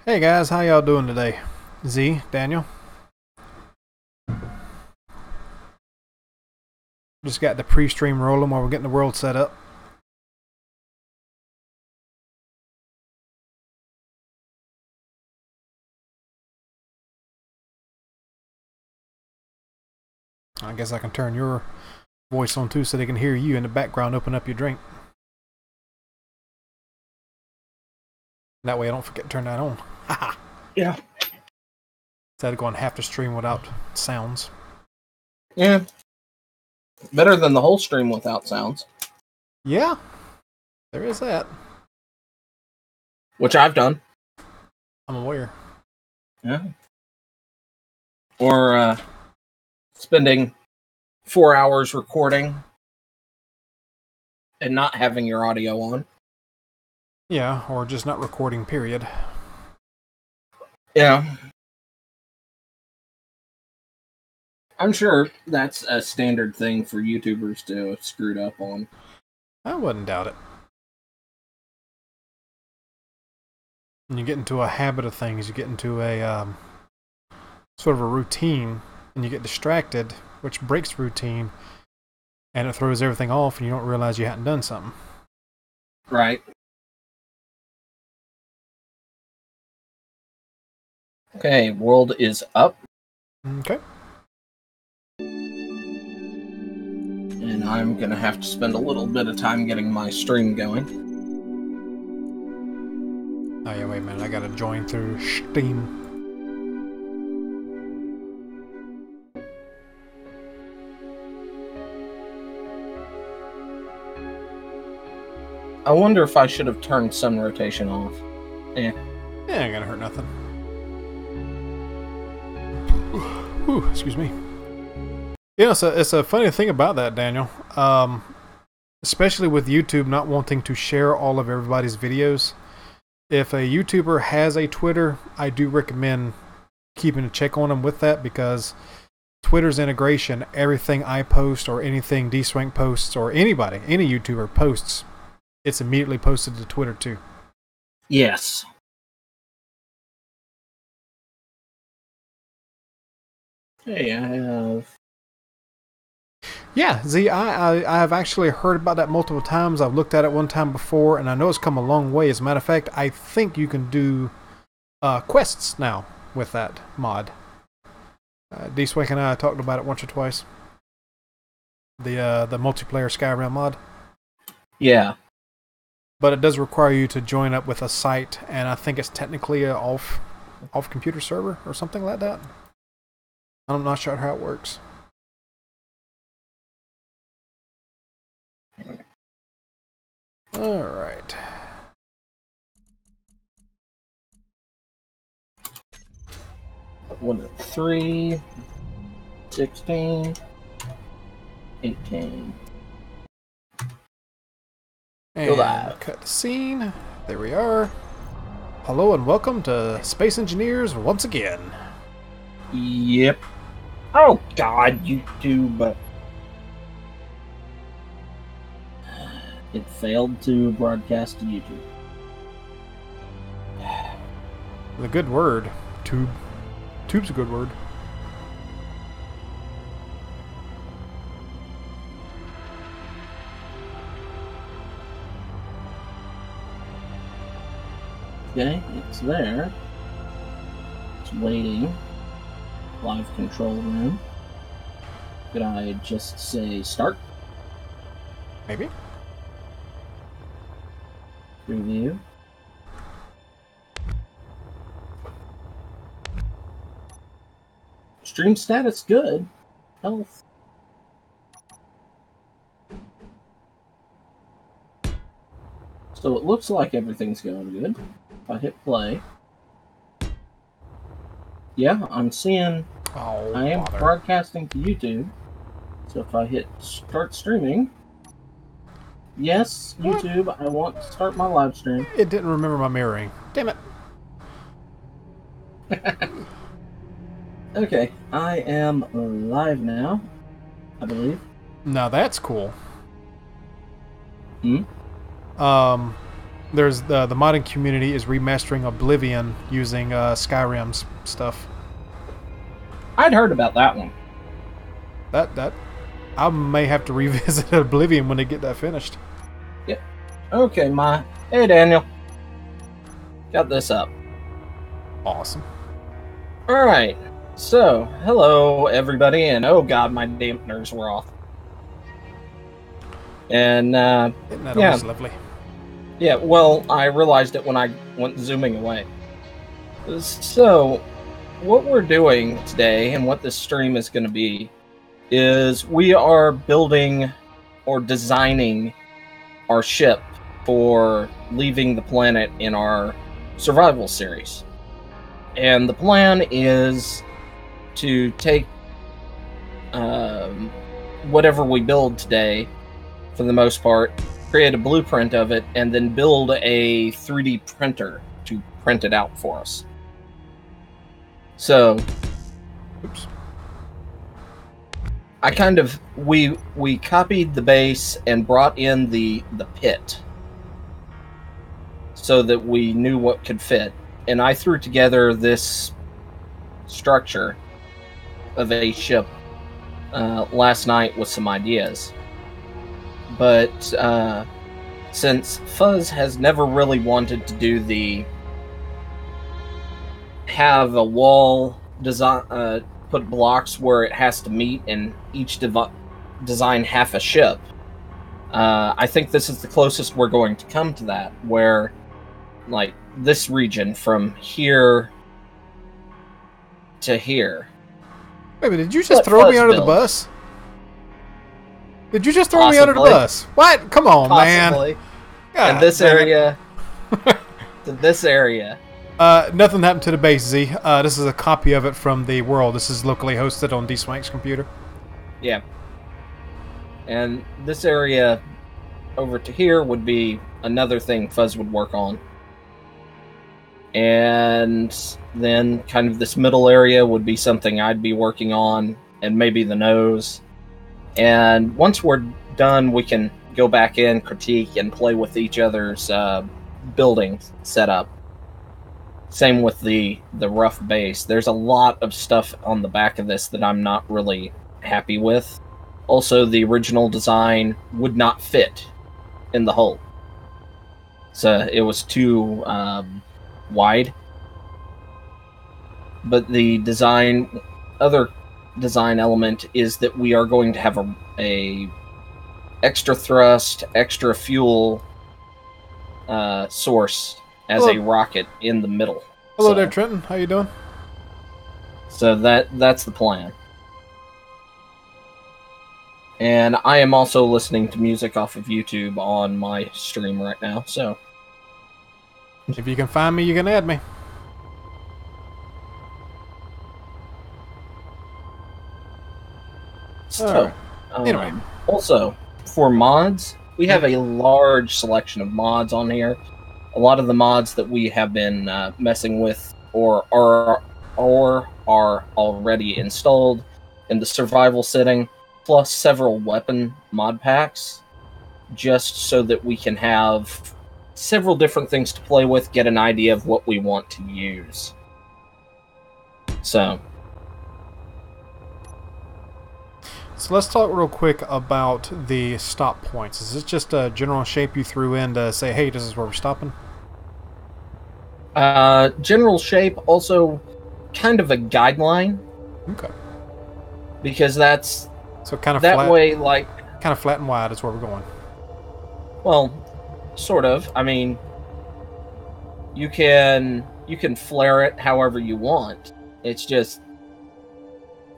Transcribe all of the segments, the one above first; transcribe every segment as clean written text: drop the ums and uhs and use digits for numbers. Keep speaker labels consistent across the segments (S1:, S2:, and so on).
S1: Hey guys, how y'all doing today? Z, Daniel. Just got the pre-stream rolling while we're getting the world set up. I guess I can turn your voice on too so they can hear you in the background open up your drink. That way I don't forget to turn that on. Haha.
S2: Yeah.
S1: Instead of going half the stream without sounds.
S2: Yeah. Better than the whole stream without sounds.
S1: Yeah, there is that.
S2: Which I've done.
S1: I'm aware.
S2: Yeah. Or spending 4 hours recording and not having your audio on.
S1: Yeah, or just not recording, period.
S2: Yeah. I'm sure that's a standard thing for YouTubers to have screwed up on.
S1: I wouldn't doubt it. When you get into a habit of things, you get into a sort of a routine, and you get distracted, which breaks routine, and it throws everything off, and you don't realize you hadn't done something.
S2: Right. Okay, world is up.
S1: Okay.
S2: And I'm going to have to spend a little bit of time getting my stream going.
S1: Oh yeah, wait a minute, I gotta join through Steam.
S2: I wonder if I should have turned sun rotation off.
S1: Yeah, ain't gonna hurt nothing. Whew, excuse me. Yeah, it's a funny thing about that, Daniel. Especially with YouTube not wanting to share all of everybody's videos. If a YouTuber has a Twitter, I do recommend keeping a check on them with that, because Twitter's integration, everything I post or anything D-Swank posts or anybody, any YouTuber posts, it's immediately posted to Twitter too.
S2: Yes. Hey, I have...
S1: Yeah, Z, I have actually heard about that multiple times. I've looked at it one time before, and I know it's come a long way. As a matter of fact, I think you can do quests now with that mod. D-Swank and I talked about it once or twice. The multiplayer Skyrim mod.
S2: Yeah.
S1: But it does require you to join up with a site, and I think it's technically a off computer server or something like that. I'm not sure how it works. All right.
S2: What, 3, 16, 18.
S1: And cut the scene. There we are. Hello and welcome to Space Engineers once again.
S2: Yep. Oh God, YouTube. It failed to broadcast to YouTube.
S1: The good word. Tube. Tube's a good word.
S2: Okay, it's there. It's waiting. Live control room. Could I just say start?
S1: Maybe.
S2: Preview. Stream status good. Health. So it looks like everything's going good. If I hit play. Yeah, I'm seeing I am broadcasting to YouTube. So if I hit start streaming. Yes, YouTube, what? I want to start my live stream.
S1: It didn't remember my mirroring. Damn it.
S2: Okay, I am live now, I believe.
S1: Now that's cool.
S2: Hmm?
S1: There's the modding community is remastering Oblivion using Skyrim's stuff.
S2: I'd heard about that one.
S1: That I may have to revisit Oblivion when they get that finished.
S2: Yep. Okay, Hey, Daniel. Got this up.
S1: Awesome.
S2: All right. So, hello, everybody, and oh god, my dampeners were off. And,
S1: Isn't that always lovely?
S2: Yeah, well, I realized it when I went zooming away. So, what we're doing today, and what this stream is going to be, is we are building or designing our ship for leaving the planet in our survival series. And the plan is to take whatever we build today, for the most part, create a blueprint of it, and then build a 3D printer to print it out for us. So,
S1: oops.
S2: I kind of we copied the base and brought in the pit so that we knew what could fit, and I threw together this structure of a ship last night with some ideas. But since Fuzz has never really wanted to do have a wall design, put blocks where it has to meet and each design half a ship, I think this is the closest we're going to come to that, where like this region from here to here.
S1: Wait, but did you just throw me under the bus? Did you just throw me under the bus? What? Come on, man.
S2: And this area to this area.
S1: Nothing happened to the base, Z. This is a copy of it from the world. This is locally hosted on D-Swank's computer.
S2: Yeah. And this area over to here would be another thing Fuzz would work on. And then kind of this middle area would be something I'd be working on, and maybe the nose. And once we're done, we can go back in, critique, and play with each other's building setup. Same with the rough base. There's a lot of stuff on the back of this that I'm not really happy with. Also, the original design would not fit in the hull. So it was too wide. But the other design element is that we are going to have a extra thrust, extra fuel source as a rocket in the middle.
S1: Hello there, Trenton. How you doing?
S2: So that's the plan. And I am also listening to music off of YouTube on my stream right now, so
S1: if you can find me, you can add me.
S2: So, anyway, also, for mods, we have a large selection of mods on here. A lot of the mods that we have been messing with or are already installed in the survival setting, plus several weapon mod packs, just so that we can have several different things to play with, get an idea of what we want to use. So
S1: let's talk real quick about the stop points. Is this just a general shape you threw in to say, hey, this is where we're stopping?
S2: General shape, also kind of a guideline.
S1: Okay.
S2: Because that's...
S1: So kind of
S2: that
S1: flat,
S2: way, like...
S1: kind of flat and wide is where we're going.
S2: Well, sort of. I mean, you can flare it however you want. It's just...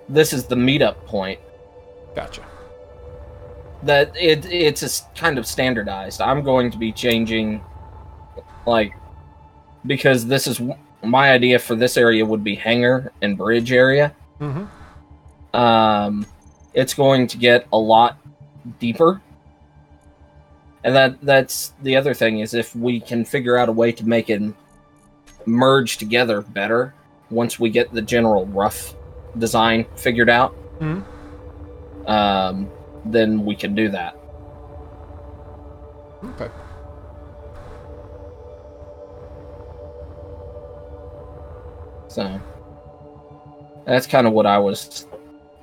S2: this is the meetup point.
S1: Gotcha.
S2: That it's a kind of standardized. I'm going to be changing, like, because this is my idea for this area would be hangar and bridge area.
S1: Mm-hmm.
S2: It's going to get a lot deeper, and that's the other thing is if we can figure out a way to make it merge together better once we get the general rough design figured out.
S1: Mm-hmm.
S2: Then we can do that.
S1: Okay.
S2: So that's kind of what I was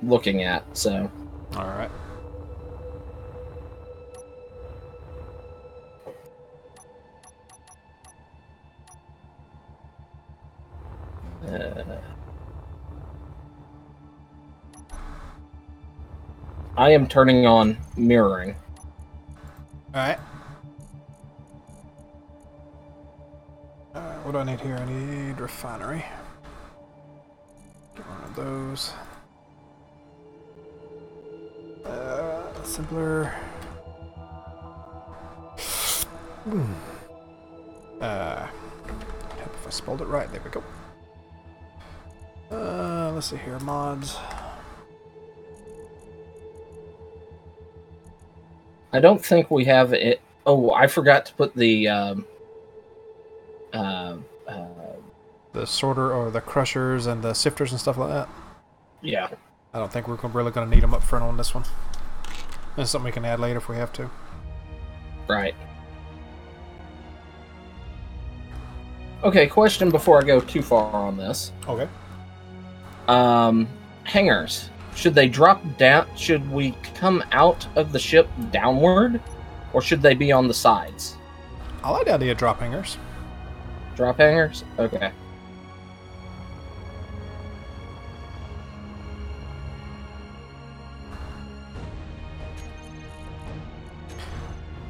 S2: looking at. So,
S1: all right.
S2: I am turning on mirroring.
S1: All right. What do I need here? I need refinery. Get one of those. Simpler. Help if I spelled it right. There we go. Let's see here, mods.
S2: I don't think we have it. Oh, I forgot to put the
S1: The sorter or the crushers and the sifters and stuff like that.
S2: yeah.
S1: I don't think we're really going to need them up front on this one. That's something we can add later if we have to.
S2: Right. Okay, question before I go too far on this.
S1: Okay.
S2: Hangars. Should they drop down? Should we come out of the ship downward? Or should they be on the sides?
S1: I like the idea of drop hangers.
S2: Drop hangars? Okay.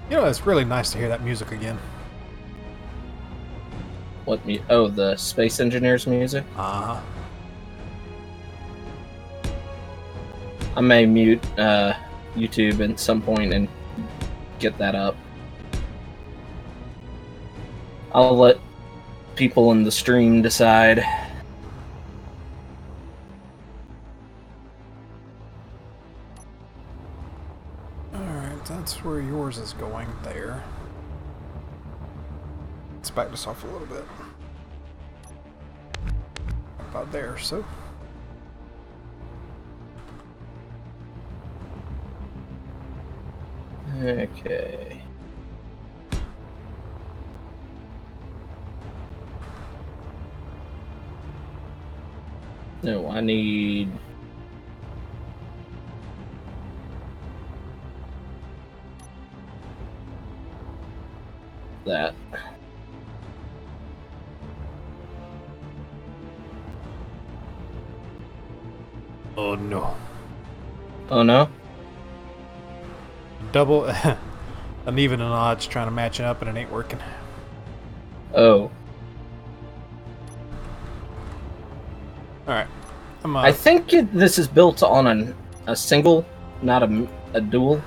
S1: You know, it's really nice to hear that music again.
S2: What oh, the Space Engineers music?
S1: Uh-huh.
S2: I may mute YouTube at some point and get that up. I'll let people in the stream decide.
S1: Alright, that's where yours is going there. Let's back this off a little bit. About there, so.
S2: Okay. No, I need... that.
S1: Oh no.
S2: Oh no?
S1: Double an even and odds trying to match it up and it ain't working.
S2: Oh.
S1: Alright.
S2: I think this is built on a single, not a dual.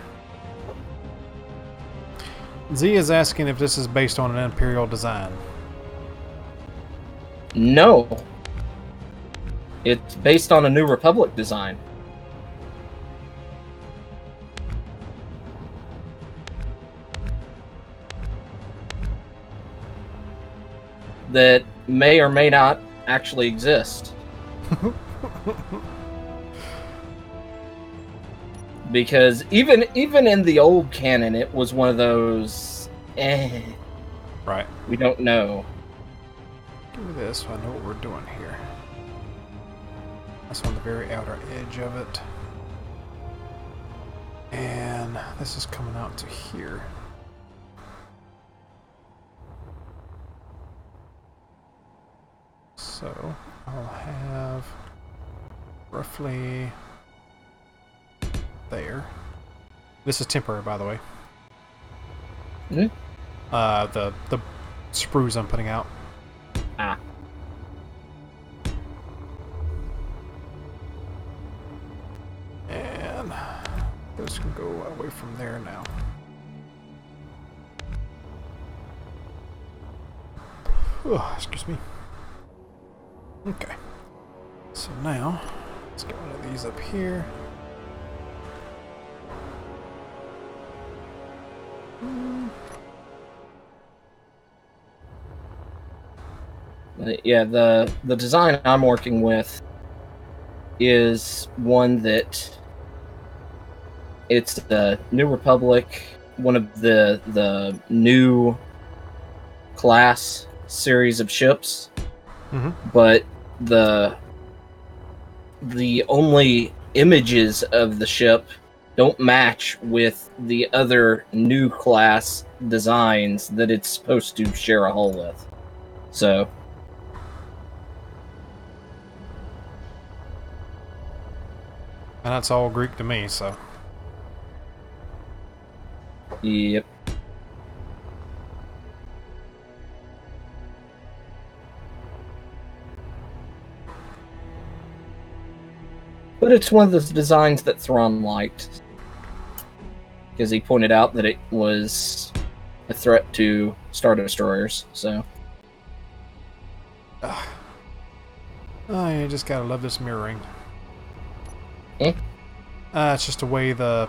S1: Z is asking if this is based on an Imperial design.
S2: No. It's based on a New Republic design. That may or may not actually exist. Because even in the old canon, it was one of those,
S1: Right.
S2: we don't know.
S1: Give me this so I know what we're doing here. That's on the very outer edge of it. And this is coming out to here. So I'll have roughly there. This is temporary, by the way. The sprues I'm putting out.
S2: Ah.
S1: And this can go away from there now. Oh, excuse me. Okay. So now, let's get one of these up here.
S2: Yeah, the design I'm working with is one that it's the New Republic, one of the new class series of ships, but the only images of the ship don't match with the other new class designs that it's supposed to share a hull with. So,
S1: and that's all Greek to me, so.
S2: yep. But it's one of those designs that Thrawn liked, because he pointed out that it was a threat to Star Destroyers, so.
S1: Oh, you just gotta love this mirroring.
S2: Eh?
S1: It's just the way the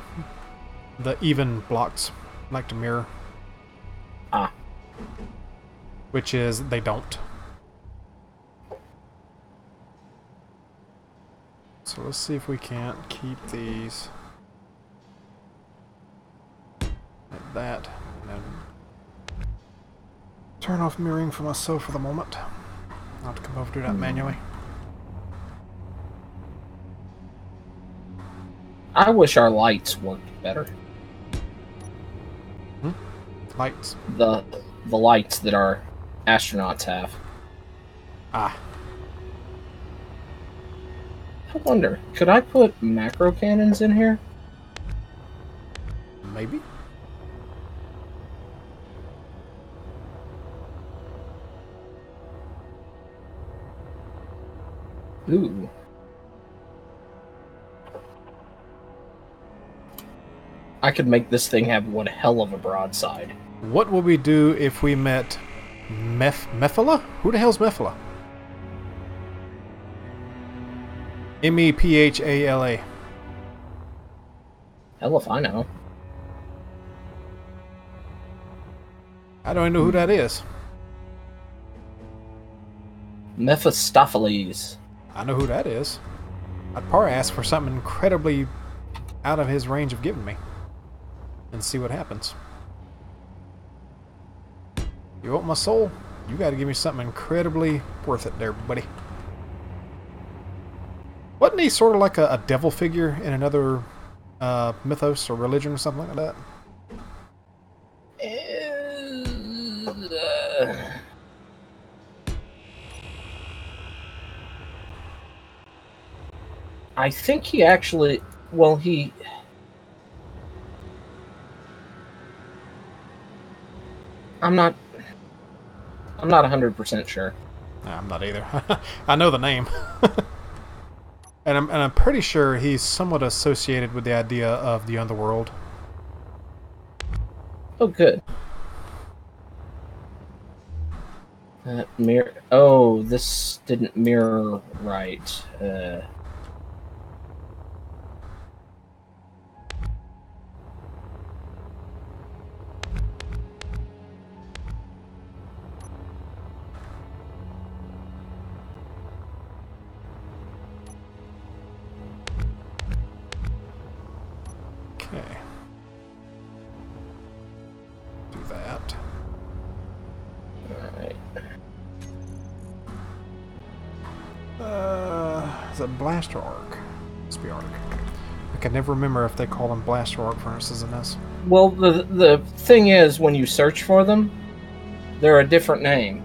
S1: even blocks like to mirror.
S2: Ah.
S1: Which is, they don't. So let's see if we can't keep these like that. And then turn off mirroring for myself for the moment. I'll have to come over and do that manually.
S2: I wish our lights worked better.
S1: Lights.
S2: The lights that our astronauts have.
S1: Ah.
S2: I wonder, could I put macro cannons in here?
S1: Maybe.
S2: Ooh. I could make this thing have one hell of a broadside.
S1: What would we do if we met Mephala? Who the hell's Mephala? Mephala.
S2: Hell if I know.
S1: I don't even know who that is.
S2: Mephistopheles.
S1: I know who that is. I'd probably ask for something incredibly out of his range of giving me. And see what happens. You want my soul? You gotta give me something incredibly worth it there, buddy. Wasn't he sort of like a devil figure in another mythos or religion or something like that?
S2: I think he actually... Well, he... I'm not 100% sure.
S1: Nah, I'm not either. I know the name. And I'm pretty sure he's somewhat associated with the idea of the underworld.
S2: Oh, good. Mirror. Oh, this didn't mirror right.
S1: Okay. Do that.
S2: Alright.
S1: Is it blaster arc? Must be arc. I can never remember if they call them blaster arc furnaces in this.
S2: Well, the thing is, when you search for them, they're a different name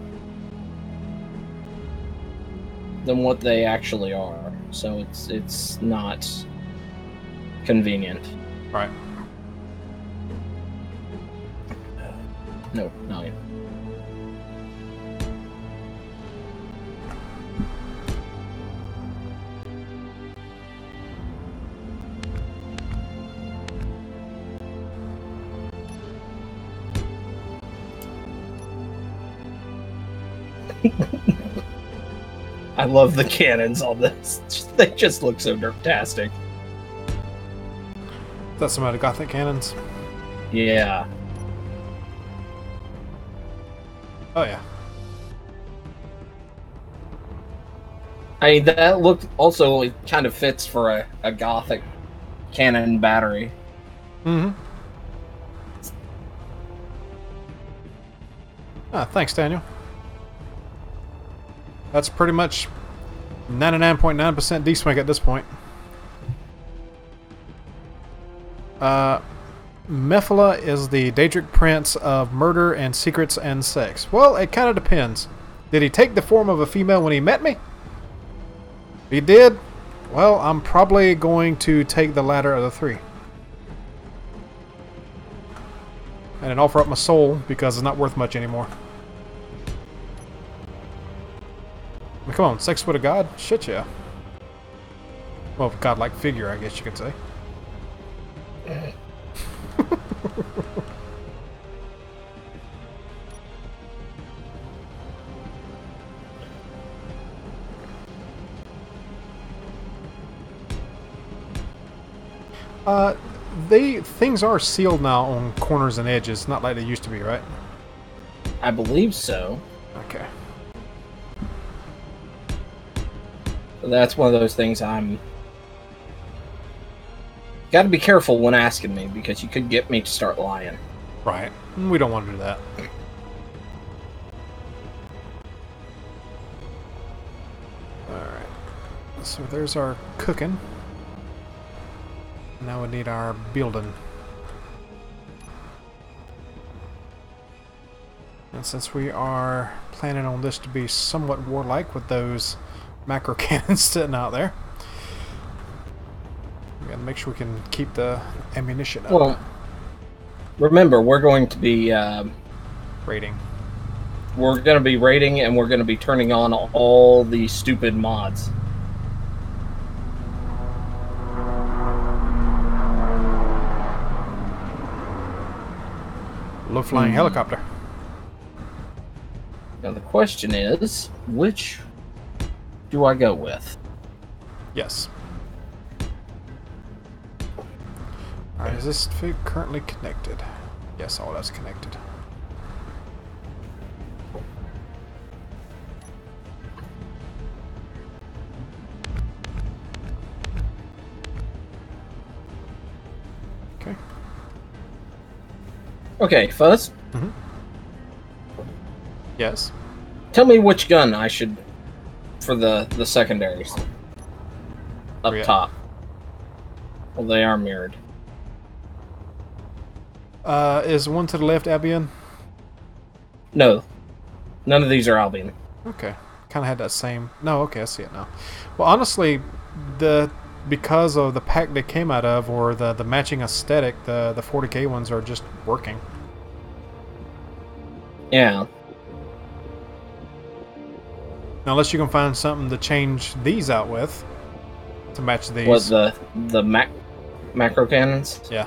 S2: than what they actually are. So it's not convenient.
S1: Right.
S2: No, not even. I love the cannons on this. They just look so derptastic.
S1: That's some of the Gothic cannons.
S2: Yeah.
S1: Oh yeah.
S2: I mean, that looked also, it kind of fits for a Gothic cannon battery.
S1: Mm-hmm. Ah, thanks, Daniel. That's pretty much 99.9% D-swing at this point. Mephala is the Daedric prince of murder and secrets and sex. Well, it kind of depends. Did he take the form of a female when he met me? If he did, well, I'm probably going to take the latter of the three. And then offer up my soul because it's not worth much anymore. I mean, come on, sex with a god? Shit, yeah. Well, godlike figure, I guess you could say. Things are sealed now on corners and edges, not like they used to be, right?
S2: I believe so.
S1: Okay.
S2: That's one of those things I'm... Got to be careful when asking me, because you could get me to start lying.
S1: Right. We don't want to do that. Alright. So there's our cooking. Now we need our building. And since we are planning on this to be somewhat warlike with those macro cannons sitting out there, we gotta make sure we can keep the ammunition up.
S2: Well, remember, we're going to be
S1: raiding.
S2: We're going to be raiding, and we're going to be turning on all the stupid mods.
S1: Low-flying helicopter.
S2: Now the question is, which do I go with?
S1: Yes. Alright, is this fig currently connected? Yes, all that's connected. Okay.
S2: Okay, Fuzz.
S1: Mm-hmm. Yes.
S2: Tell me which gun I should for the secondaries up top. Well, they are mirrored.
S1: Is one to the left Albion?
S2: No, none of these are Albion.
S1: Okay, kind of had that same. No, okay, I see it now. Well, honestly, because of the pack they came out of, or the matching aesthetic, the 40k ones are just working.
S2: Yeah.
S1: Now, unless you can find something to change these out with to match these.
S2: What, the macro cannons?
S1: Yeah.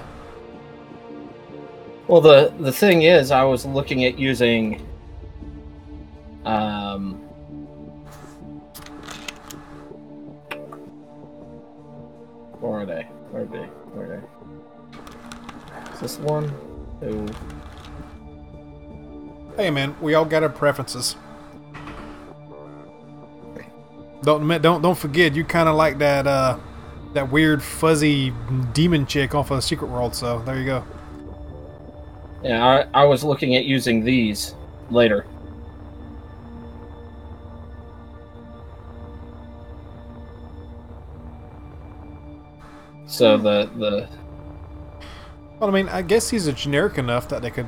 S2: Well, the thing is, I was looking at using where are they? Where are they? Is this one? Two.
S1: Hey, man, we all got our preferences. Don't forget, you kind of like that that weird fuzzy demon chick off of Secret World. So there you go.
S2: Yeah, I was looking at using these later. So the
S1: Well, I mean, I guess these are generic enough that they could.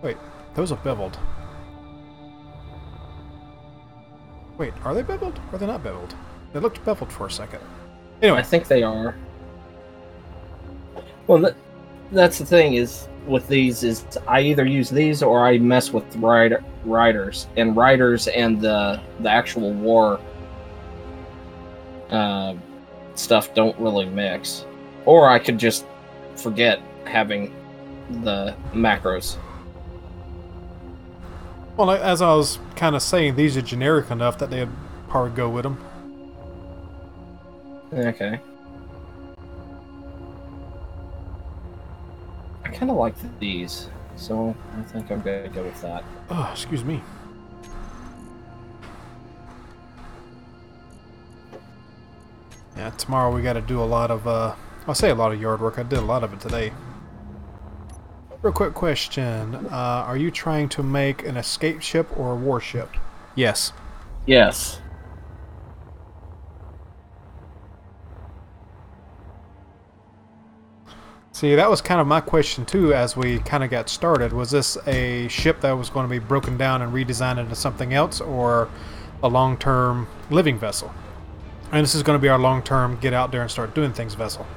S1: Wait, those are beveled. Wait, are they beveled? Or are they not beveled? They looked beveled for a second. Anyway,
S2: I think they are. Well, that's the thing is with these is I either use these or I mess with riders, and the actual war stuff don't really mix. Or I could just forget having the macros.
S1: well, as I was kind of saying, these are generic enough that they'd probably go with them.
S2: Okay. I kind of like these, so I think I'm going to go with that.
S1: Oh, excuse me. Yeah, tomorrow we got to do a lot of, I'll say a lot of yard work. I did a lot of it today. Real quick question. Are you trying to make an escape ship or a warship? Yes.
S2: Yes.
S1: See, that was kind of my question too as we kind of got started. Was this a ship that was going to be broken down and redesigned into something else, or a long-term living vessel? And this is going to be our long-term get out there and start doing things vessel.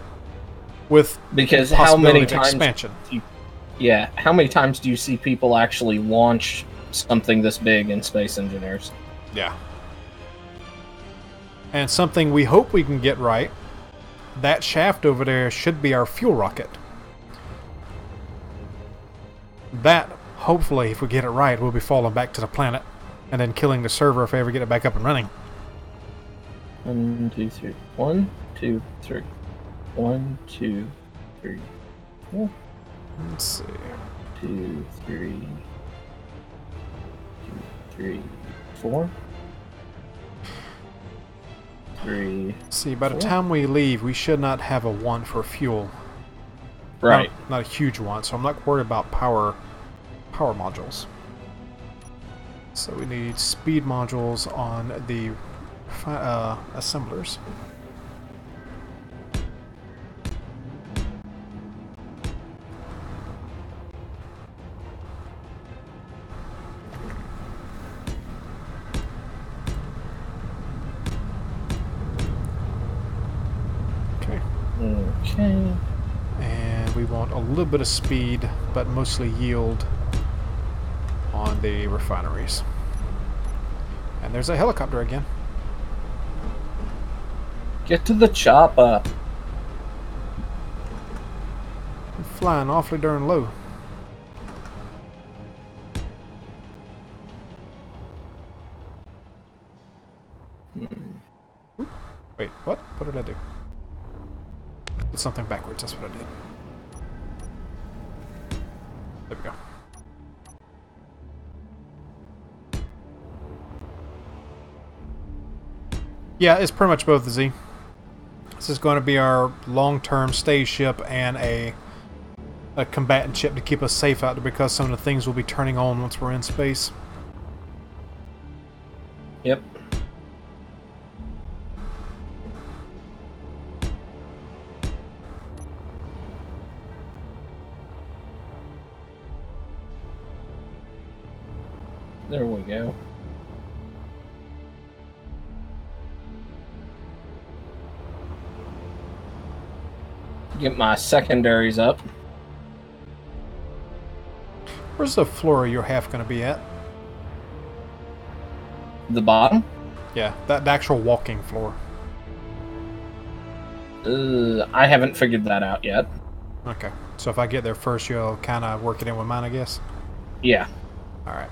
S1: With
S2: because how many times
S1: expansion.
S2: Yeah, how many times do you see people actually launch something this big in Space Engineers?
S1: Yeah. And something we hope we can get right, that shaft over there should be our fuel rocket. That, hopefully, if we get it right, will be falling back to the planet and then killing the server if I ever get it back up and running.
S2: 1, 2, 3. 1, 2, 3. 1, 2, 3. 4.
S1: Let's see.
S2: 2, 3. 2, 3, 4. 3.
S1: See, by the time we leave, we should not have a want for fuel.
S2: Right.
S1: Not a huge one, so I'm not worried about power modules. So we need speed modules on the assemblers.
S2: Okay.
S1: And we want a little bit of speed, but mostly yield on the refineries. And there's a helicopter again.
S2: Get to the chopper.
S1: I'm flying awfully darn low. Wait, what? What did I do? Did something backwards, that's what I did. There we go. Yeah, it's pretty much both, Z. This is going to be our long-term stay ship and a combatant ship to keep us safe out there, because some of the things will be turning on once we're in space.
S2: Yep. There we go. Get my secondaries up.
S1: Where's the floor you're half going to be at?
S2: The bottom?
S1: Yeah, the actual walking floor.
S2: I haven't figured that out yet.
S1: Okay, so if I get there first, you'll kind of work it in with mine, I guess?
S2: Yeah.
S1: Alright.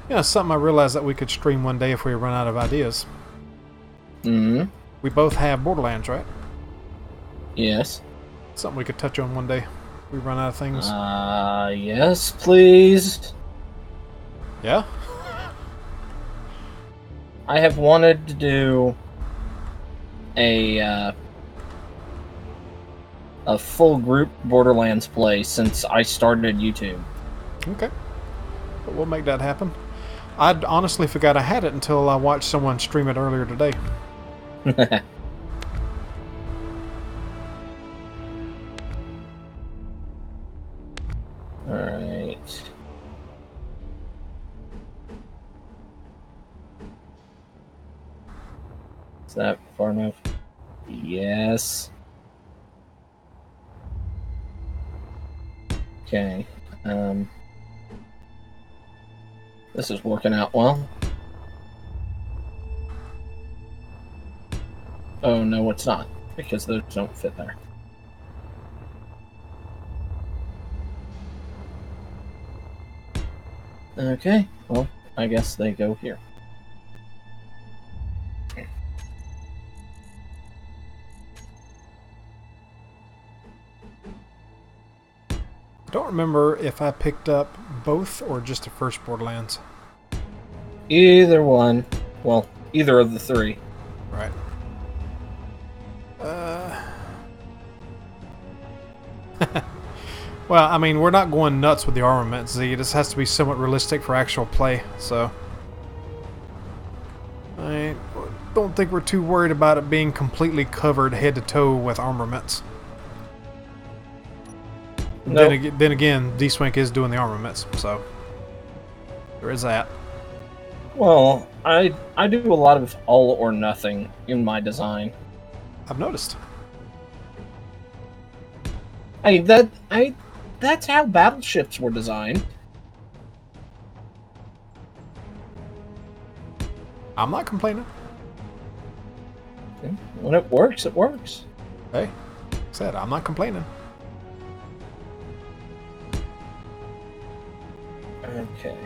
S1: Yeah, something I realized that we could stream one day if we run out of ideas.
S2: Mm-hmm.
S1: We both have Borderlands, right?
S2: Yes.
S1: Something we could touch on one day if we run out of things.
S2: Yes, please.
S1: Yeah?
S2: I have wanted to do a full group Borderlands play since I started YouTube.
S1: Okay. But we'll make that happen. I'd honestly forgot I had it until I watched someone stream it earlier today.
S2: Alright. Is that far enough? Yes. Okay. This is working out well. Oh, no, it's not, because those don't fit there. Okay, well, I guess they go here.
S1: I don't remember if I picked up both or just the first Borderlands.
S2: Either one. Well, either of the three.
S1: Right. Well, I mean, we're not going nuts with the armament, Z. This has to be somewhat realistic for actual play, so... I don't think we're too worried about it being completely covered head to toe with armaments.
S2: Nope.
S1: Then again, D-Swink is doing the armaments, so... There is that.
S2: Well, I do a lot of all or nothing in my design.
S1: I've noticed.
S2: That's how battleships were designed.
S1: I'm not complaining.
S2: When it works, it works.
S1: Hey, like I said, I'm not complaining.
S2: Okay.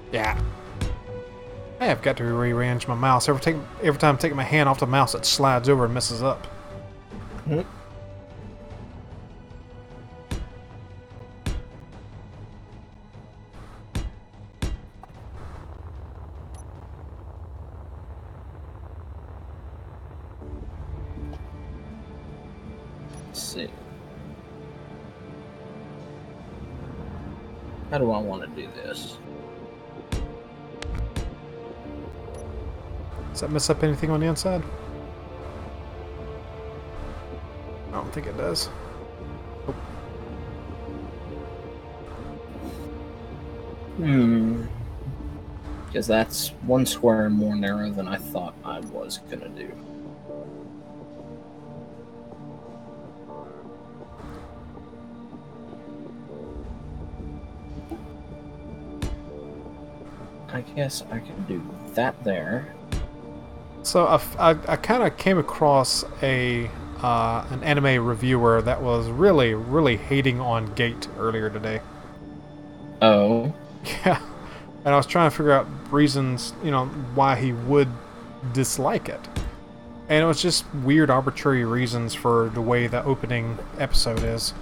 S1: Yeah. I have got to rearrange my mouse. Every time I'm taking my hand off the mouse, it slides over and messes up.
S2: Mm-hmm. Let's see. How do I want to do this?
S1: Does that mess up anything on the inside? I don't think it does.
S2: Because that's one square more narrow than I thought I was gonna do. I guess I can do that there.
S1: So I kind of came across an anime reviewer that was really hating on Gate earlier today.
S2: Oh.
S1: Yeah, and I was trying to figure out reasons, why he would dislike it, and it was just weird, arbitrary reasons for the way the opening episode is,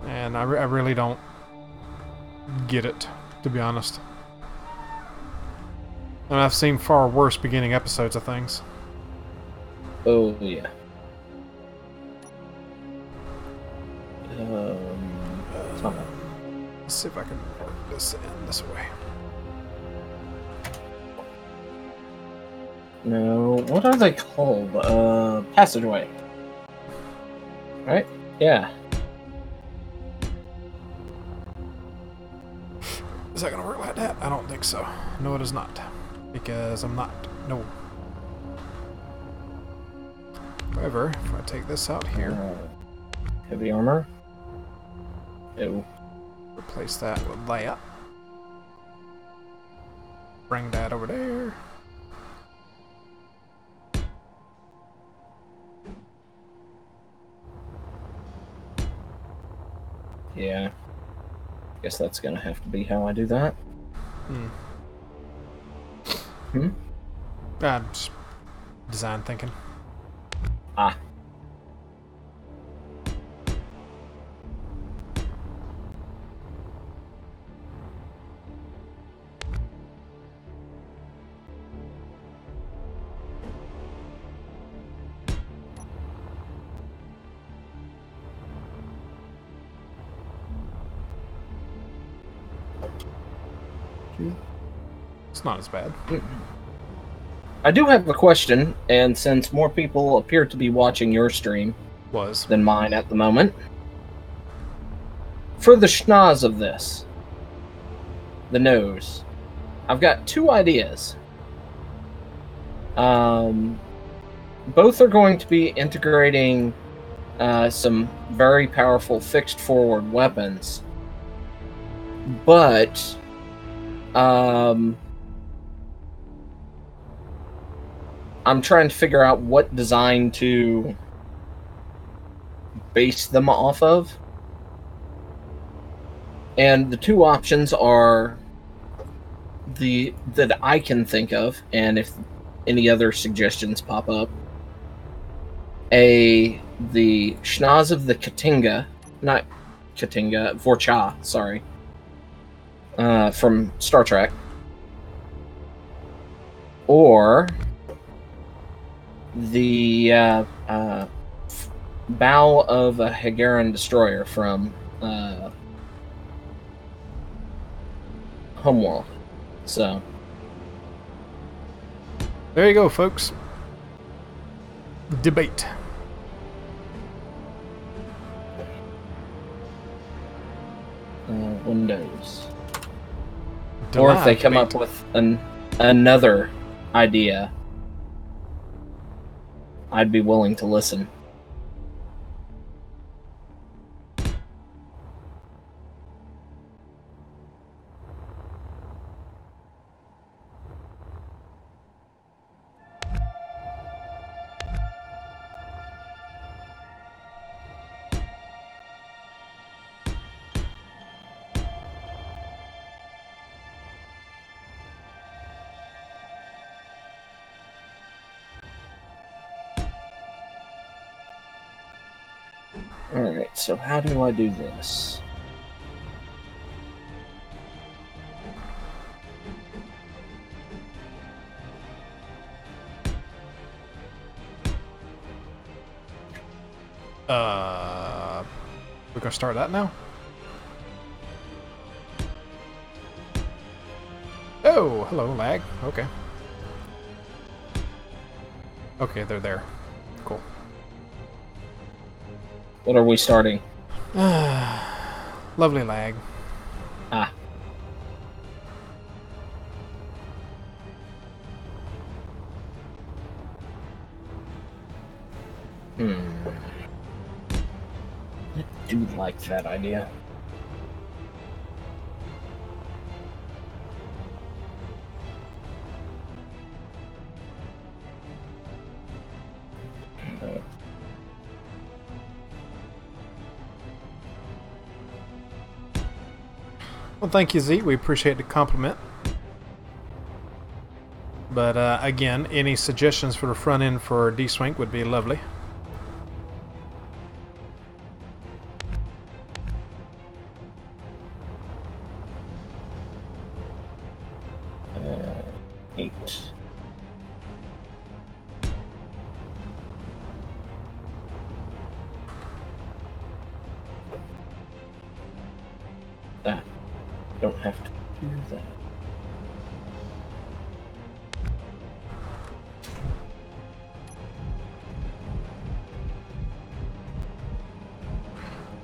S1: and I really don't get it, to be honest. And I've seen far worse beginning episodes of things.
S2: Oh, yeah.
S1: Let's see if I can work this in this way.
S2: No, what are they called? Passageway. Right? Yeah.
S1: Is that going to work like that? I don't think so. No, it is not. Because I'm not. No. However, if I take this out here...
S2: Heavy armor? Ew.
S1: Replace that with that. Bring that over there.
S2: Yeah. Guess that's gonna have to be how I do that.
S1: Just design thinking.
S2: Ah.
S1: It's not as bad.
S2: I do have a question, and since more people appear to be watching your stream than mine at the moment, for the schnoz of this, the nose, I've got two ideas. Both are going to be integrating some very powerful fixed forward weapons, but I'm trying to figure out what design to base them off of. And the two options are that I can think of, and if any other suggestions pop up. The schnoz of the Katinga, not Katinga, Vorcha, sorry, from Star Trek, or the bow of a Hagaran destroyer from Homeworld. So
S1: there you go, folks. Debate.
S2: Windows. Or if they come up with another idea, I'd be willing to listen. Alright, so how do I do this?
S1: We're gonna start that now? Oh, hello, lag. Okay. Okay, they're there. Cool.
S2: What are we starting?
S1: Lovely lag.
S2: Ah. I do like that idea.
S1: Well, thank you, Z. We appreciate the compliment. But again, any suggestions for the front end for D-Swink would be lovely.
S2: Eight. That. Don't have to do that.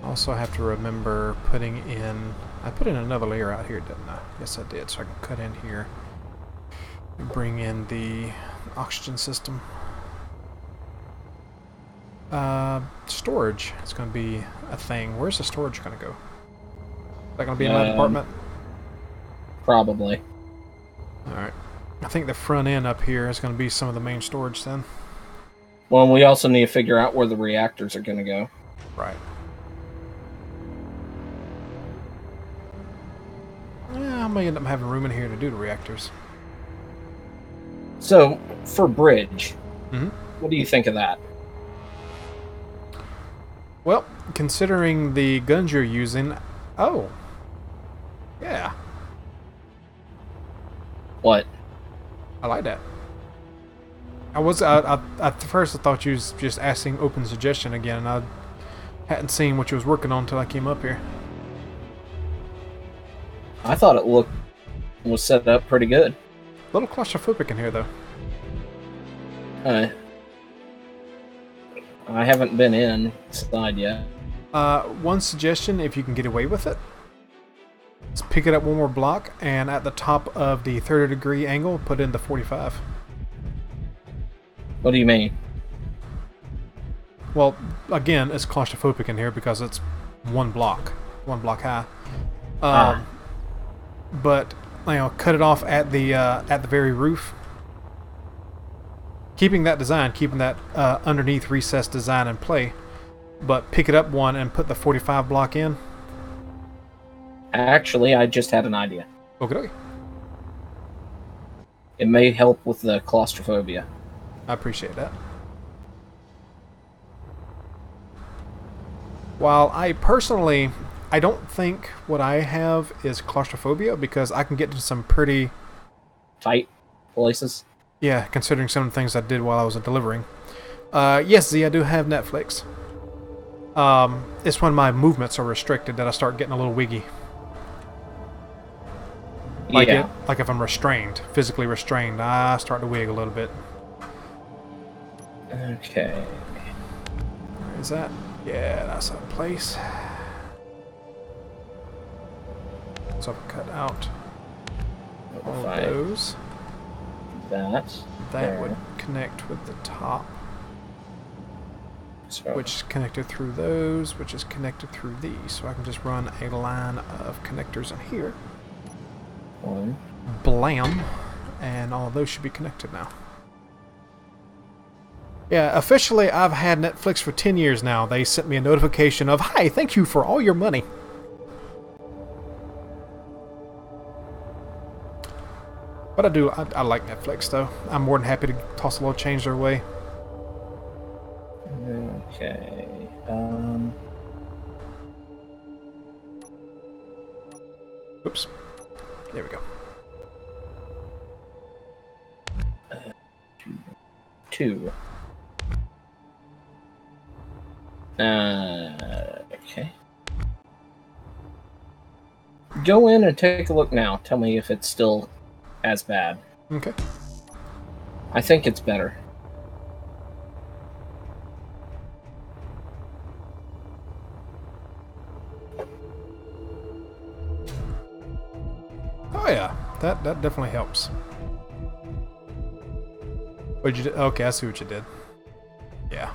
S1: Also have to remember putting in... I put in another layer out here, didn't I? Yes, I did. So I can cut in here and bring in the oxygen system. Storage is going to be a thing. Where's the storage going to go? Is that going to be in my department?
S2: Probably.
S1: Alright. I think the front end up here is going to be some of the main storage then.
S2: Well, we also need to figure out where the reactors are going to go.
S1: Right. Yeah, I may end up having room in here to do the reactors.
S2: So, for bridge,
S1: Mm-hmm.
S2: what do you think of that?
S1: Well, considering the guns you're using... Oh. Yeah.
S2: What?
S1: I like that. At first I thought you was just asking open suggestion again, and I hadn't seen what you was working on until I came up here.
S2: I thought it was set up pretty good.
S1: A little claustrophobic in here, though.
S2: I haven't been inside yet.
S1: One suggestion, if you can get away with it, is pick it up one more block, and at the top of the 30-degree angle, put in the 45.
S2: What do you mean?
S1: Well, again, it's claustrophobic in here because it's one block high. But cut it off at the very roof. Keeping that design, keeping that underneath recessed design in play, but pick it up one and put the 45 block in.
S2: Actually, I just had an idea.
S1: Okay.
S2: It may help with the claustrophobia.
S1: I appreciate that. While I personally, I don't think what I have is claustrophobia because I can get to some pretty
S2: tight places.
S1: Yeah, considering some of the things I did while I was delivering. Yes, Z, I do have Netflix. It's when my movements are restricted that I start getting a little wiggy. Like
S2: Yeah.
S1: like if I'm restrained, physically restrained, I start to wig a little bit.
S2: Okay.
S1: Where is that? Yeah, that's a place. So I've cut out all
S2: Fine.
S1: those.
S2: That
S1: That would connect with the top,
S2: so,
S1: which is connected through those, which is connected through these. So I can just run a line of connectors in here.
S2: one.
S1: Blam. And all of those should be connected now. Yeah, officially I've had Netflix for 10 years now. They sent me a notification of, "Hi, thank you for all your money." But I like Netflix though. I'm more than happy to toss a little change their way.
S2: Okay.
S1: Oops. There we go.
S2: 2. Okay. Go in and take a look now. Tell me if it's still as bad.
S1: Okay.
S2: I think it's better.
S1: Oh yeah, that definitely helps. What'd you do? Okay, I see what you did. Yeah.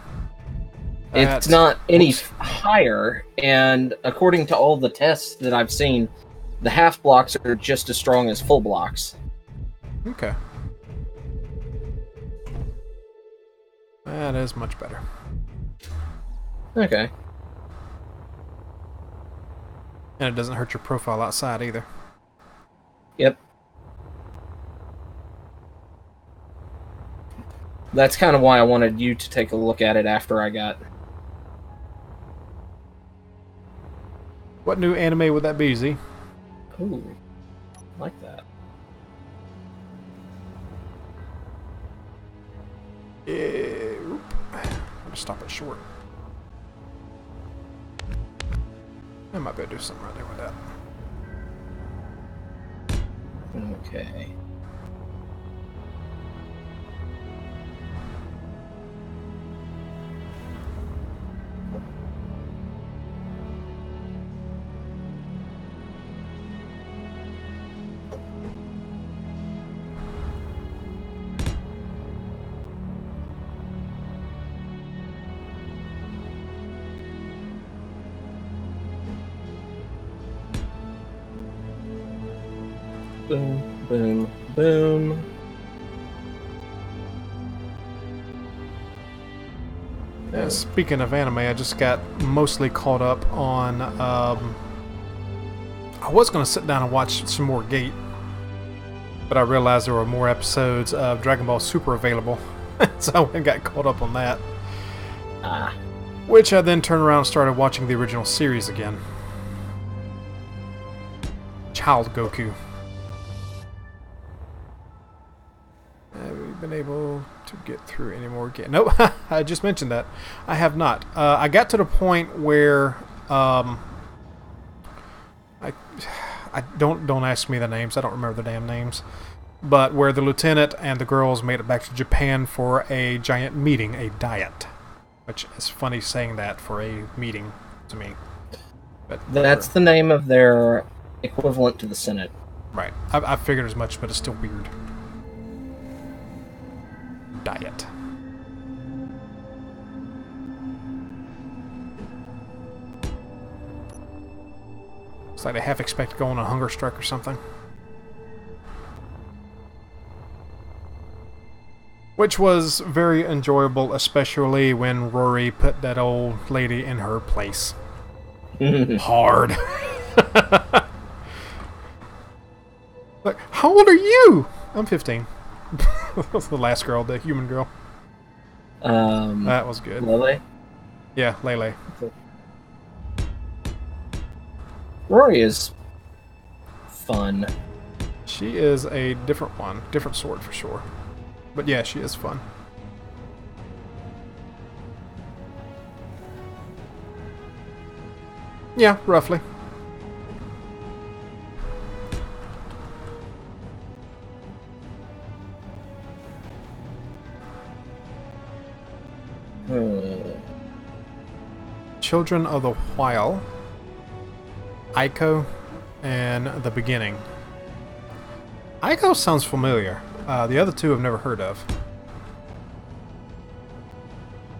S2: It's not any higher, and according to all the tests that I've seen, the half blocks are just as strong as full blocks.
S1: Okay. That is much better.
S2: Okay.
S1: And it doesn't hurt your profile outside either.
S2: Yep. That's kind of why I wanted you to take a look at it after I got...
S1: What new anime would that be, Z?
S2: Ooh, I like that.
S1: Oop. I'm gonna stop it short. I might be able to do something right there with that.
S2: Okay. Boom, boom, boom.
S1: Yeah, speaking of anime, I just got mostly caught up on... I was going to sit down and watch some more Gate, but I realized there were more episodes of Dragon Ball Super available, so I went and got caught up on that. Which I then turned around and started watching the original series again. Child Goku. Have we been able to get through any more Gate? Nope, I just mentioned that. I have not. I got to the point where... I don't ask me the names. I don't remember the damn names. But where the lieutenant and the girls made it back to Japan for a giant meeting, a diet. Which is funny saying that for a meeting to me. But
S2: That's the name of their equivalent to the Senate.
S1: right. I figured as much, but it's still weird. Diet. It's like they half expect to go on a hunger strike or something. Which was very enjoyable, especially when Rory put that old lady in her place. Hard. Like, how old are you? I'm 15. That's the last girl, the human girl. That was good.
S2: Lily?
S1: Yeah, Lele.
S2: Rory is fun.
S1: She is a different one. Different sort for sure. But yeah, she is fun. Yeah, roughly. Children of the While, Ico, and The Beginning. Ico sounds familiar. The other two I've never heard of.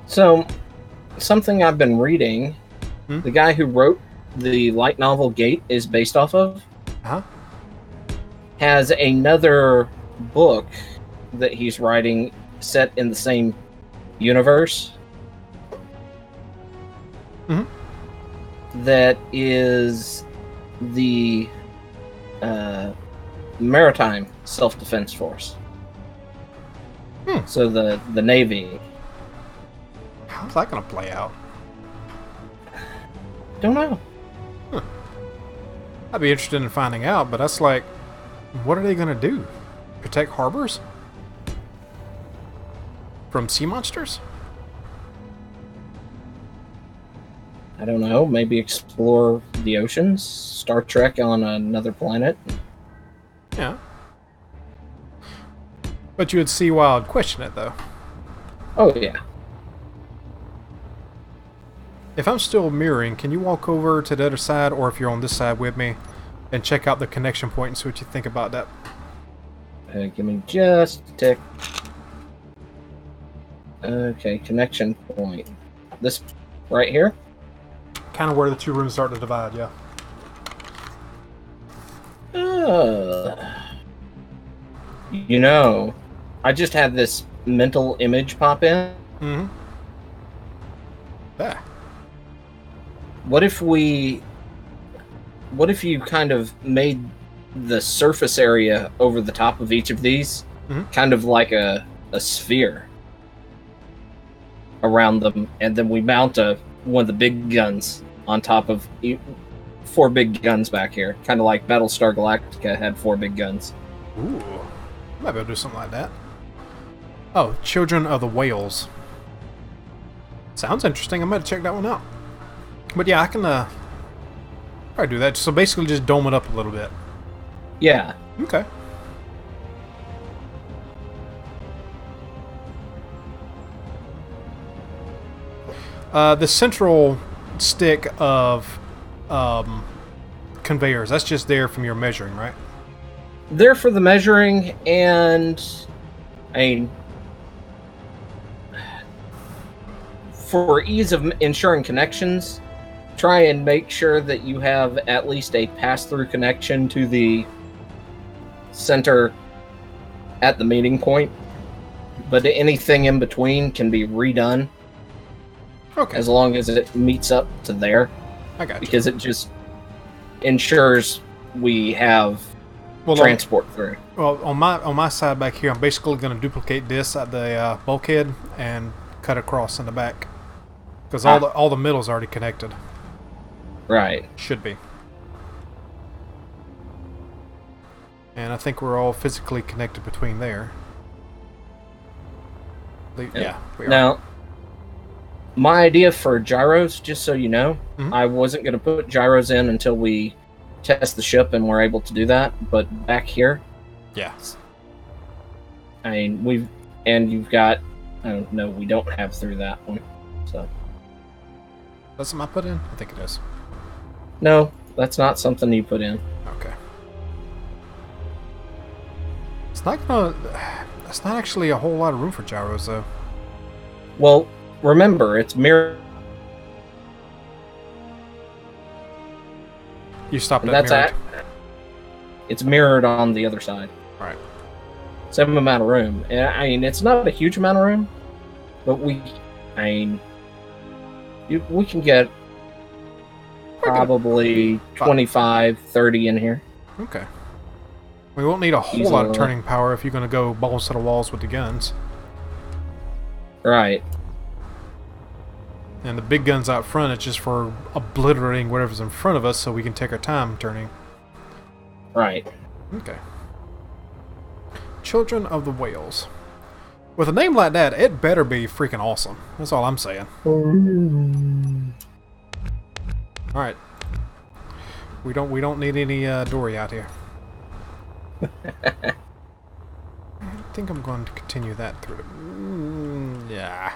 S2: So, something I've been reading, the guy who wrote the light novel Gate is based off of, has another book that he's writing set in the same universe. That is the Maritime Self-Defense Force. So the Navy.
S1: How's that going to play out?
S2: Don't know.
S1: I'd be interested in finding out, but that's like, what are they going to do? Protect harbors? From sea monsters?
S2: I don't know. Maybe explore the oceans? Star Trek on another planet?
S1: Yeah. But you would see why I'd question it, though.
S2: Oh, yeah.
S1: If I'm still mirroring, can you walk over to the other side, or if you're on this side with me, and check out the connection point and see what you think about that?
S2: Give me just a tick. Okay, connection point. This right here?
S1: Kind of where the two rooms start to divide, yeah.
S2: You know, I just had this mental image pop in.
S1: Yeah.
S2: What if you kind of made the surface area over the top of each of these kind of like a sphere around them, and then we mount one of the big guns on top of 4 big guns back here, kind of like Battlestar Galactica had 4 big guns.
S1: Ooh, might be able to do something like that. Oh, Children of the Whales. Sounds interesting. I might check that one out. But yeah, I can probably do that. So basically, just dome it up a little bit.
S2: Yeah.
S1: Okay. The central stick of conveyors, that's just there from your measuring, right?
S2: There for the measuring, and for ease of ensuring connections, try and make sure that you have at least a pass-through connection to the center at the meeting point. But anything in between can be redone.
S1: Okay.
S2: As long as it meets up to there.
S1: I got you.
S2: Because it just ensures we have transport through.
S1: Well, on my side back here, I'm basically going to duplicate this at the bulkhead and cut across in the back. Because all the middle's already connected.
S2: Right.
S1: Should be. And I think we're all physically connected between there. Yeah, we are.
S2: Now, my idea for gyros, just so you know, I wasn't going to put gyros in until we test the ship and we're able to do that. But back here,
S1: yes.
S2: I mean, you've got, I don't know, we don't have through that one. So.
S1: That's something I put in? I think it is.
S2: No, that's not something you put in.
S1: Okay. It's not gonna. That's not actually a whole lot of room for gyros, though.
S2: Well, remember, it's mirror.
S1: You stopped at mirrored.
S2: It's mirrored on the other side.
S1: Right.
S2: Same amount of room. And I mean, it's not a huge amount of room, but we can get probably 25, 30 in here.
S1: Okay. We won't need a whole lot of turning power if you're going to go balls to the walls with the guns.
S2: Right.
S1: And the big guns out front, it's just for obliterating whatever's in front of us so we can take our time turning.
S2: Right.
S1: Okay. Children of the Whales. With a name like that, it better be freaking awesome. That's all I'm saying. Alright. We don't need any Dory out here. I think I'm going to continue that through. Yeah.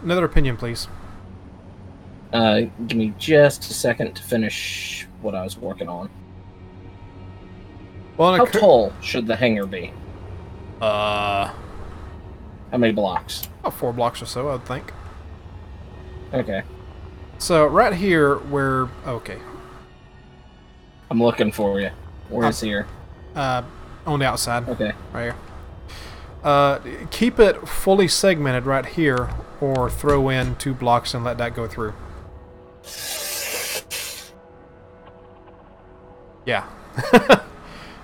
S1: Another opinion, please.
S2: Give me just a second to finish what I was working on.
S1: Well,
S2: how tall should the hangar be?
S1: How
S2: many blocks?
S1: About 4 blocks or so, I would think.
S2: Okay.
S1: So right here, where okay.
S2: I'm looking for you. Where's here?
S1: On the outside.
S2: Okay.
S1: Right here. Keep it fully segmented right here, or throw in 2 blocks and let that go through. Yeah.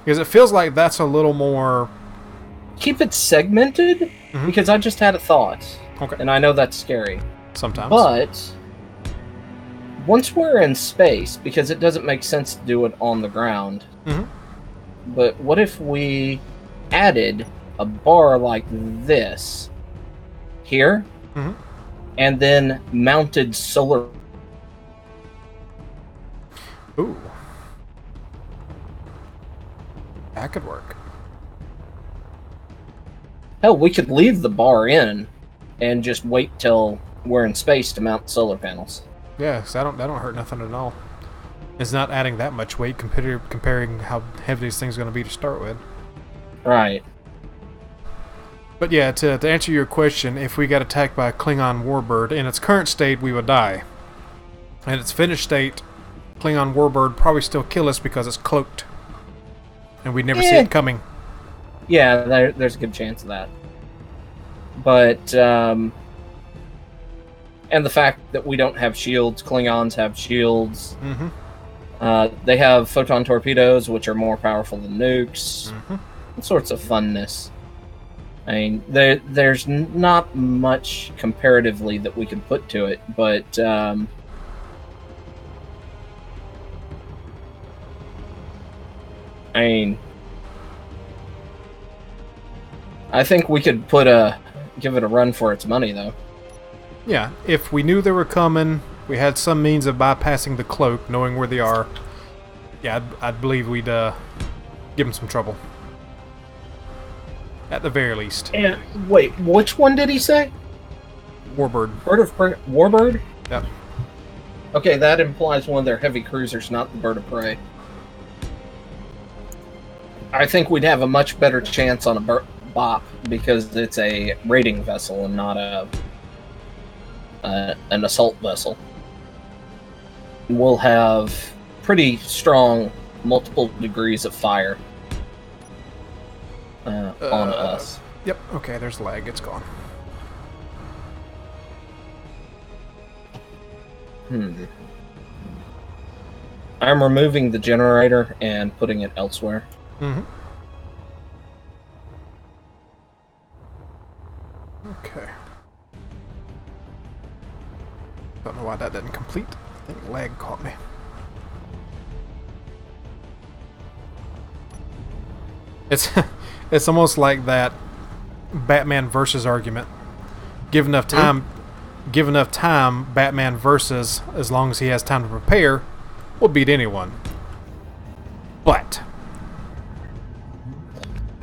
S1: Because it feels like that's a little more...
S2: Keep it segmented? Because I just had a thought.
S1: Okay.
S2: And I know that's scary.
S1: Sometimes.
S2: But once we're in space, because it doesn't make sense to do it on the ground, but what if we added a bar like this here, and then mounted solar...
S1: Ooh. That could work.
S2: Hell, we could leave the bar in and just wait till we're in space to mount solar panels.
S1: Yeah, because that don't hurt nothing at all. It's not adding that much weight comparing how heavy this thing's going to be to start with.
S2: Right.
S1: But yeah, to answer your question, if we got attacked by a Klingon warbird, in its current state, we would die. In its finished state, Klingon warbird probably still kill us because it's cloaked. And we'd never see it coming.
S2: Yeah, there's a good chance of that. But, and the fact that we don't have shields, Klingons have shields. They have photon torpedoes, which are more powerful than nukes. All sorts of funness. I mean, there's not much comparatively that we can put to it, but I mean, I think we could give it a run for its money, though.
S1: Yeah, if we knew they were coming, we had some means of bypassing the cloak, knowing where they are. Yeah, I'd believe we'd give them some trouble. At the very least.
S2: And wait, which one did he say?
S1: Warbird.
S2: Bird of Prey. Warbird?
S1: Yep.
S2: Okay, that implies one of their heavy cruisers, not the Bird of Prey. I think we'd have a much better chance on a BOP because it's a raiding vessel and not an assault vessel. We'll have pretty strong multiple degrees of fire on us.
S1: Yep, okay, there's lag, it's gone.
S2: I'm removing the generator and putting it elsewhere.
S1: Okay. Don't know why that didn't complete. I think lag caught me. It's almost like that Batman versus argument. Give enough time, Batman versus, as long as he has time to prepare, will beat anyone. But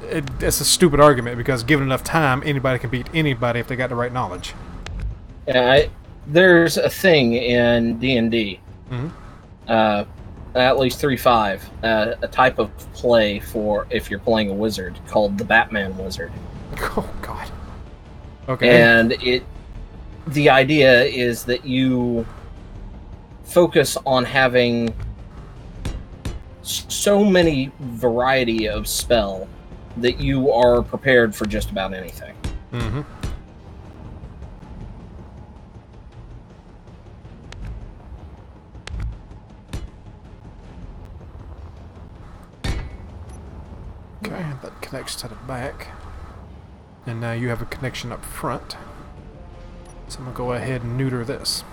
S1: it's a stupid argument because given enough time, anybody can beat anybody if they got the right knowledge.
S2: Yeah, there's a thing in D&D, at least 3.5, a type of play for if you're playing a wizard called the Batman Wizard.
S1: Oh God. Okay.
S2: And the idea is that you focus on having so many variety of spell that you are prepared for just about anything.
S1: Okay, that connects to the back. And now you have a connection up front. So I'm going to go ahead and neuter this.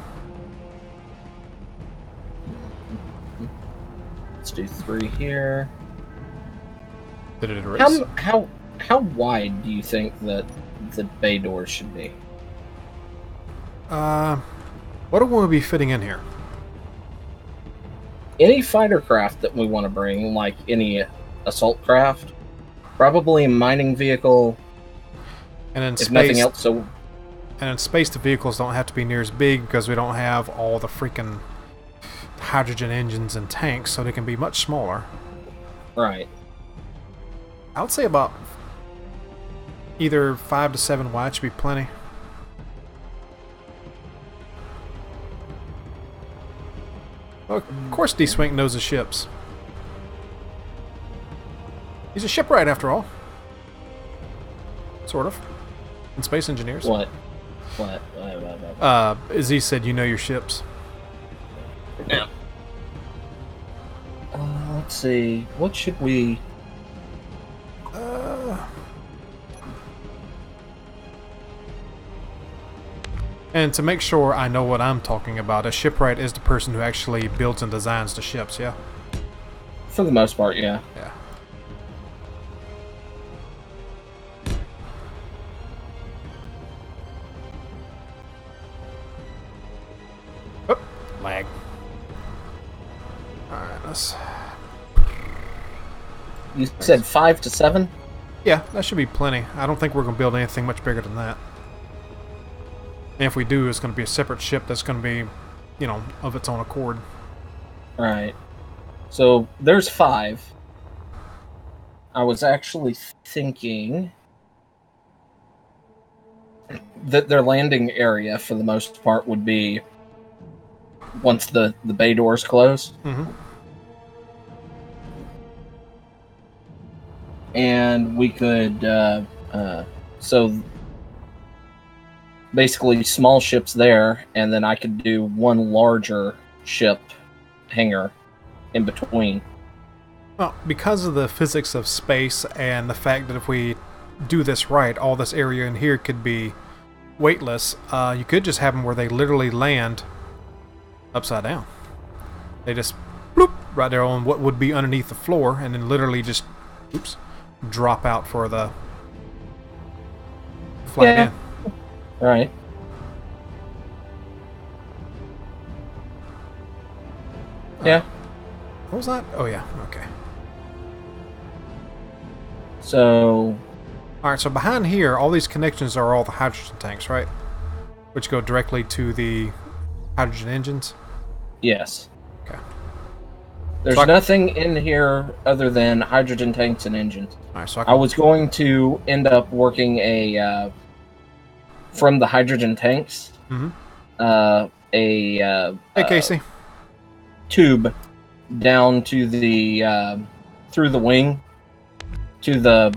S2: Let's do 3 here.
S1: Did it erase?
S2: How wide do you think that the bay doors should be?
S1: What do we want to be fitting in here?
S2: Any fighter craft that we want to bring, like any assault craft, probably a mining vehicle,
S1: And in
S2: if
S1: space,
S2: nothing else. So,
S1: and in space, the vehicles don't have to be near as big because we don't have all the freaking hydrogen engines and tanks, so they can be much smaller.
S2: right.
S1: I would say about either 5 to 7 wide should be plenty. Well, of course D-Swink knows his ships. He's a shipwright after all. Sort of. In Space Engineers.
S2: What?
S1: As he said, you know your ships.
S2: Yeah. Let's see. What should we...
S1: And to make sure I know what I'm talking about, a shipwright is the person who actually builds and designs the ships, yeah?
S2: For the most part, yeah.
S1: Yeah. Oh, lag. Alright, let's...
S2: You said 5 to 7?
S1: Yeah, that should be plenty. I don't think we're going to build anything much bigger than that. And if we do, it's going to be a separate ship that's going to be, you know, of its own accord.
S2: Right. So, there's 5. I was actually thinking that their landing area, for the most part, would be once the bay doors close.
S1: Mm-hmm.
S2: And we could, so basically small ships there, and then I could do one larger ship hangar in between.
S1: Well, because of the physics of space and the fact that if we do this right, all this area in here could be weightless, you could just have them where they literally land upside down. They just bloop right there on what would be underneath the floor, and then literally just drop out for the flight in.
S2: Right. Yeah.
S1: What was that? Oh yeah, okay.
S2: So...
S1: Alright, so behind here, all these connections are all the hydrogen tanks, right? Which go directly to the hydrogen engines?
S2: Yes.
S1: Okay.
S2: There's nothing in here other than hydrogen tanks and engines.
S1: Alright, so
S2: I was going to end up working a... from the hydrogen tanks,
S1: hey, Casey.
S2: Tube down to the through the wing to the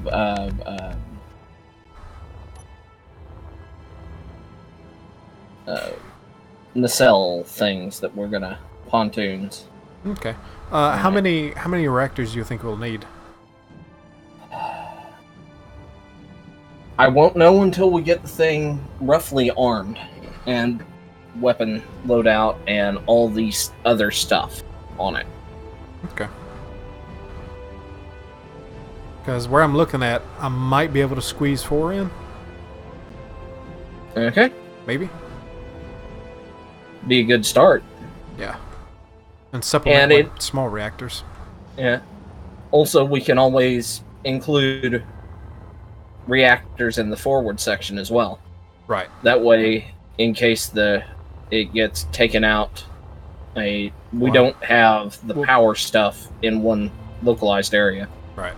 S2: nacelle things that we're gonna pontoons.
S1: Okay. How many reactors do you think we'll need?
S2: I won't know until we get the thing roughly armed and weapon loadout and all these other stuff on it.
S1: Okay. Because where I'm looking at, I might be able to squeeze 4 in.
S2: Okay.
S1: Maybe.
S2: Be a good start.
S1: Yeah. And supplement with small reactors.
S2: Yeah. Also, we can always include reactors in the forward section as well.
S1: Right.
S2: That way, in case it gets taken out, we don't have the power stuff in one localized area.
S1: Right.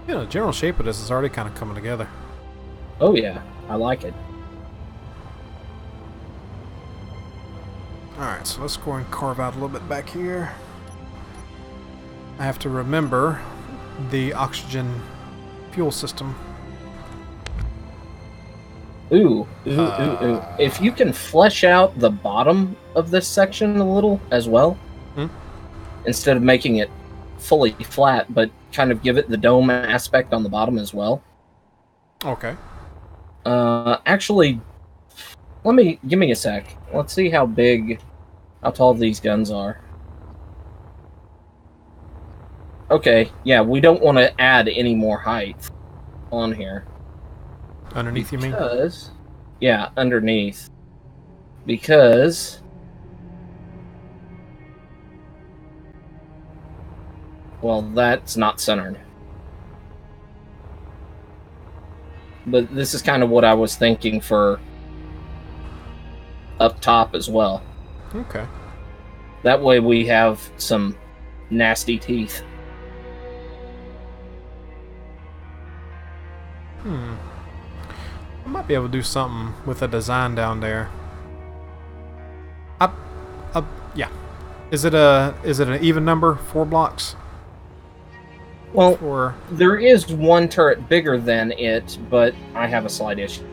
S1: Yeah, the general shape of this is already kind of coming together.
S2: Oh yeah, I like it.
S1: Alright, so let's go and carve out a little bit back here. I have to remember the oxygen fuel system.
S2: Ooh. If you can flesh out the bottom of this section a little as well, instead of making it fully flat, but kind of give it the dome aspect on the bottom as well.
S1: Okay.
S2: Actually, give me a sec. Let's see how tall these guns are. Okay, yeah, we don't want to add any more height on here.
S1: Underneath, you mean?
S2: Because, yeah, underneath. Because, well, that's not centered. But this is kind of what I was thinking for up top as well.
S1: Okay.
S2: That way we have some nasty teeth.
S1: I might be able to do something with the design down there. Yeah. Is it an even number? 4 blocks?
S2: Well,
S1: Or
S2: there is one turret bigger than it, but I have a slight issue.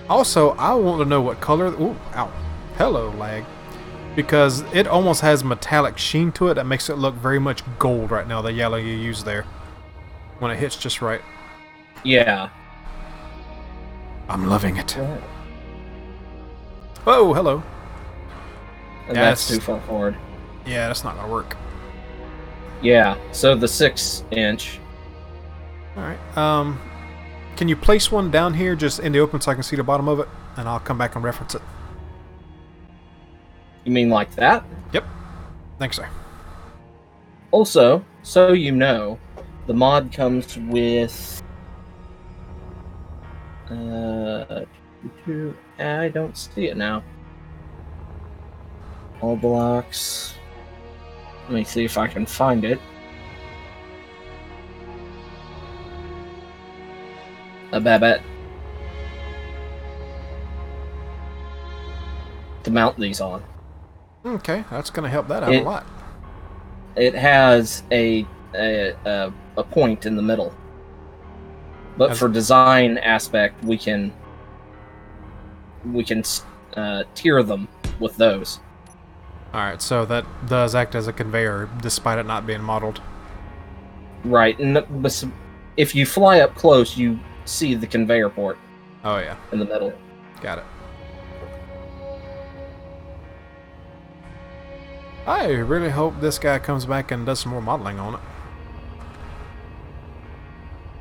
S1: also, I want to know what color. Ooh, ow! Hello, lag. Because it almost has metallic sheen to it that makes it look very much gold right now. The yellow you use there, when it hits just right.
S2: Yeah.
S1: I'm loving it. Oh, hello.
S2: And
S1: Yeah,
S2: that's too far forward.
S1: Yeah, that's not gonna work.
S2: Yeah, so the 6-inch.
S1: Alright, can you place one down here just in the open so I can see the bottom of it? And I'll come back and reference it.
S2: You mean like that?
S1: Yep. Thanks, sir.
S2: Also, so you know, the mod comes with... I don't see it now. All blocks. Let me see if I can find it. A Babette. To mount these on.
S1: Okay, that's gonna help that out a lot.
S2: It has a point in the middle. But for design aspect, we can tier them with those.
S1: Alright, so that does act as a conveyor, despite it not being modeled.
S2: Right, and if you fly up close, you see the conveyor port.
S1: Oh yeah.
S2: In the middle.
S1: Got it. I really hope this guy comes back and does some more modeling on it.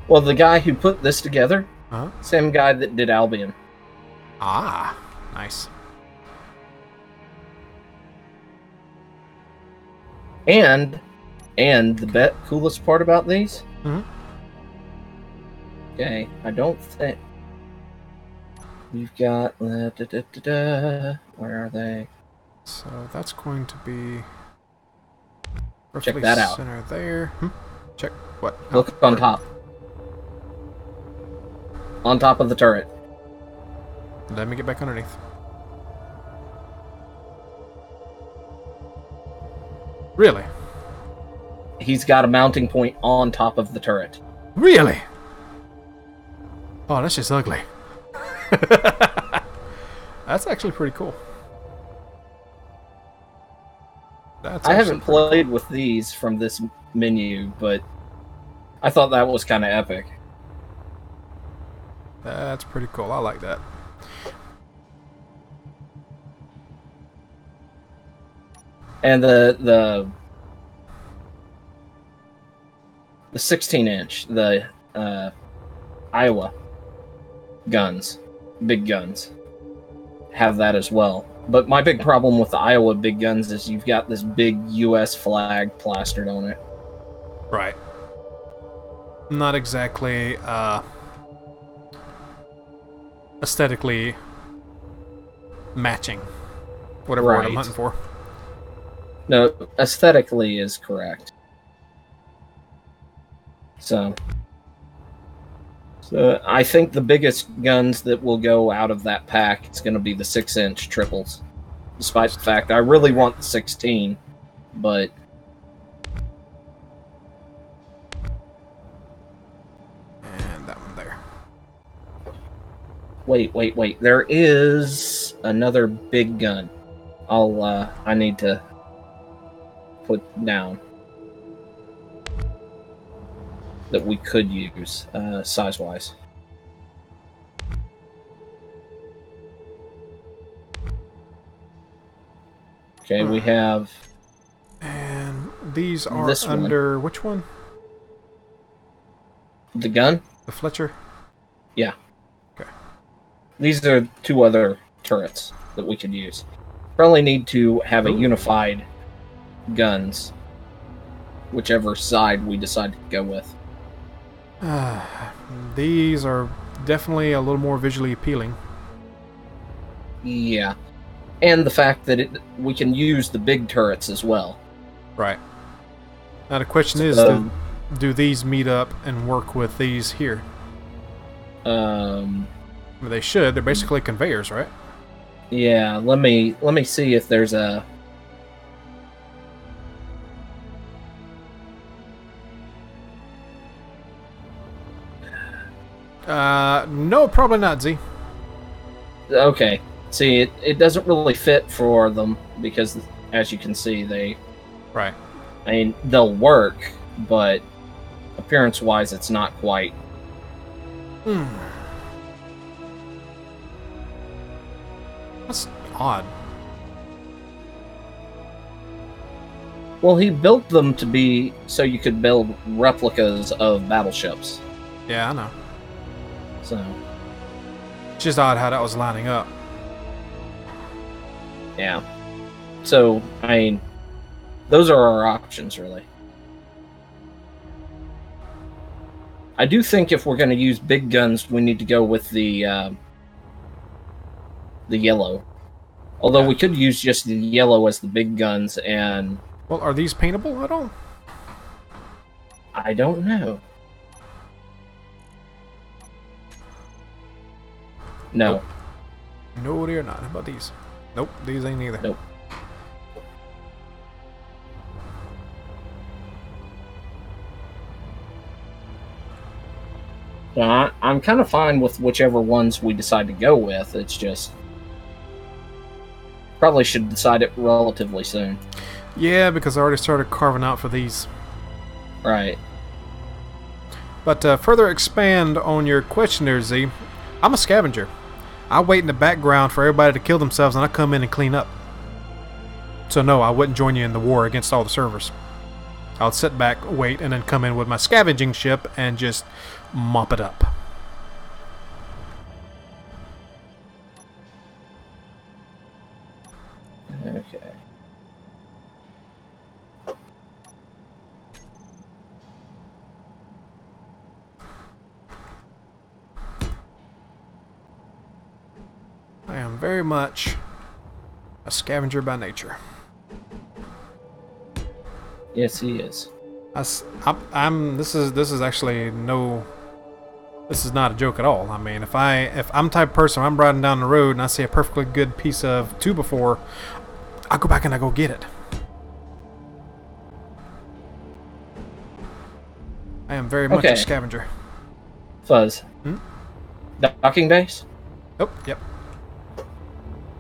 S2: Well, the guy who put this together,
S1: Uh-huh.
S2: same guy that did Albion.
S1: Ah, nice.
S2: And the coolest part about these?
S1: Mm-hmm.
S2: Okay, I don't think... We've got... where are they?
S1: So that's going to be...
S2: Check that out.
S1: Center there. Check what?
S2: Look on top. On top of the turret.
S1: Let me get back underneath. Really?
S2: He's got a mounting point on top of the turret.
S1: Really? Oh, that's just ugly. That's actually pretty cool.
S2: I haven't played with these from this menu, but I thought that was kind of epic.
S1: That's pretty cool. I like that.
S2: And the 16-inch, the Iowa guns, big guns, have that as well. But my big problem with the Iowa big guns is you've got this big U.S. flag plastered on it.
S1: Right. Not exactly aesthetically matching. Whatever word I'm hunting for.
S2: No, aesthetically is correct. So I think the biggest guns that will go out of that pack is going to be the 6-inch triples. Despite the fact I really want the 16, but...
S1: And that one there.
S2: Wait. There is another big gun. I need to put down. that we could use size-wise. Okay, we have...
S1: And these are
S2: this
S1: under... Which one?
S2: The gun?
S1: The Fletcher?
S2: Yeah.
S1: Okay.
S2: These are 2 other turrets that we could use. Probably need to have a unified guns, whichever side we decide to go with.
S1: These are definitely a little more visually appealing.
S2: Yeah. And the fact that we can use the big turrets as well.
S1: Right. Now the question is, do these meet up and work with these here? They should. They're basically conveyors, right?
S2: Yeah, let me see if there's a...
S1: No, probably not, Z.
S2: Okay. See, it doesn't really fit for them because, as you can see, they...
S1: Right.
S2: I mean, they'll work, but appearance-wise, it's not quite.
S1: That's odd.
S2: Well, he built them to be so you could build replicas of battleships.
S1: Yeah, I know.
S2: So...
S1: It's just odd how that was lining up.
S2: Yeah. So, I mean, those are our options, really. I do think if we're going to use big guns, we need to go with the yellow. Although we could use just the yellow as the big guns and...
S1: Well, are these paintable at all?
S2: I don't know. No.
S1: Nope. No, they're not. How about these? Nope, these ain't either.
S2: Nope. So I'm kind of fine with whichever ones we decide to go with. It's just... Probably should decide it relatively soon.
S1: Yeah, because I already started carving out for these.
S2: Right.
S1: But further expand on your question there, Z. I'm a scavenger. I wait in the background for everybody to kill themselves and I come in and clean up. So no, I wouldn't join you in the war against all the servers. I'll sit back, wait, and then come in with my scavenging ship and just mop it up.
S2: Okay.
S1: I am very much a scavenger by nature.
S2: Yes, he is.
S1: I'm. This is actually no. This is not a joke at all. I mean, if I'm the type of person, I'm riding down the road and I see a perfectly good piece of 2x4, I go back and I go get it. I am very much a scavenger.
S2: Fuzz. Docking base?
S1: Oh, yep.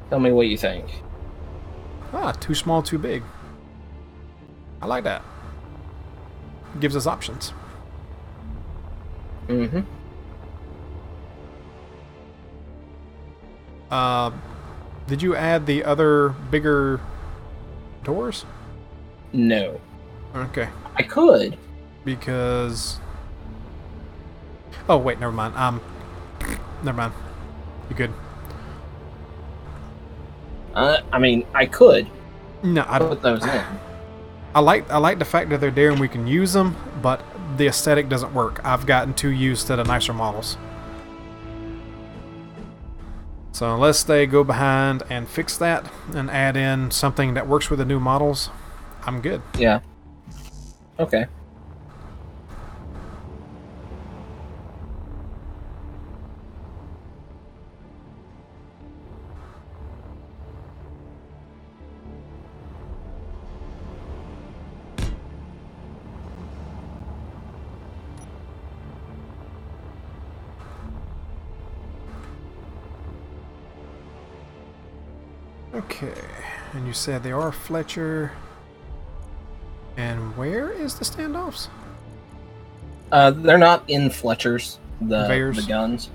S2: Tell me what you think.
S1: Ah, too small, too big. I like that. Gives us options.
S2: Mm-hmm.
S1: Did you add the other bigger doors?
S2: No.
S1: Okay.
S2: I could.
S1: Because... Oh, wait, never mind. Never mind. You good?
S2: I mean, I could.
S1: No, I don't.
S2: Put those in.
S1: I like the fact that they're there and we can use them, but the aesthetic doesn't work. I've gotten too used to the nicer models. So unless they go behind and fix that and add in something that works with the new models, I'm good.
S2: Yeah. Okay.
S1: Okay, and you said they are Fletcher. And where is the standoffs?
S2: They're not in Fletcher's, the
S1: Conveyors?
S2: guns.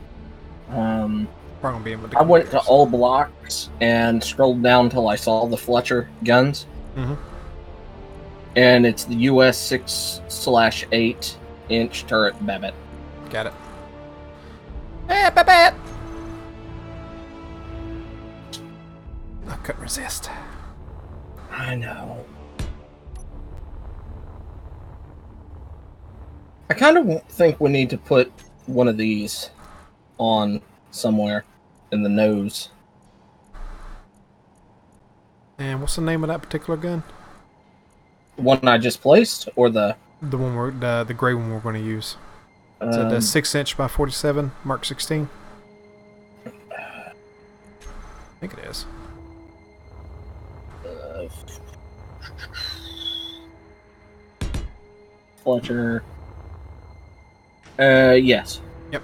S1: Probably gonna be in with the
S2: I went to
S1: conveyors.
S2: all blocks and scrolled down till I saw the Fletcher guns.
S1: Mm-hmm.
S2: And it's the US 6/8 inch turret Babbitt.
S1: Got it. Hey, Babette! I couldn't resist.
S2: I know. I kind of think we need to put one of these on somewhere in the nose.
S1: And what's the name of that particular gun?
S2: The one I just placed, or the
S1: The one the gray one we're going to use. Is it the 6" by 47 Mark 16? I think it is.
S2: Fletcher. Yes.
S1: Yep.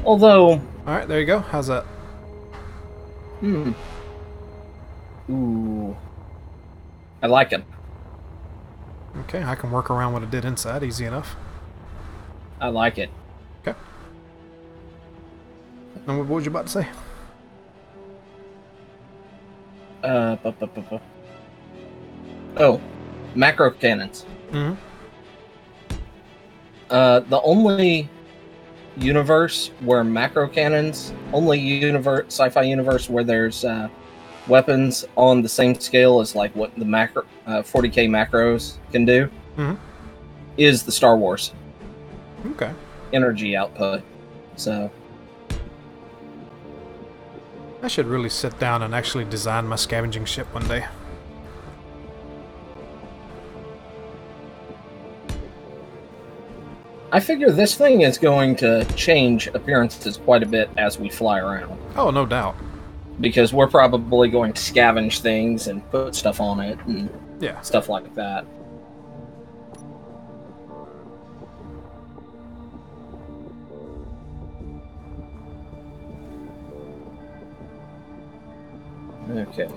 S2: Although,
S1: All right, there you go. How's that?
S2: Ooh. I like it.
S1: Okay, I can work around what it did inside easy enough.
S2: I like it.
S1: Okay. And what was you about to say?
S2: Oh, macro cannons.
S1: Mm-hmm.
S2: The only universe where macro cannons, sci-fi universe where there's weapons on the same scale as like what the 40k macros can do, is the Star Wars.
S1: Okay.
S2: Energy output. So
S1: I should really sit down and actually design my scavenging ship one day.
S2: I figure this thing is going to change appearances quite a bit as we fly around.
S1: Oh, no doubt.
S2: Because we're probably going to scavenge things and put stuff on it and stuff like that. Okay.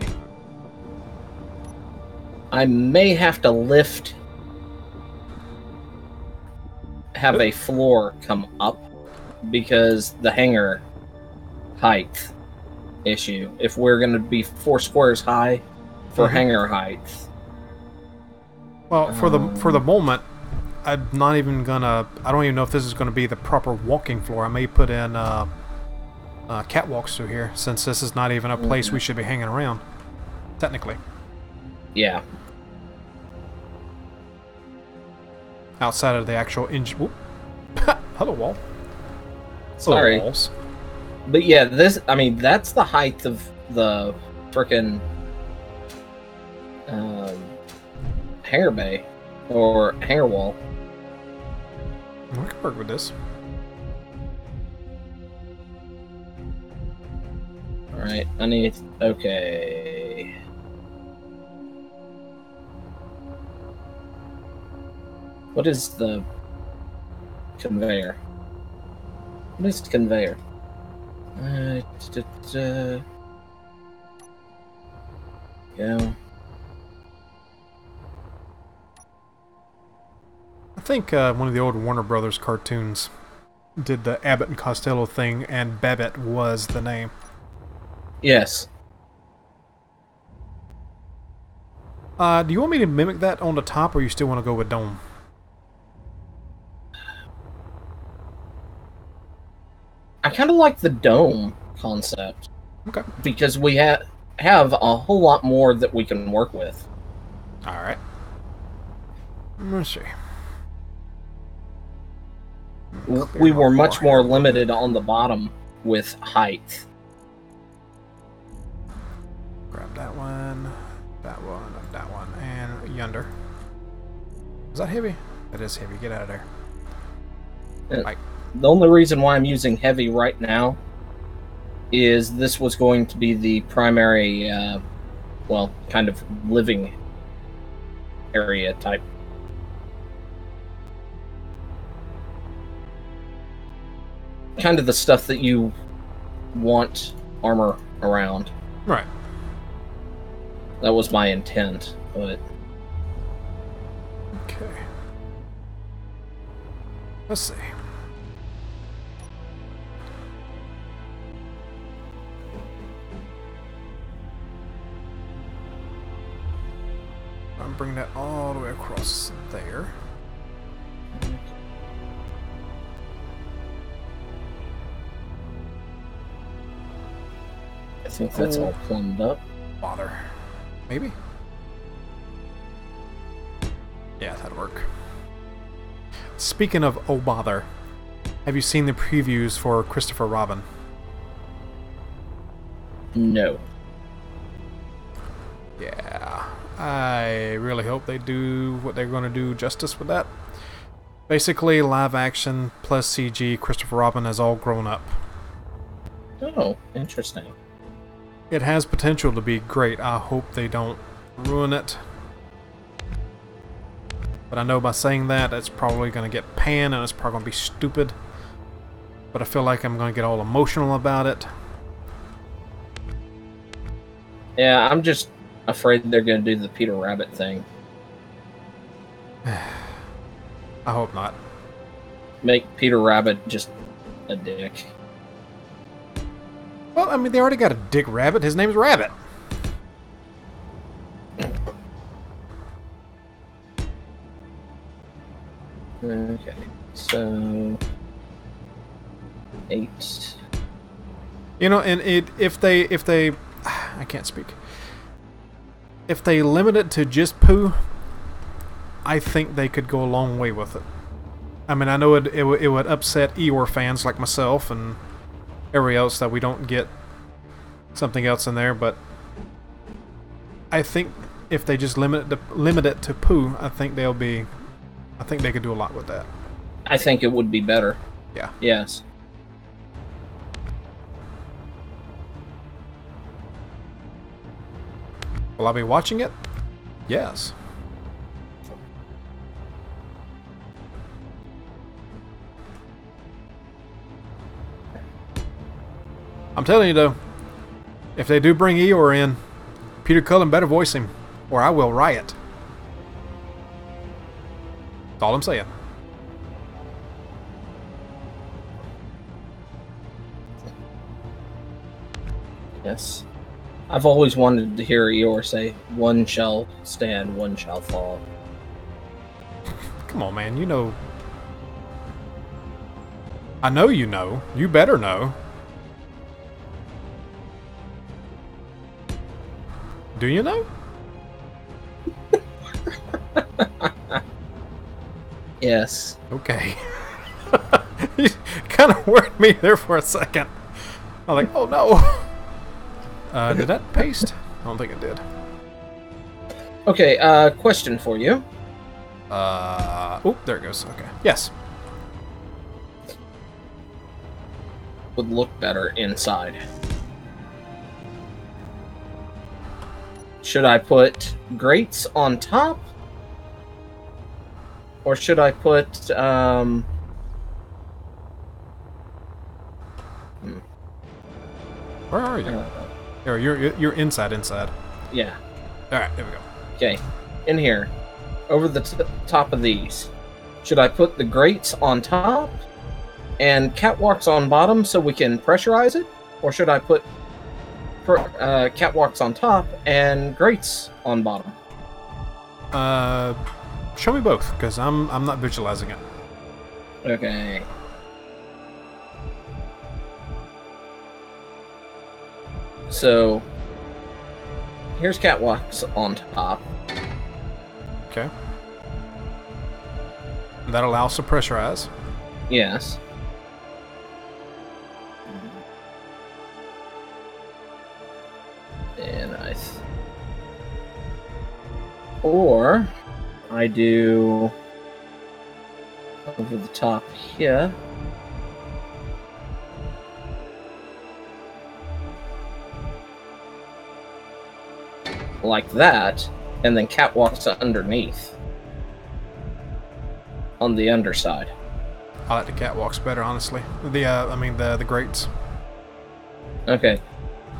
S2: I may have to have a floor come up because the hangar height issue. If we're going to be 4 squares high for hangar height.
S1: Well, for the moment, I'm not even gonna. I don't even know if this is gonna be the proper walking floor. I may put in catwalks through here, since this is not even a place we should be hanging around, technically.
S2: Yeah.
S1: Outside of the actual engine. Hello, wall.
S2: Sorry.
S1: Hello, walls.
S2: But yeah, that's the height of the frickin' hangar bay or hangar wall.
S1: We can work with this.
S2: Alright, okay. What is the conveyor? What is the conveyor? Yeah.
S1: I think one of the old Warner Brothers cartoons did the Abbott and Costello thing, and Babbitt was the name.
S2: Yes.
S1: Do you want me to mimic that on the top, or you still want to go with dome?
S2: I kind of like the dome concept.
S1: Okay.
S2: Because we have a whole lot more that we can work with.
S1: Alright. Let's see.
S2: We were much more limited on the bottom with height.
S1: Grab that one, and yonder. Is that heavy? That is heavy. Get out of there. Right.
S2: The only reason why I'm using heavy right now is this was going to be the primary, well, kind of living area type. Kind of the stuff that you want armor around.
S1: Right.
S2: That was my intent, but
S1: Okay. Let's see. I'm bringing that all the way across there.
S2: I think that's all plumbed up.
S1: Bother. Maybe? Yeah, that'd work. Speaking of oh bother, have you seen the previews for Christopher Robin?
S2: No.
S1: Yeah. I really hope they do what they're going to do justice with that. Basically, live action plus CG, Christopher Robin has all grown up.
S2: Oh, interesting.
S1: It has potential to be great. I hope they don't ruin it. But I know by saying that, it's probably going to get panned and it's probably going to be stupid. But I feel like I'm going to get all emotional about it.
S2: Yeah, I'm just afraid they're going to do the Peter Rabbit thing.
S1: I hope not.
S2: Make Peter Rabbit just a dick.
S1: Well, I mean, they already got a dick rabbit. His name's Rabbit.
S2: Okay, so 8.
S1: You know, and if they I can't speak. If they limit it to just poo, I think they could go a long way with it. I mean, I know it would upset Eeyore fans like myself and everybody else that we don't get something else in there, but I think if they just limit it to poo, I think they could do a lot with that.
S2: I think it would be better.
S1: Yeah.
S2: Yes.
S1: Will I be watching it? Yes. I'm telling you though, if they do bring Eeyore in, Peter Cullen better voice him, or I will riot. That's all I'm saying.
S2: Yes. I've always wanted to hear Eeyore say, "One shall stand, one shall fall."
S1: Come on, man. You know. I know you know. You better know. Do you know?
S2: Yes.
S1: Okay. You kind of worried me there for a second. I'm like, oh no. Did that paste? I don't think it did.
S2: Okay, question for you.
S1: Oh, there it goes. Okay. Yes.
S2: Would look better inside. Should I put grates on top? Or should I put,
S1: Where are you? Here, you're inside.
S2: Yeah.
S1: All right, there we go.
S2: Okay. In here. Over the top of these. Should I put the grates on top and catwalks on bottom so we can pressurize it? Or should I put catwalks on top and grates on bottom?
S1: Show me both, because I'm not visualizing it.
S2: Okay. So here's catwalks on top.
S1: Okay. That allows to pressurize.
S2: Yes. And or I do over the top here. Like that, and then catwalks underneath on the underside.
S1: I like the catwalks better, honestly. The grates.
S2: Okay.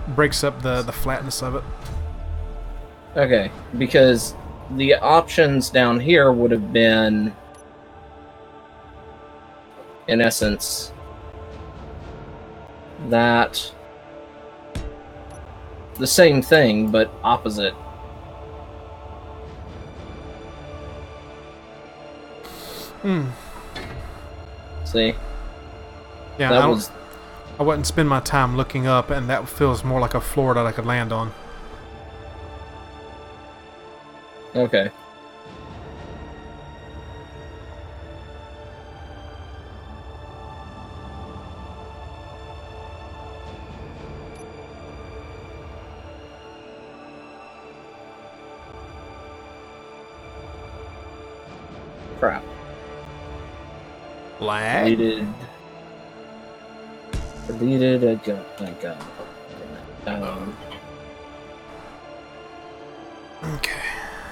S1: Breaks up the flatness of it.
S2: Okay, because the options down here would have been, in essence, that the same thing but opposite. See?
S1: Yeah, I wouldn't spend my time looking up, and that feels more like a floor that I could land on.
S2: Okay. Crap.
S1: Lag?
S2: Deleted a gun.
S1: Okay,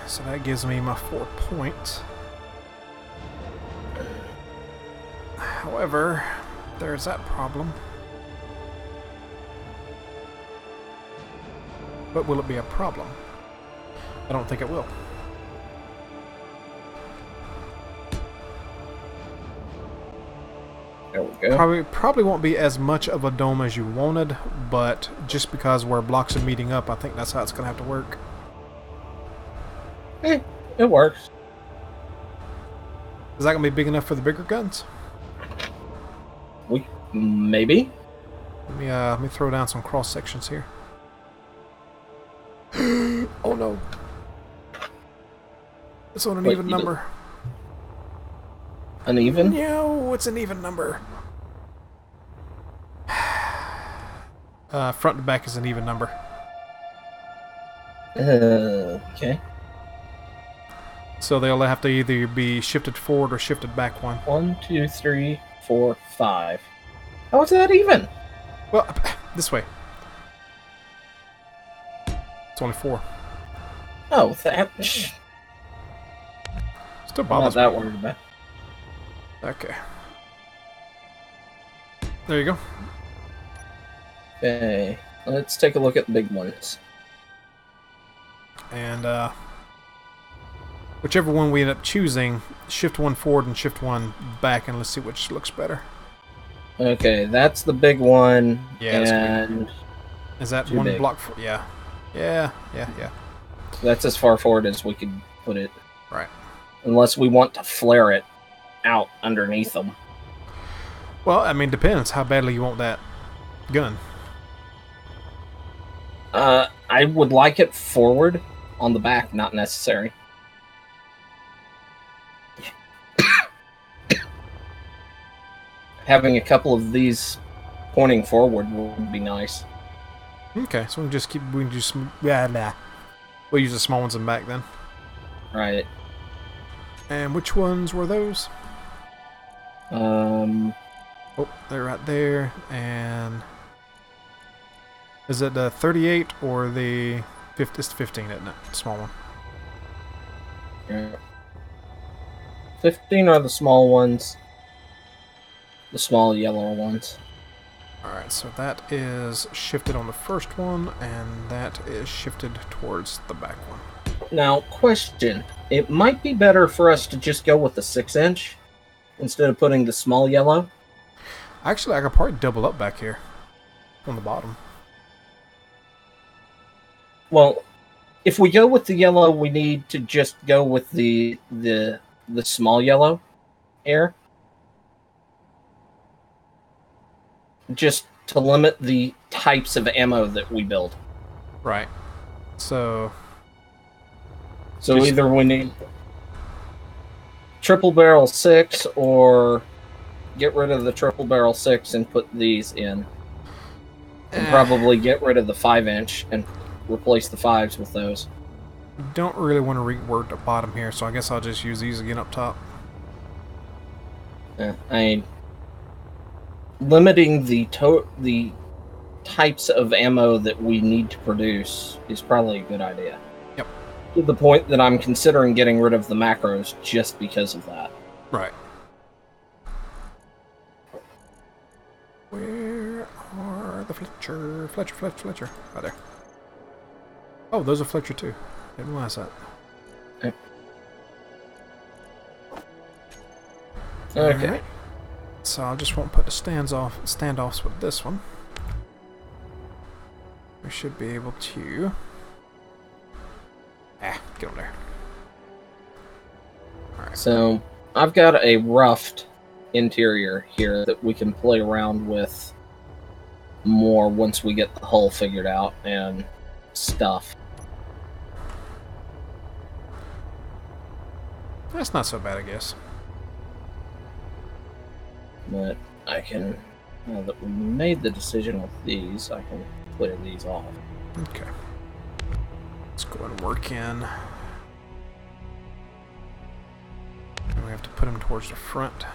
S1: so that gives me my 4 points. However, there's that problem. But will it be a problem? I don't think it will.
S2: There we go.
S1: Probably won't be as much of a dome as you wanted, but just because where blocks are meeting up, I think that's how it's going to have to work.
S2: It works.
S1: Is that going to be big enough for the bigger guns?
S2: Maybe.
S1: Let me throw down some cross sections here. Oh no! It's on an even number.
S2: Uneven?
S1: No, it's an even number. Front to back is an even number.
S2: Okay.
S1: So they'll have to either be shifted forward or shifted back one.
S2: 1, 2, 3, 4, 5. How is that even?
S1: Well, this way. It's only 4.
S2: Oh, that.
S1: Still
S2: I'm not
S1: bothers
S2: that
S1: me.
S2: worried about.
S1: Okay. There you go.
S2: Okay, let's take a look at the big ones.
S1: And whichever one we end up choosing, shift one forward and shift one back, and let's see which looks better.
S2: Okay, that's the big one.
S1: Yeah,
S2: and
S1: is that one big block? Yeah.
S2: That's as far forward as we could put it.
S1: Right.
S2: Unless we want to flare it out underneath them.
S1: Well, I mean, depends how badly you want that gun.
S2: I would like it forward. On the back, not necessary. Having a couple of these pointing forward would be nice.
S1: Okay, so we can just we'll use the small ones in back then.
S2: Right.
S1: And which ones were those? Oh, they're right there. And is it the 38 or the 50? It's the 15, isn't it? Small one.
S2: Yeah. 15 are the small ones. The small yellow ones.
S1: Alright, so that is shifted on the first one, and that is shifted towards the back one.
S2: Now, question. It might be better for us to just go with the 6-inch instead of putting the small yellow.
S1: Actually, I could probably double up back here on the bottom.
S2: Well, if we go with the yellow, we need to just go with the small yellow air. Just to limit the types of ammo that we build.
S1: Right. So
S2: either we need triple barrel 6 or get rid of the triple barrel 6 and put these in. And probably get rid of the 5-inch and replace the 5s with those.
S1: Don't really want to reword the bottom here, so I guess I'll just use these again up top.
S2: I mean, limiting the types of ammo that we need to produce is probably a good idea.
S1: Yep.
S2: To the point that I'm considering getting rid of the macros just because of that.
S1: Right. Where are the Fletcher? Fletcher. Right there. Oh, those are Fletcher too. Didn't realize that.
S2: Okay.
S1: Alright. So I just won't put the standoffs with this one. We should be able to... get on there. Alright.
S2: So I've got a roughed interior here that we can play around with more once we get the hull figured out and stuff.
S1: That's not so bad, I guess.
S2: But I can, now that we made the decision with these, I can clear these off.
S1: Okay. Let's go ahead and work in. And we have to put them towards the front.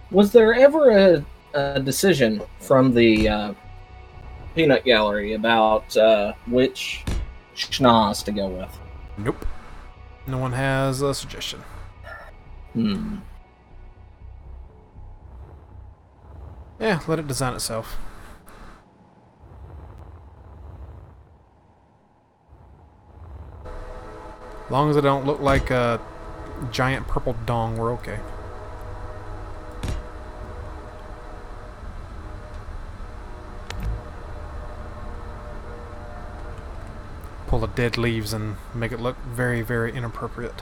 S2: Was there ever a decision from the peanut gallery about which schnoz to go with?
S1: Nope. No one has a suggestion. Yeah, let it design itself. As long as it don't look like a giant purple dong, we're okay. Pull the dead leaves and make it look very, very inappropriate.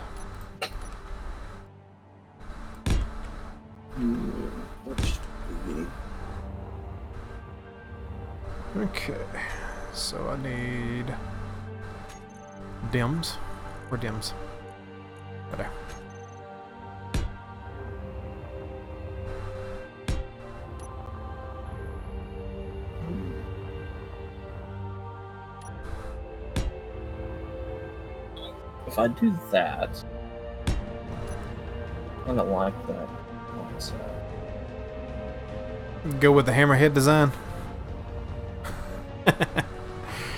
S1: Okay, so I need dims. Where dims? Right there.
S2: If I do that, I don't like that.
S1: Go with the hammerhead design.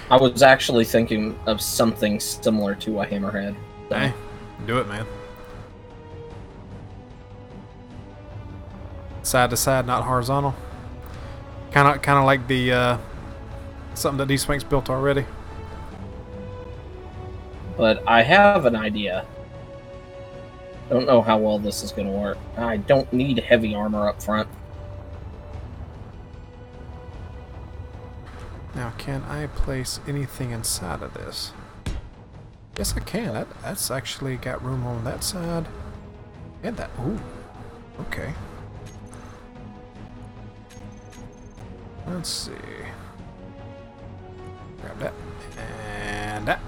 S2: I was actually thinking of something similar to a hammerhead. So.
S1: Hey, do it, man. Side to side, not horizontal. Kind of like the something that D-Swank's built already.
S2: But I have an idea. Don't know how well this is going to work. I don't need heavy armor up front.
S1: Now, can I place anything inside of this? Yes, I can. That's actually got room on that side. And that. Ooh. Okay. Let's see. Grab that. And that.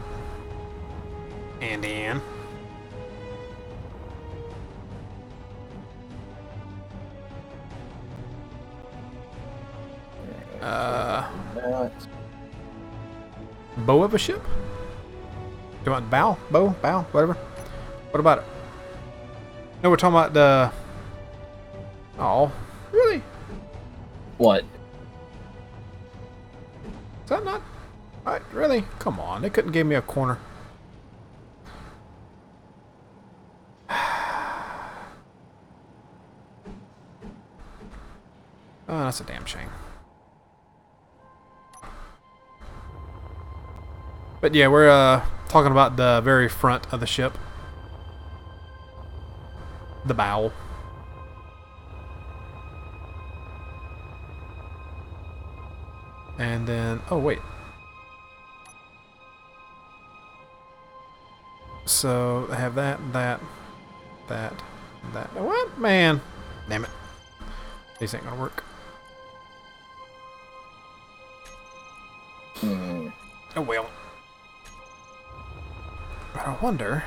S1: And in. Bow of a ship? Do you want bow? Bow? Bow? Whatever. What about it? No, we're talking about the... Oh, really?
S2: What?
S1: Is that not... Right, really? Come on, they couldn't give me a corner. Oh, that's a damn shame. But yeah, we're talking about the very front of the ship. The bow. And then, oh wait. So I have that. What? Man. Damn it. These ain't gonna work. Oh well. But I wonder...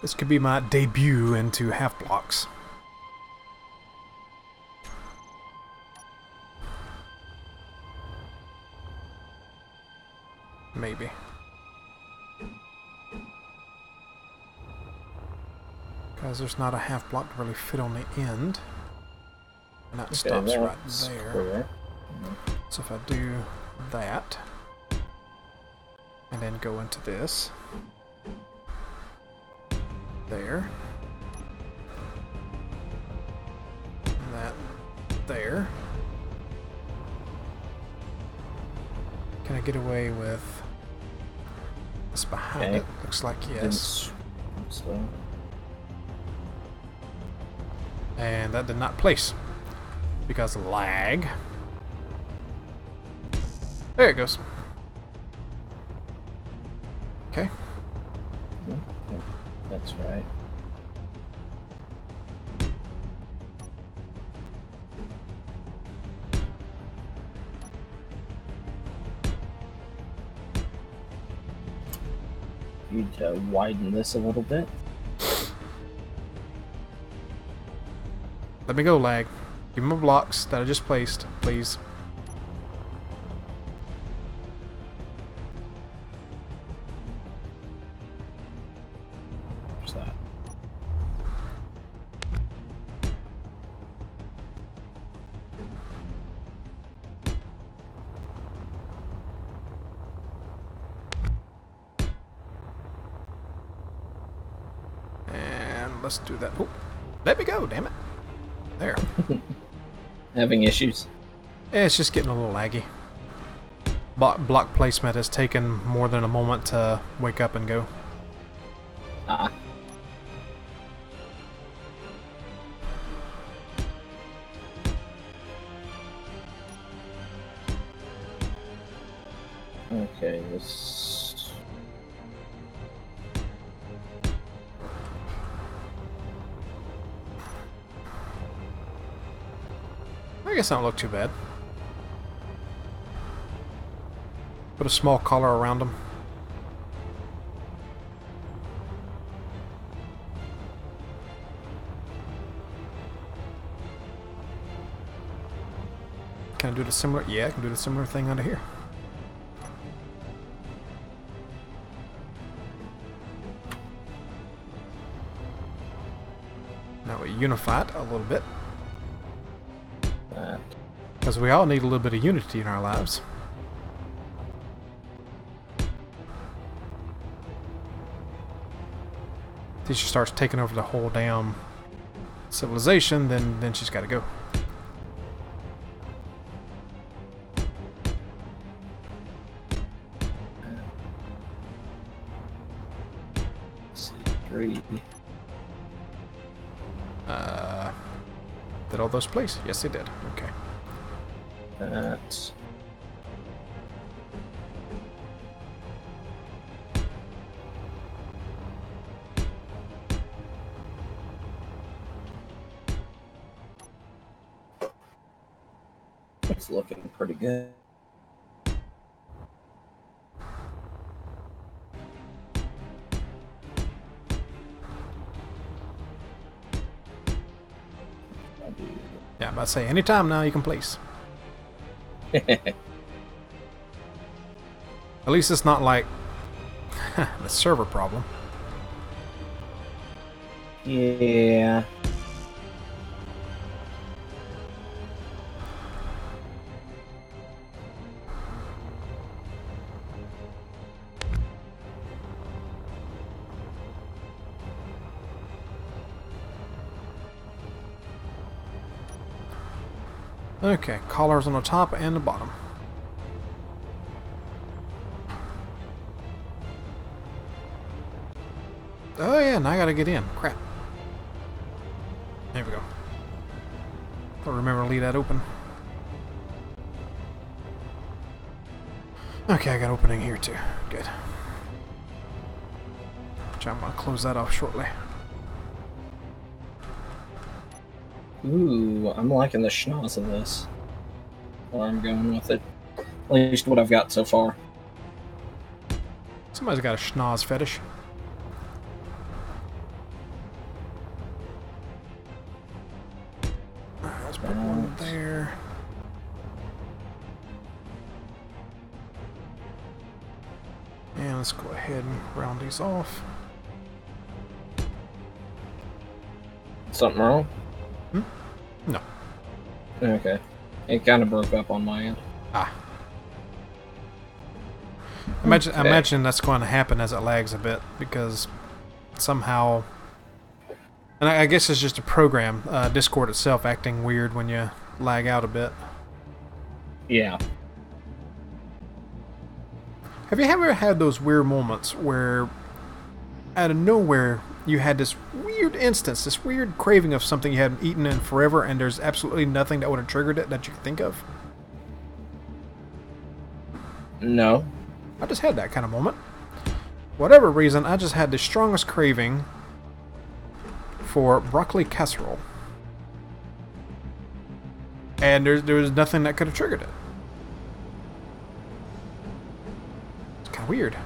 S1: This could be my debut into half blocks. Maybe. Because there's not a half block to really fit on the end. And that stops right there.
S2: Clear.
S1: So if I do that, and then go into this, there, that, there. Can I get away with It's behind
S2: Okay.
S1: it. Looks like yes.
S2: So,
S1: And that did not place because of lag. There it goes. Okay.
S2: that's right. Need to widen this a little bit.
S1: Let me go, lag. Give me my blocks that I just placed, please.
S2: What's that?
S1: And let's do that. Oh, let me go, damn it. There.
S2: Having issues.
S1: Yeah, it's just getting a little laggy. Block placement has taken more than a moment to wake up and go.
S2: Ah. Okay, this.
S1: I guess that don't look too bad. Put a small collar around them. Can I do the similar? Yeah, I can do the similar thing under here. Now we unify it a little bit. Because we all need a little bit of unity in our lives. If she starts taking over the whole damn civilization, then she's got to go.
S2: Three.
S1: Did all those place? Yes, they did. Okay.
S2: That's. It's looking pretty good.
S1: Yeah, I'm about to say, anytime now you can place. At least it's not like the server problem.
S2: Yeah.
S1: Okay, collars on the top and the bottom. Oh yeah, now I gotta get in. Crap. There we go. Don't remember to leave that open. Okay, I got opening here too. Good. Which I'm gonna close that off shortly.
S2: Ooh, I'm liking the schnoz of this. Where I'm going with it. At least what I've got so far.
S1: Somebody's got a schnoz fetish. Let's put one there. And let's go ahead and round these off.
S2: Something wrong?
S1: No.
S2: Okay. It kind of broke up on my end.
S1: Ah. I imagine that's going to happen as it lags a bit because somehow, and I guess it's just a program, Discord itself acting weird when you lag out a bit.
S2: Yeah.
S1: Hey, Have you ever had those weird moments where, out of nowhere, you had this weird instance, this weird craving of something you hadn't eaten in forever, and there's absolutely nothing that would have triggered it that you could think of?
S2: No.
S1: I just had that kind of moment. Whatever reason, I just had the strongest craving for broccoli casserole. And there was nothing that could have triggered it. It's kind of weird.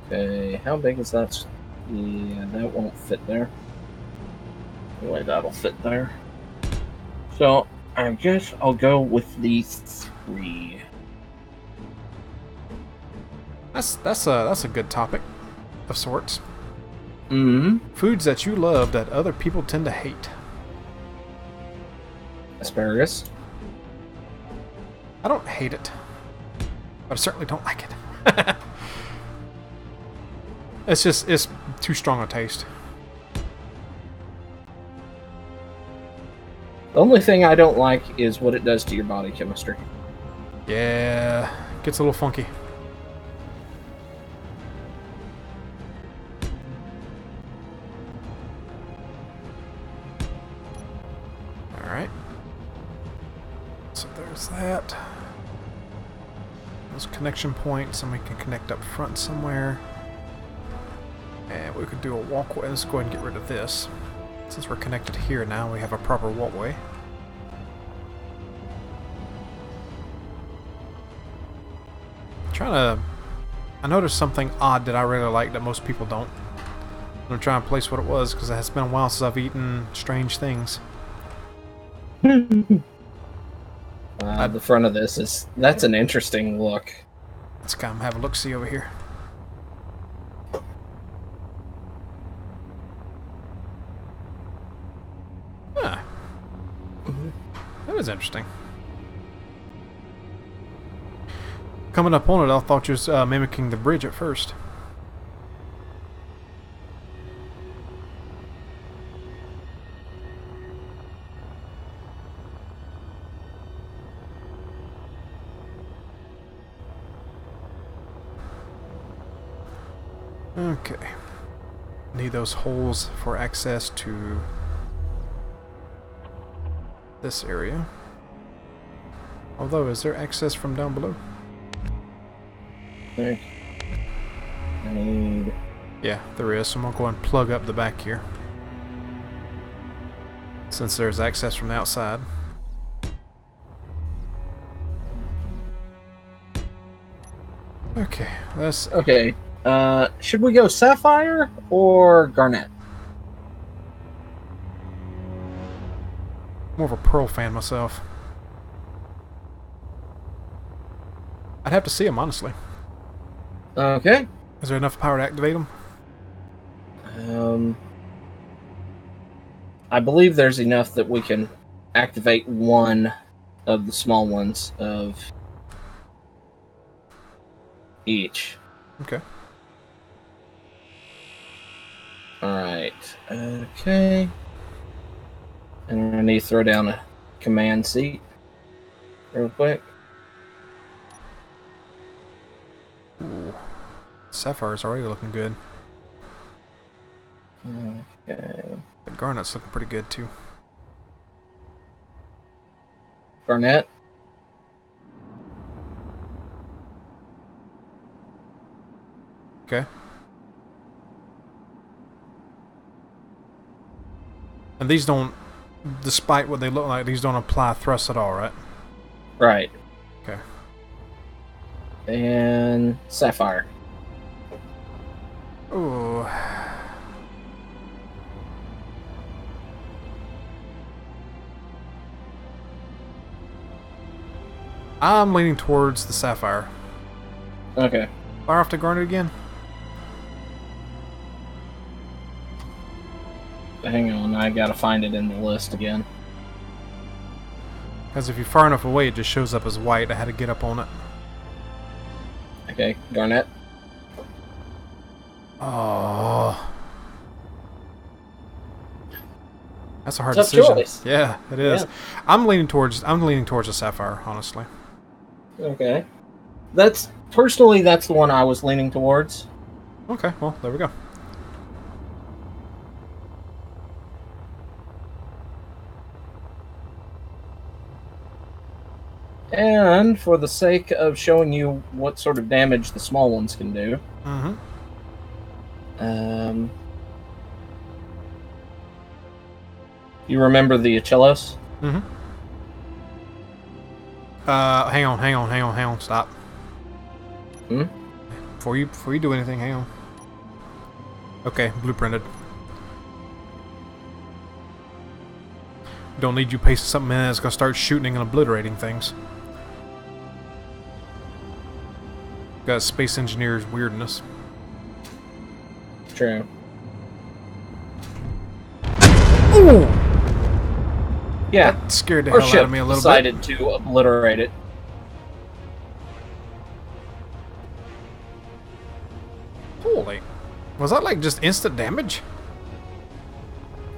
S2: Okay, how big is that? Yeah, that won't fit there. Anyway, that'll fit there. So, I guess I'll go with these 3.
S1: That's a good topic of sorts.
S2: Mm-hmm.
S1: Foods that you love that other people tend to hate.
S2: Asparagus.
S1: I don't hate it, but I certainly don't like it. It's too strong a taste.
S2: The only thing I don't like is what it does to your body chemistry.
S1: Yeah, gets a little funky. Alright. So there's that. Those connection points, and we can connect up front somewhere. And we could do a walkway. Let's go ahead and get rid of this. Since we're connected here now, we have a proper walkway. I noticed something odd that I really like that most people don't. I'm gonna try and place what it was because it has been a while since I've eaten strange things.
S2: The front of this that's an interesting look.
S1: Let's come have a look-see over here. Huh. That is interesting. Coming up on it, I thought you was mimicking the bridge at first. Okay. Need those holes for access to this area. Although, is there access from down below?
S2: Okay. I need...
S1: Yeah, there is. So I'm gonna go and plug up the back here. Since there's access from the outside. Okay, let's...
S2: Okay. Should we go sapphire or garnet?
S1: More of a pearl fan myself. I'd have to see them, honestly.
S2: Okay.
S1: Is there enough power to activate them?
S2: I believe there's enough that we can activate one of the small ones of each.
S1: Okay.
S2: Alright. Okay. And I need to throw down a command seat real quick.
S1: Ooh. Sapphire's already looking good.
S2: Okay.
S1: The garnet's looking pretty good too.
S2: Garnet.
S1: Okay. And these don't, despite what they look like, these don't apply thrust at all, right?
S2: Right.
S1: Okay.
S2: And sapphire.
S1: Ooh. I'm leaning towards the sapphire.
S2: Okay.
S1: Fire off the garnet again?
S2: Hang on, I gotta find it in the list again.
S1: Because if you're far enough away, it just shows up as white. I had to get up on it.
S2: Okay, garnet.
S1: Oh. That's a hard
S2: Tough
S1: decision.
S2: choice.
S1: Yeah, it is.
S2: Yeah.
S1: I'm leaning towards the sapphire, honestly.
S2: Okay. That's personally that's the one I was leaning towards.
S1: Okay, well, there we go.
S2: And for the sake of showing you what sort of damage the small ones can do, you remember the Achilles?
S1: Hang on, stop.
S2: Hmm?
S1: Before you do anything, hang on. Okay, blueprinted. Don't need you pasting something in that's gonna start shooting and obliterating things. Got space engineer's weirdness.
S2: True.
S1: Ooh!
S2: Yeah.
S1: That scared the
S2: Our
S1: hell
S2: ship
S1: out of me a little
S2: decided to obliterate it.
S1: Holy. Was that like just instant damage?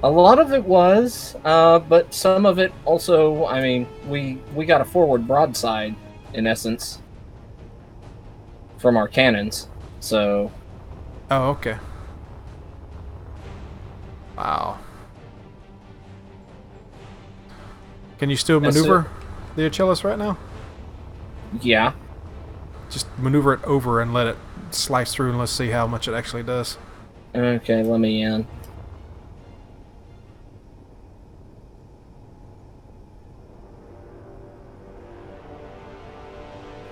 S2: A lot of it was, but some of it also, I mean, we got a forward broadside, in essence, from our cannons, so...
S1: Oh, okay. Wow. Can you still maneuver the Achilles right now?
S2: Yeah.
S1: Just maneuver it over and let it slice through and let's see how much it actually does.
S2: Okay, let me in.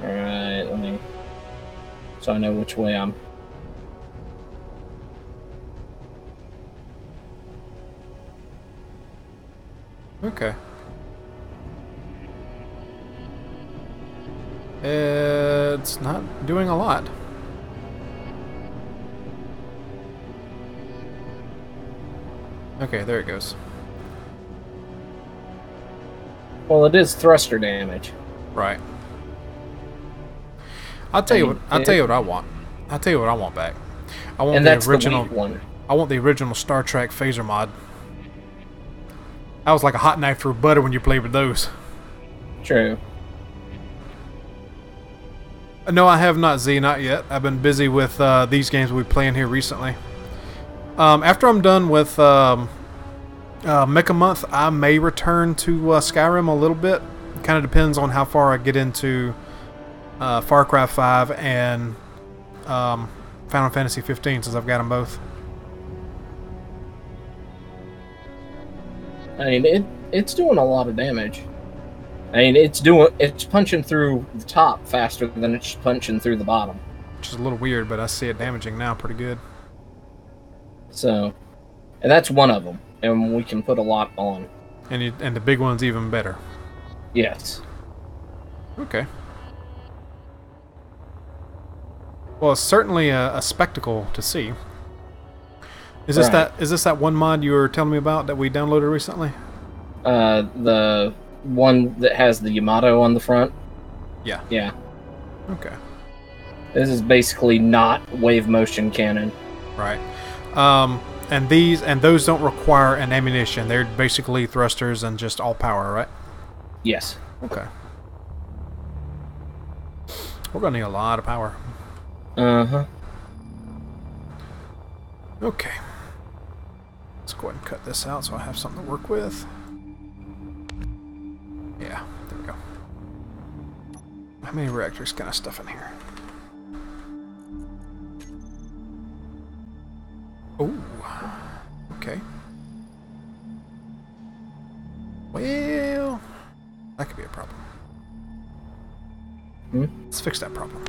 S2: Alright, let me... So I know which way I'm...
S1: Okay. It's not doing a lot. Okay, there it goes.
S2: Well, it is thruster damage.
S1: Right. I'll tell you what I want. I'll tell you what I want back. I want
S2: And
S1: the
S2: that's
S1: original
S2: the weak one.
S1: I want the original Star Trek phaser mod. That was like a hot knife through butter when you played with those.
S2: True.
S1: No, I have not, Z, not yet. I've been busy with these games we've been playing here recently. After I'm done with Mecha Month, I may return to Skyrim a little bit. Kind of depends on how far I get into Far Cry 5 and Final Fantasy 15, since I've got them both.
S2: I mean, it's doing a lot of damage. I mean, it's punching through the top faster than it's punching through the bottom.
S1: Which is a little weird, but I see it damaging now pretty good.
S2: So, and that's one of them, and we can put a lot on.
S1: And the big one's even better.
S2: Yes.
S1: Okay. Well, it's certainly a spectacle to see. Is this that one mod you were telling me about that we downloaded recently?
S2: The one that has the Yamato on the front.
S1: Yeah.
S2: Yeah.
S1: Okay.
S2: This is basically not wave motion cannon.
S1: Right. And those don't require an ammunition. They're basically thrusters and just all power, right?
S2: Yes.
S1: Okay. We're gonna need a lot of power.
S2: Uh-huh.
S1: Okay. Let's go ahead and cut this out so I have something to work with. Yeah, there we go. How many reactors can I stuff in here? Oh, okay. Well, that could be a problem. Let's fix that problem.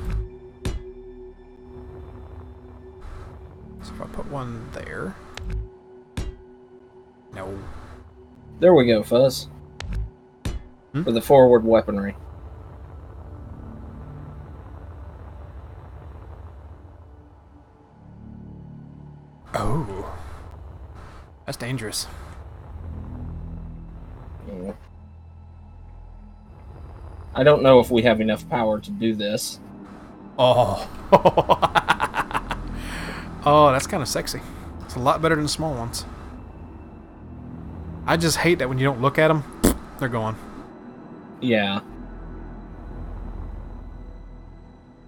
S1: So if I put one there... No.
S2: There we go, Fuzz. For the forward weaponry.
S1: Oh. That's dangerous.
S2: Yeah. I don't know if we have enough power to do this.
S1: Oh. Oh, that's kind of sexy. It's a lot better than the small ones. I just hate that when you don't look at them, they're gone.
S2: Yeah.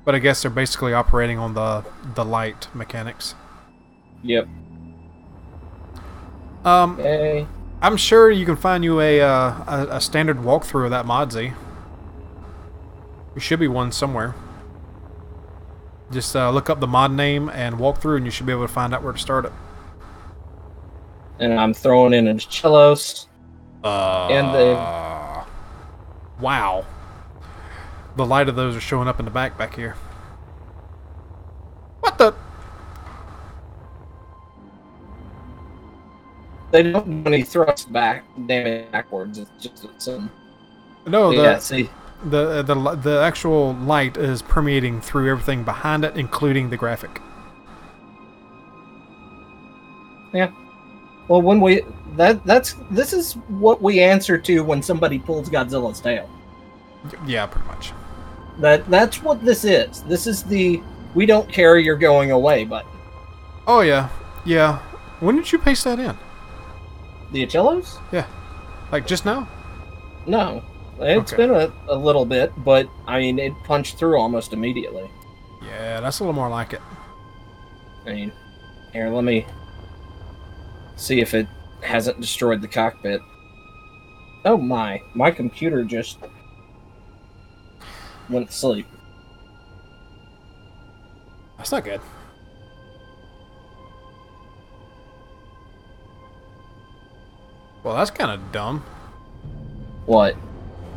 S1: But I guess they're basically operating on the light mechanics.
S2: Yep.
S1: Okay. I'm sure you can find you a standard walkthrough of that Modsy. There should be one somewhere. Just look up the mod name and walk through, and you should be able to find out where to start it.
S2: And I'm throwing in a cellos. And the...
S1: Wow. The light of those are showing up in the back here. What the?
S2: They don't do any thrust damage backwards. It's just some...
S1: No,
S2: yeah, see...
S1: The actual light is permeating through everything behind it, including the graphic.
S2: Yeah. Well, when we this is what we answer to when somebody pulls Godzilla's tail.
S1: Yeah, pretty much.
S2: That's what this is. This is the "we don't care, you're going away" button.
S1: Oh yeah, yeah. When did you paste that in?
S2: The Achilles?
S1: Yeah, like just now.
S2: No. It's been a little bit, but I mean, it punched through almost immediately.
S1: Yeah, that's a little more like it.
S2: I mean, here, let me see if it hasn't destroyed the cockpit. Oh my computer just went to sleep.
S1: That's not good. Well, that's kind of dumb.
S2: What?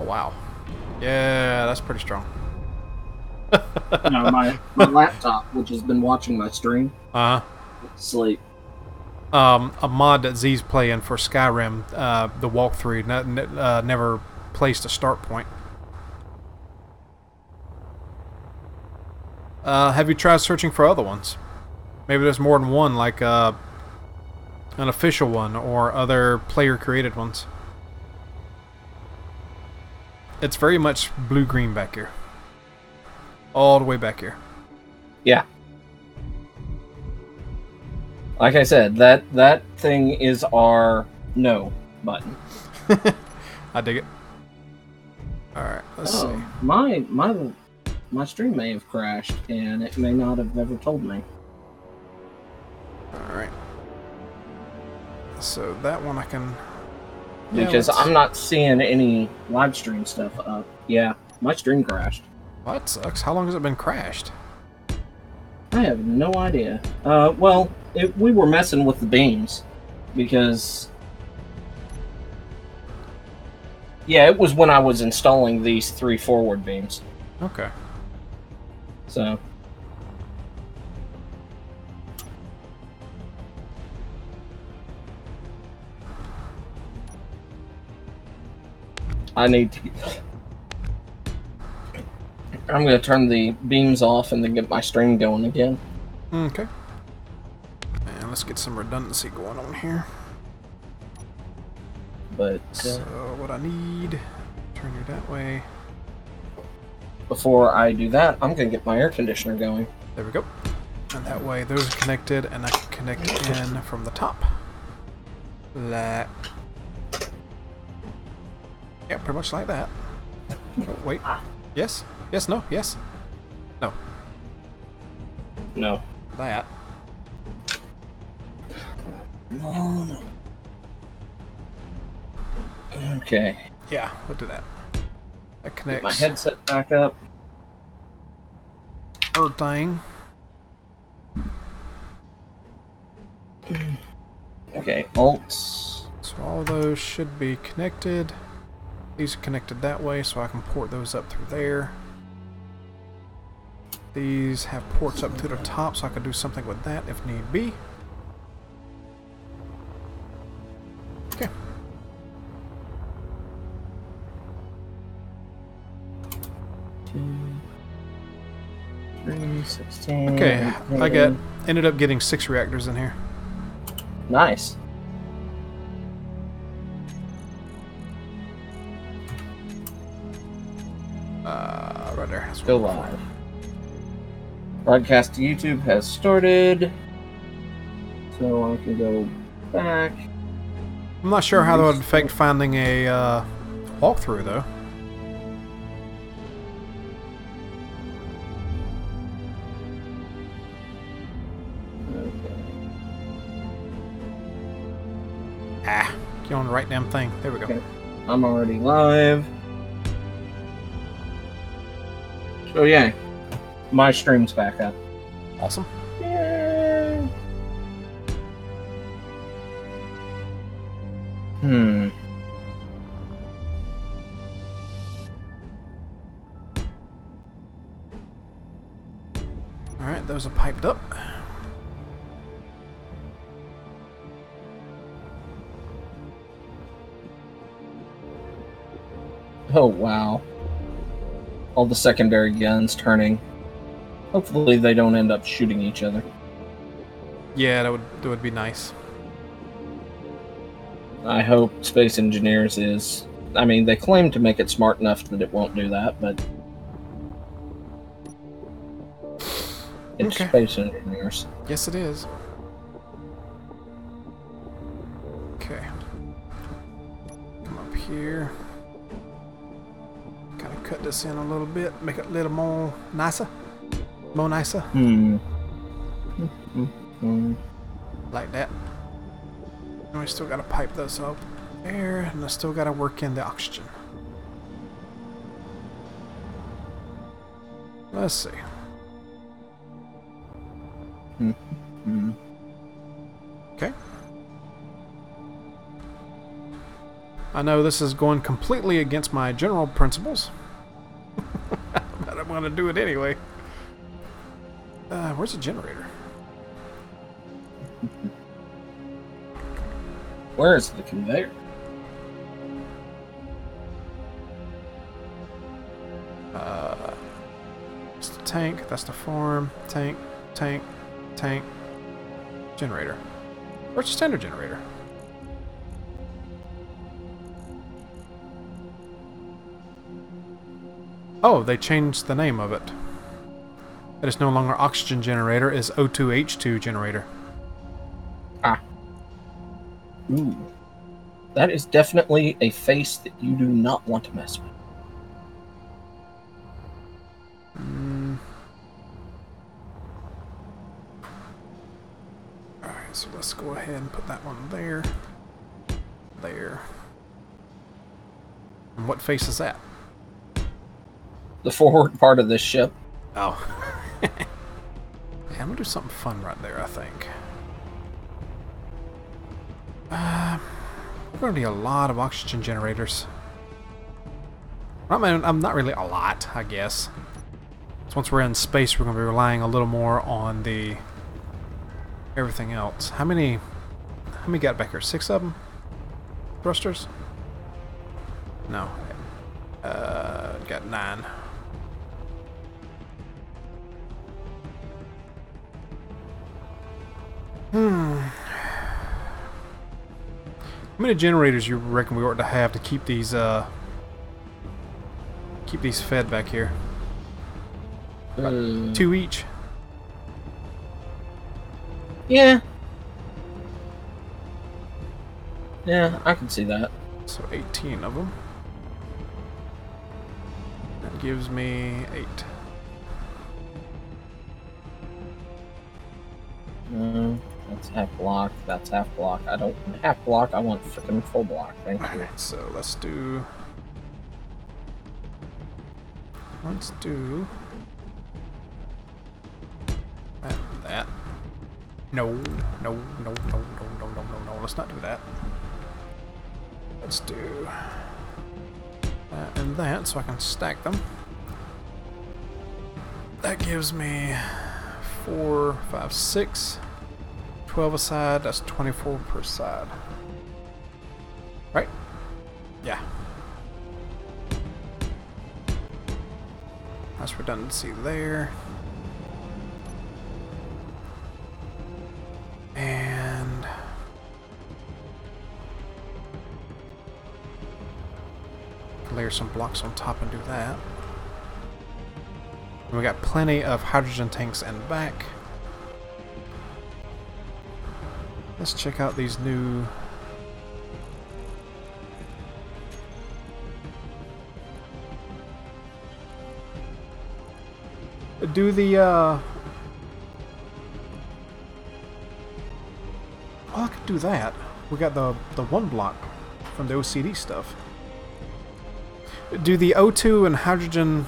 S1: Oh, wow. Yeah, that's pretty strong.
S2: No, my laptop, which has been watching my stream, sleep.
S1: A mod that Z's playing for Skyrim, the walkthrough, never placed a start point. Have you tried searching for other ones? Maybe there's more than one, like an official one or other player-created ones. It's very much blue-green back here. All the way back here.
S2: Yeah. Like I said, that thing is our no button.
S1: I dig it. Alright, let's see.
S2: My stream may have crashed, and it may not have ever told me.
S1: Alright. So that one I can...
S2: Because I'm not seeing any live stream stuff up. Yeah, my stream crashed.
S1: Well, that sucks. How long has it been crashed?
S2: I have no idea. Well, we were messing with the beams. Because... yeah, it was when I was installing these 3 forward beams.
S1: Okay.
S2: So... I need to... I'm going to turn the beams off and then get my stream going again.
S1: Okay. And let's get some redundancy going on here.
S2: But...
S1: so what I need... turn you that way.
S2: Before I do that, I'm going to get my air conditioner going.
S1: There we go. And that way those are connected, and I can connect in from the top. Like... yeah, pretty much like that. Oh, wait. Yes? Yes, no, yes. No.
S2: No.
S1: That.
S2: No. Okay.
S1: Yeah, we'll do that. That connects.
S2: Get my headset back up.
S1: Everything.
S2: Okay, Alt.
S1: So all those should be connected. These are connected that way, so I can port those up through there. These have ports up to the top, so I can do something with that if need be. Okay. Okay, I ended up getting 6 reactors in here.
S2: Nice.
S1: Right there. That's
S2: go live. Broadcast to YouTube has started. So I can go back.
S1: I'm not sure how that would affect finding a walkthrough, though. Ah, get on the right damn thing. There we go.
S2: Okay. I'm already live. So yeah, my stream's back up.
S1: Awesome.
S2: Yay.
S1: Alright, those are piped up.
S2: Oh wow. All the secondary guns turning. Hopefully they don't end up shooting each other.
S1: Yeah, that would be nice.
S2: I hope Space Engineers is... I mean, they claim to make it smart enough that it won't do that, but... It's
S1: Okay.
S2: Space Engineers.
S1: Yes, it is. Okay. Come up here. Kind of cut this in a little bit, make it a little more nicer. More nicer. Like that. And we still gotta pipe this up there, and I still gotta work in the oxygen. Let's see. Okay. I know this is going completely against my general principles, but I'm gonna do it anyway. Where's the generator?
S2: Where is the conveyor?
S1: It's the tank, that's the farm, tank, tank, tank, generator. Where's the standard generator? Oh, they changed the name of it. It is no longer oxygen generator, it's O2H2 generator.
S2: Ah. Ooh. That is definitely a face that you do not want to mess with.
S1: Alright, so let's go ahead and put that one there. There. And what face is that?
S2: The forward part of this ship.
S1: Oh. Yeah, I'm gonna do something fun right there, I think. We're gonna need a lot of oxygen generators. I mean, I'm not really a lot, I guess. So once we're in space, we're gonna be relying a little more on the everything else. How many got back here? 6 of them? Thrusters? No. Got 9. How many generators you reckon we ought to have to keep these fed back here? About 2 each.
S2: Yeah. Yeah, I can see that.
S1: So 18 of them. That gives me 8.
S2: That's half block. That's half block. I don't want half block. I want freaking full block. Thank you.
S1: Alright, so let's do that. No. Let's not do that. Let's do that and that so I can stack them. That gives me 4, 5, 6. 12 a side, that's 24 per side. Right? Yeah. That's redundancy there. And layer some blocks on top and do that. And we got plenty of hydrogen tanks in the back. Let's check out these new... Do the, well, I could do that. We got the one block from the OCD stuff. Do the O2 and hydrogen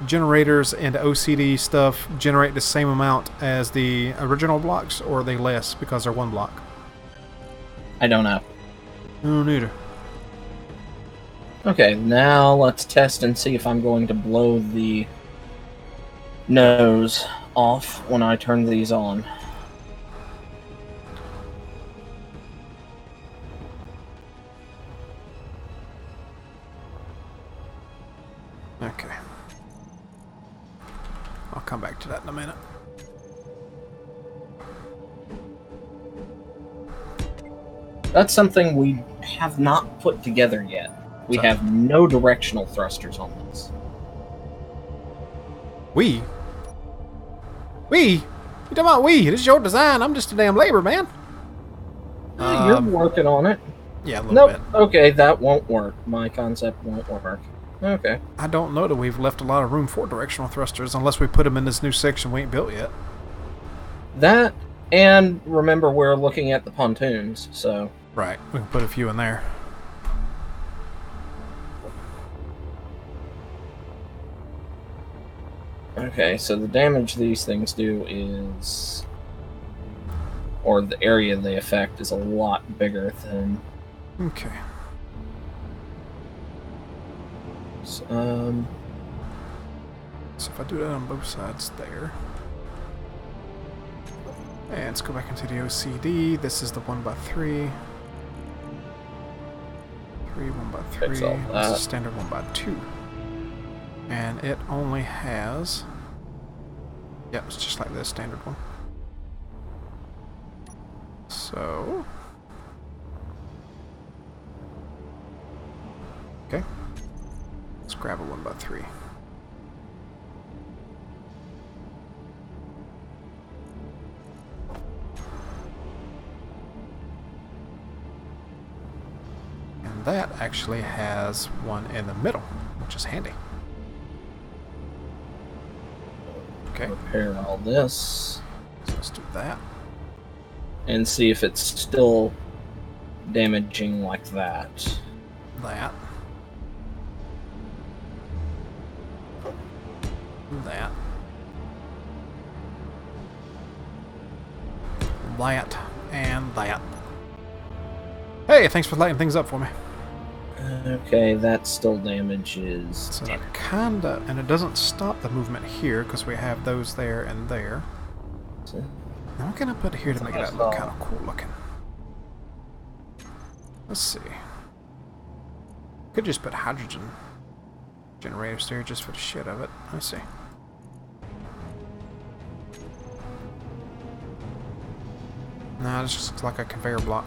S1: generators and OCD stuff generate the same amount as the original blocks, or are they less because they're one block?
S2: I don't know.
S1: No, neither.
S2: Okay, now let's test and see if I'm going to blow the nose off when I turn these on.
S1: Okay. I'll come back to that in a minute.
S2: That's something we have not put together yet. We have no directional thrusters on this.
S1: We? You talking about we? This is your design. I'm just a damn labor man.
S2: You're working on it.
S1: Yeah, a little bit.
S2: Okay, that won't work. My concept won't work. Okay.
S1: I don't know that we've left a lot of room for directional thrusters unless we put them in this new section we ain't built yet.
S2: That, and remember we're looking at the pontoons, so...
S1: Right, we can put a few in there.
S2: Okay, so the damage these things do is... or the area they affect is a lot bigger than...
S1: Okay.
S2: So
S1: if I do that on both sides there. And let's go back into the OCD. This is the 1x3. 1x3. This is standard 1x2. And it only has... Yep, it's just like this standard one. So... Okay. Let's grab a 1x3. And that actually has one in the middle, which is handy. Okay.
S2: Repair all this.
S1: So let's do that.
S2: And see if it's still damaging like that.
S1: That. That. That. And that. Hey, thanks for lighting things up for me.
S2: Okay, that still damages.
S1: So that kinda, and it doesn't stop the movement here because we have those there and there. Now what can I put here to make that look kind of cool looking? Let's see. Could just put hydrogen generators there just for the shit of it. Let's see. Nah, this just looks like a conveyor block.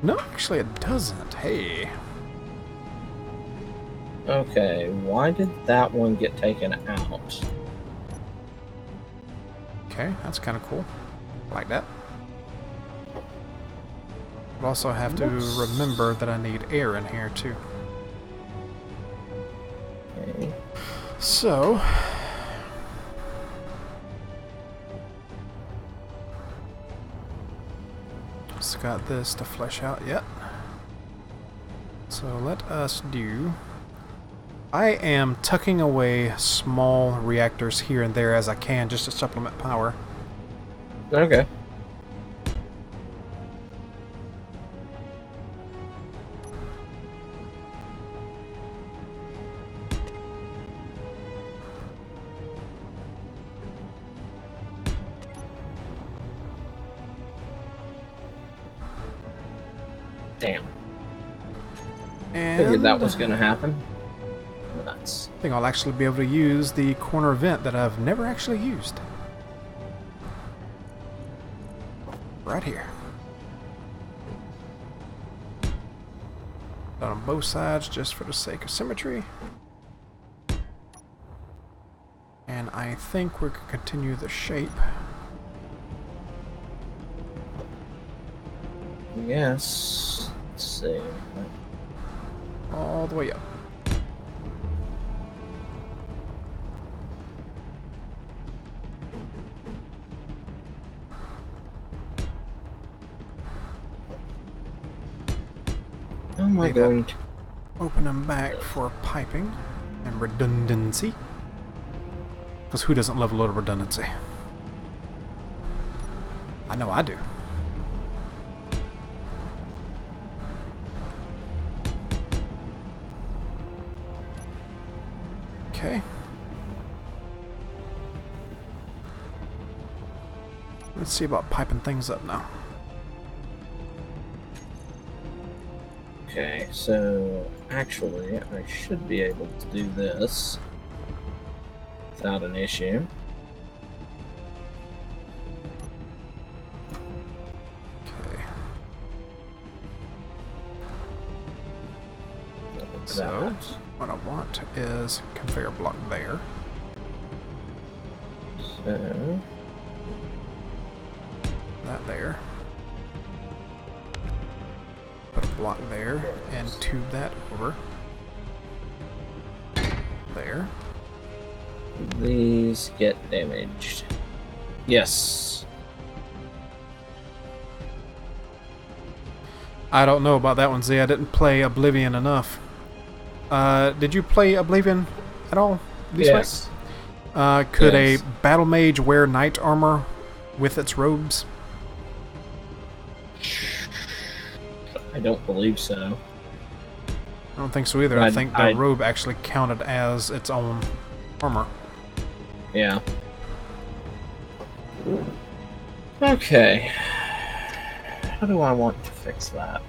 S1: No, actually it doesn't. Hey.
S2: Okay, why did that one get taken out?
S1: Okay, that's kind of cool. Like that. But also have to remember that I need air in here too.
S2: Okay.
S1: So... just got this to flesh out yet. So let us do... I am tucking away small reactors here and there as I can just to supplement power.
S2: Okay. Damn.
S1: And
S2: Figured that was going to happen. Nuts.
S1: I think I'll actually be able to use the corner vent that I've never actually used. Right here. Done on both sides just for the sake of symmetry. And I think we can continue the shape.
S2: Yes. Let's see.
S1: All the way up.
S2: am I going to...
S1: Open them back for piping and redundancy. Because who doesn't love a little redundancy? I know I do. Okay. Let's see about piping things up now.
S2: Okay, so actually I should be able to do this without an issue.
S1: Okay.
S2: Like
S1: So,
S2: that.
S1: what I want is conveyor block there.
S2: So,
S1: That there. Put a block there and tube that over. There.
S2: these get damaged. Yes.
S1: I don't know about that one, Z. I didn't play Oblivion enough. Did you play Oblivion at all?
S2: Yes.
S1: Could
S2: Yes.
S1: a battle mage wear knight armor with its robes?
S2: I don't believe so.
S1: I don't think so either. I think the
S2: I-
S1: robe actually counted as its own armor.
S2: Yeah. Okay. How do I want to fix that?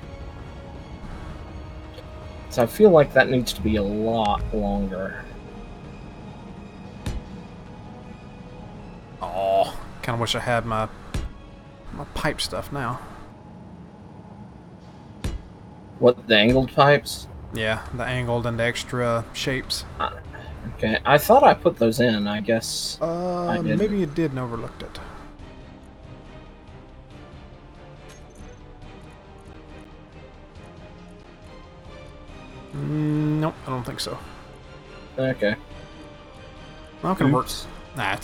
S2: So I feel like that needs to be a lot longer.
S1: Oh, kind of wish I had my pipe stuff now.
S2: What, the angled pipes?
S1: Yeah, the angled and the extra shapes.
S2: Okay, I thought I put those in, I guess. didn't.
S1: Maybe you did and overlooked it. Nope, I don't think so.
S2: Okay.
S1: I can work.
S2: Oops.
S1: Nah,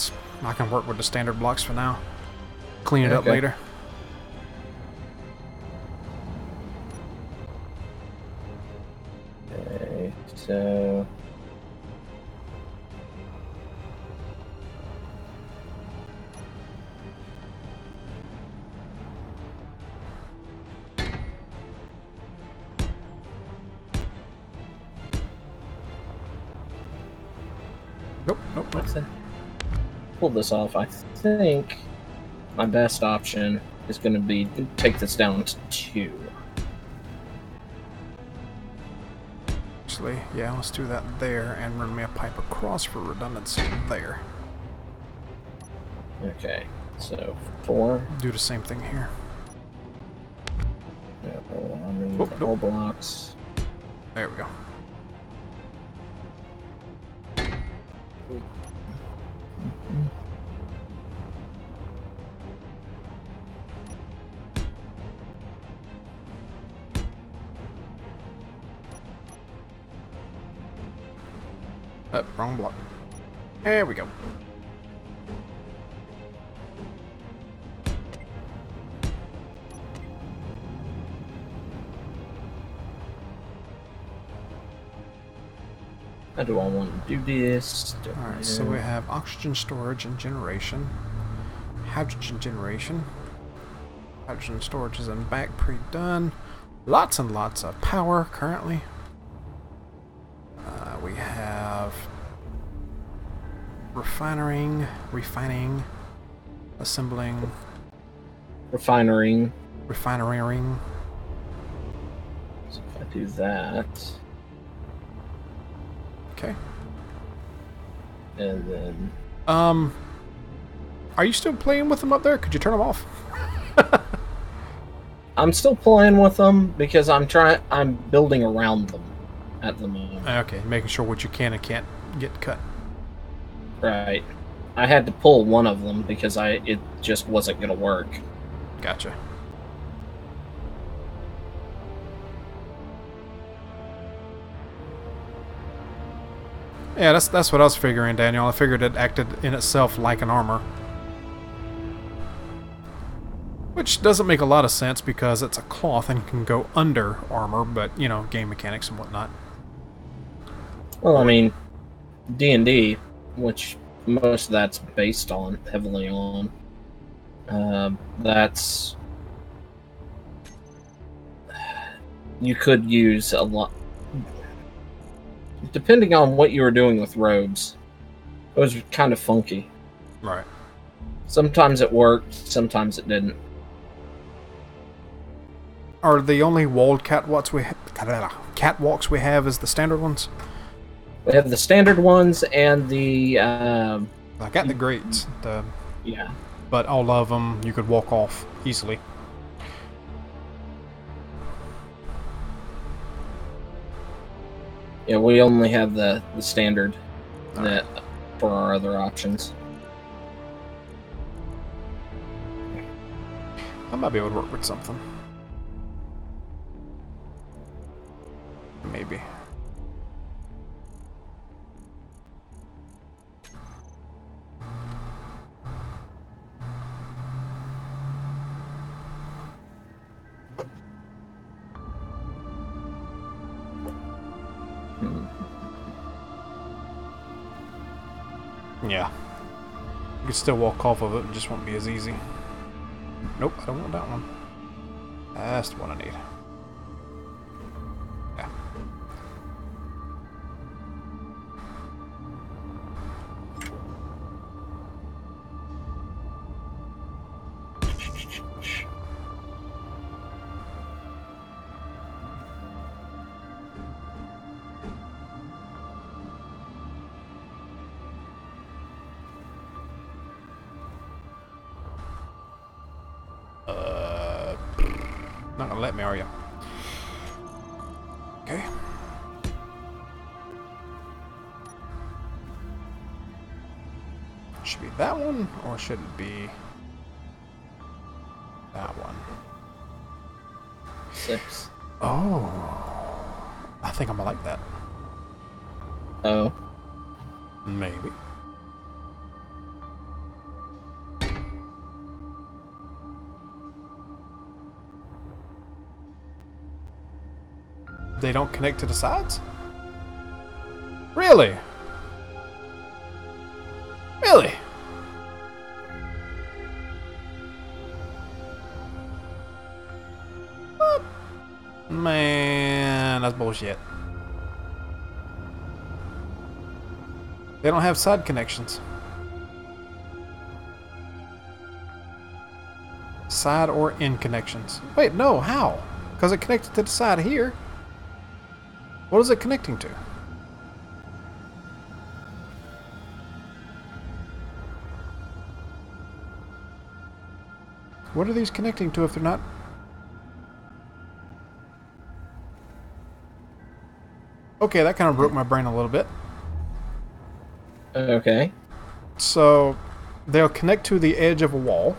S1: I can work with the standard blocks for now. Clean it up
S2: Okay.
S1: later.
S2: Okay, so...
S1: Nope, nope, nope.
S2: Pull this off. I think my best option is going to be to take this down to 2.
S1: Actually, yeah, let's do that there and run me a pipe across for redundancy there.
S2: Okay, so 4.
S1: Do the same thing here.
S2: Remove
S1: Oop,
S2: all blocks.
S1: There we go. Wrong block. There we go.
S2: How do I want to do this?
S1: Alright, so we have oxygen storage and generation. Hydrogen generation. Hydrogen storage is in back, pre-done. Lots and lots of power currently. We have refining, assembling,
S2: refinery.
S1: refinerying.
S2: So if I do that,
S1: Okay.
S2: and then
S1: Are you still playing with them up there? Could you turn them off?
S2: I'm still playing with them because I'm building around them at the moment.
S1: Okay, making sure what you can and can't get cut.
S2: Right. I had to pull one of them because it just wasn't going to work.
S1: Gotcha. Yeah, that's what I was figuring, Daniel. I figured it acted in itself like an armor. Which doesn't make a lot of sense because it's a cloth and can go under armor, but, you know, game mechanics and whatnot.
S2: Well, I mean, D&D, which most of that's based on, heavily on, that's... You could use a lot... Depending on what you were doing with robes, it was kind of funky.
S1: Right.
S2: Sometimes it worked, sometimes it didn't.
S1: Are the only walled catwalks we have is the standard ones?
S2: We have the standard ones and the...
S1: I got the greats.
S2: Yeah.
S1: But all of them you could walk off easily.
S2: Yeah, we only have the standard
S1: Right.
S2: for our other options.
S1: I might be able to work with something. Maybe. Yeah. You could still walk off of it, it just won't be as easy. Nope, I don't want that one. That's the one I need. Yeah. Not gonna let me, are you? Okay. Should be that one, or should it be that one?
S2: 6.
S1: Oh, I think I'm gonna like that.
S2: Oh.
S1: Maybe. They don't connect to the sides? Really? Really? What? Man, that's bullshit. They don't have side connections. Side or end connections. Wait, no, how? Because it connected to the side here. What is it connecting to? What are these connecting to if they're not? Okay, that kind of broke my brain a little bit.
S2: Okay.
S1: So, they'll connect to the edge of a wall.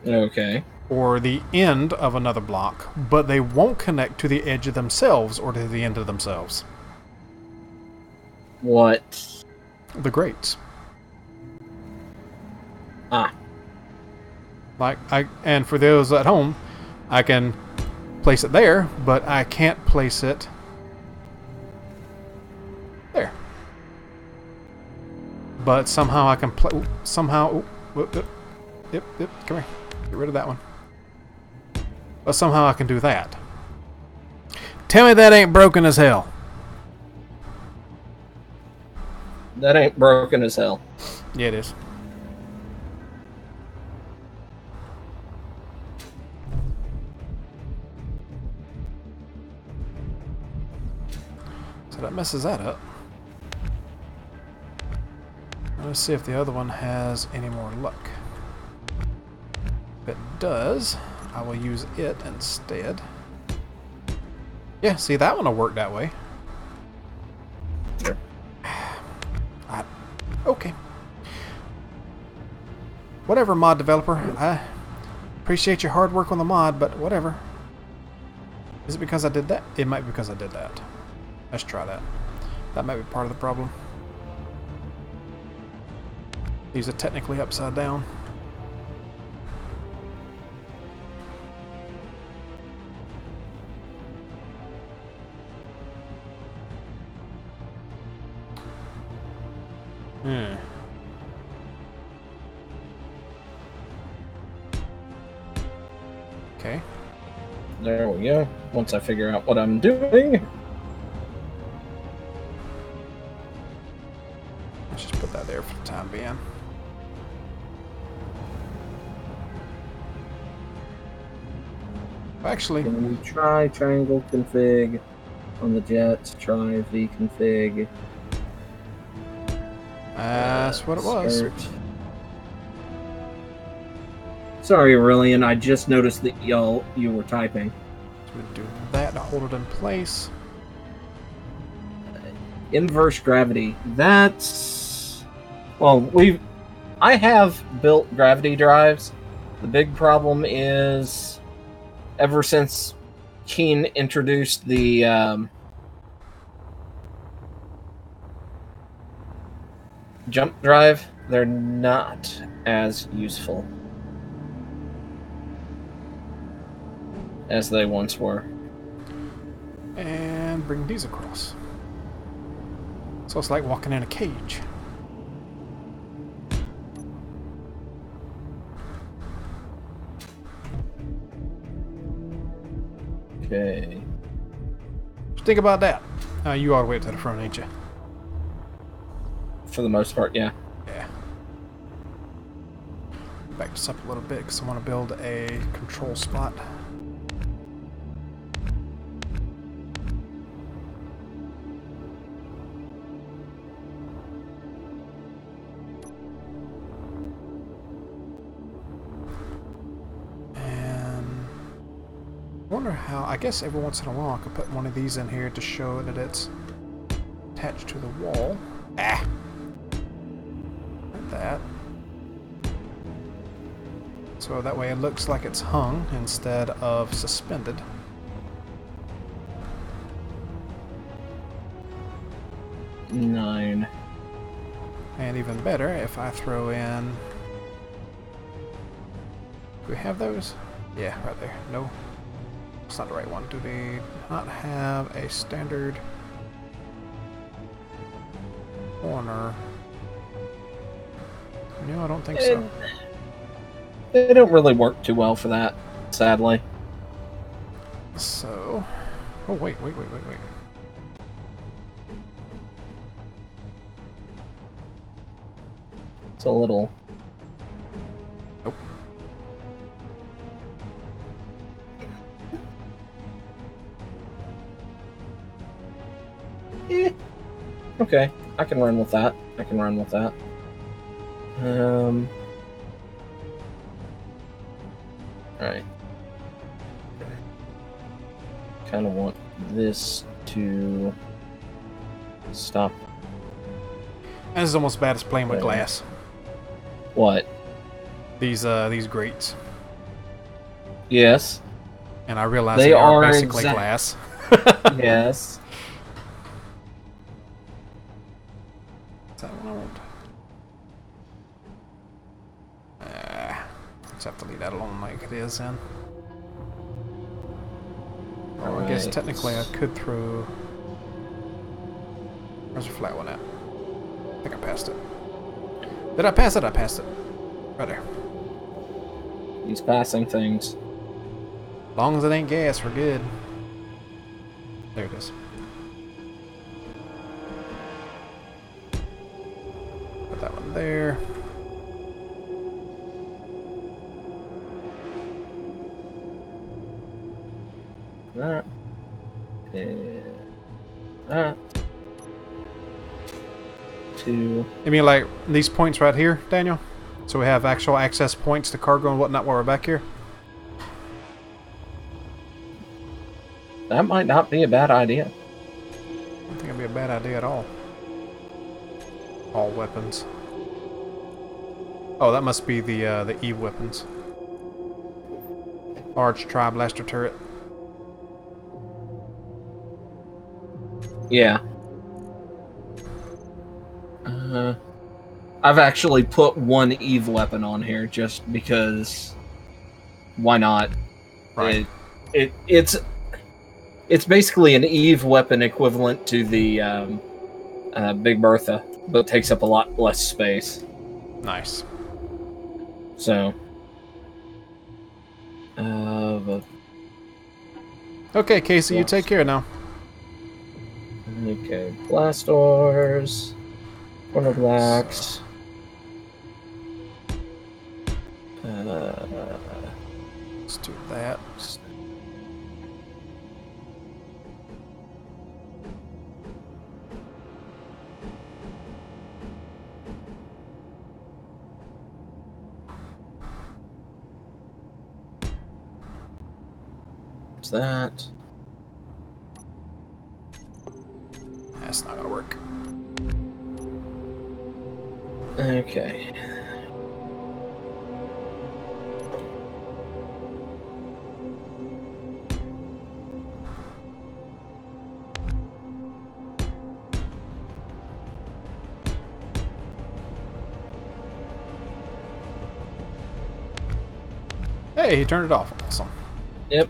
S2: Okay.
S1: Or the end of another block, but they won't connect to the edge of themselves or to the end of themselves.
S2: What?
S1: The grates.
S2: Ah.
S1: And for those at home, I can place it there, but I can't place it there. But somehow I can somehow. Yep, come here. Get rid of that one. But somehow I can do that. Tell me that ain't broken as hell.
S2: That ain't broken as hell.
S1: Yeah, it is. So that messes that up. Let's see if the other one has any more luck. If it does, I will use it instead. Yeah, see, that one will work that way.
S2: Sure.
S1: Okay. Whatever, mod developer. I appreciate your hard work on the mod, but whatever. Is it because I did that? It might be because I did that. Let's try that. That might be part of the problem. These are technically upside down. Hmm. Okay.
S2: There we go. Once I figure out what I'm doing.
S1: Let's just put that there for the time being. Actually,
S2: Can we try triangle config on the jets? Try v config.
S1: that's what it was.
S2: Start. Sorry, Aurelian. I just noticed that you were typing.
S1: So we do that to hold it in place.
S2: Inverse gravity. That's well, I have built gravity drives. The big problem is ever since Keen introduced the jump drive, they're not as useful as they once were.
S1: And bring these across. So it's like walking in a cage.
S2: Okay.
S1: Think about that. You all the way up to the front, ain't you?
S2: For the most part, yeah.
S1: Yeah. Back this up a little bit because I want to build a control spot. I wonder how, I guess every once in a while I could put one of these in here to show that it's attached to the wall. Ah! Like that. So that way it looks like it's hung instead of suspended.
S2: Nine.
S1: And even better if I throw in... Do we have those? Yeah, right there. No. It's not the right one. Do they not have a standard corner? No, I don't think so.
S2: They don't really work too well for that, sadly.
S1: So... Oh, wait.
S2: It's a little...
S1: Nope.
S2: Okay, I can run with that. Alright. Kind of want this to stop.
S1: This is almost as bad as playing with
S2: Yeah.
S1: glass.
S2: What?
S1: These grates.
S2: Yes.
S1: And I realize
S2: They
S1: they are
S2: are
S1: basically glass.
S2: Yes.
S1: Is that what I want? Let's have to leave that alone like it is then. Oh, I guess
S2: Alright.
S1: technically I could throw... Where's the flat one at? I think I passed it. Did I pass it? I passed it. Right there.
S2: He's passing things.
S1: As long as it ain't gas, we're good. There it is. Put that one there.
S2: That. And that. Two.
S1: You mean like these points right here, Daniel? So we have actual access points to cargo and whatnot while we're back here?
S2: That might not be a bad idea.
S1: I don't think it'd be a bad idea at all. All weapons. Oh, that must be the Eve weapons. Large tri-blaster turret.
S2: Yeah. I've actually put one Eve weapon on here just because. Why not?
S1: Right.
S2: It's basically an Eve weapon equivalent to the Big Bertha. but takes up a lot less space.
S1: Nice.
S2: So, but
S1: Okay, Casey, you take care now.
S2: okay, blast doors, corner blacks.
S1: Let's do that.
S2: What's that?
S1: That's not gonna work.
S2: Okay.
S1: Hey, he turned it off. Awesome.
S2: Yep.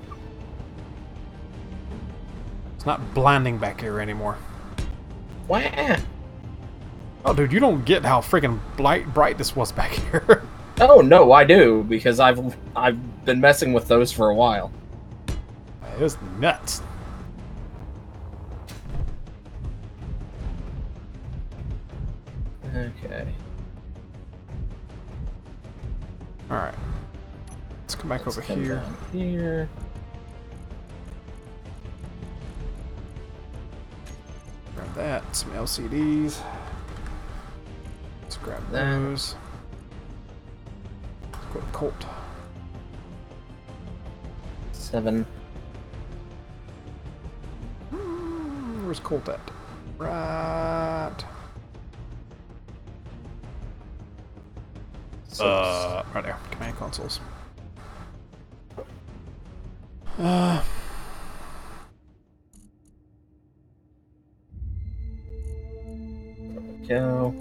S1: It's not blinding back here anymore.
S2: Wah.
S1: Oh, dude, you don't get how freaking bright this was back here.
S2: Oh no, I do, because I've been messing with those for a while.
S1: It was nuts.
S2: Okay.
S1: Alright. Let's come back over
S2: come
S1: here.
S2: down here.
S1: Grab that. Some LCDs. Let's grab those. Let's go to Colt.
S2: 7.
S1: Where's Colt at? Right.
S2: 6.
S1: Right there. Command consoles.
S2: Go.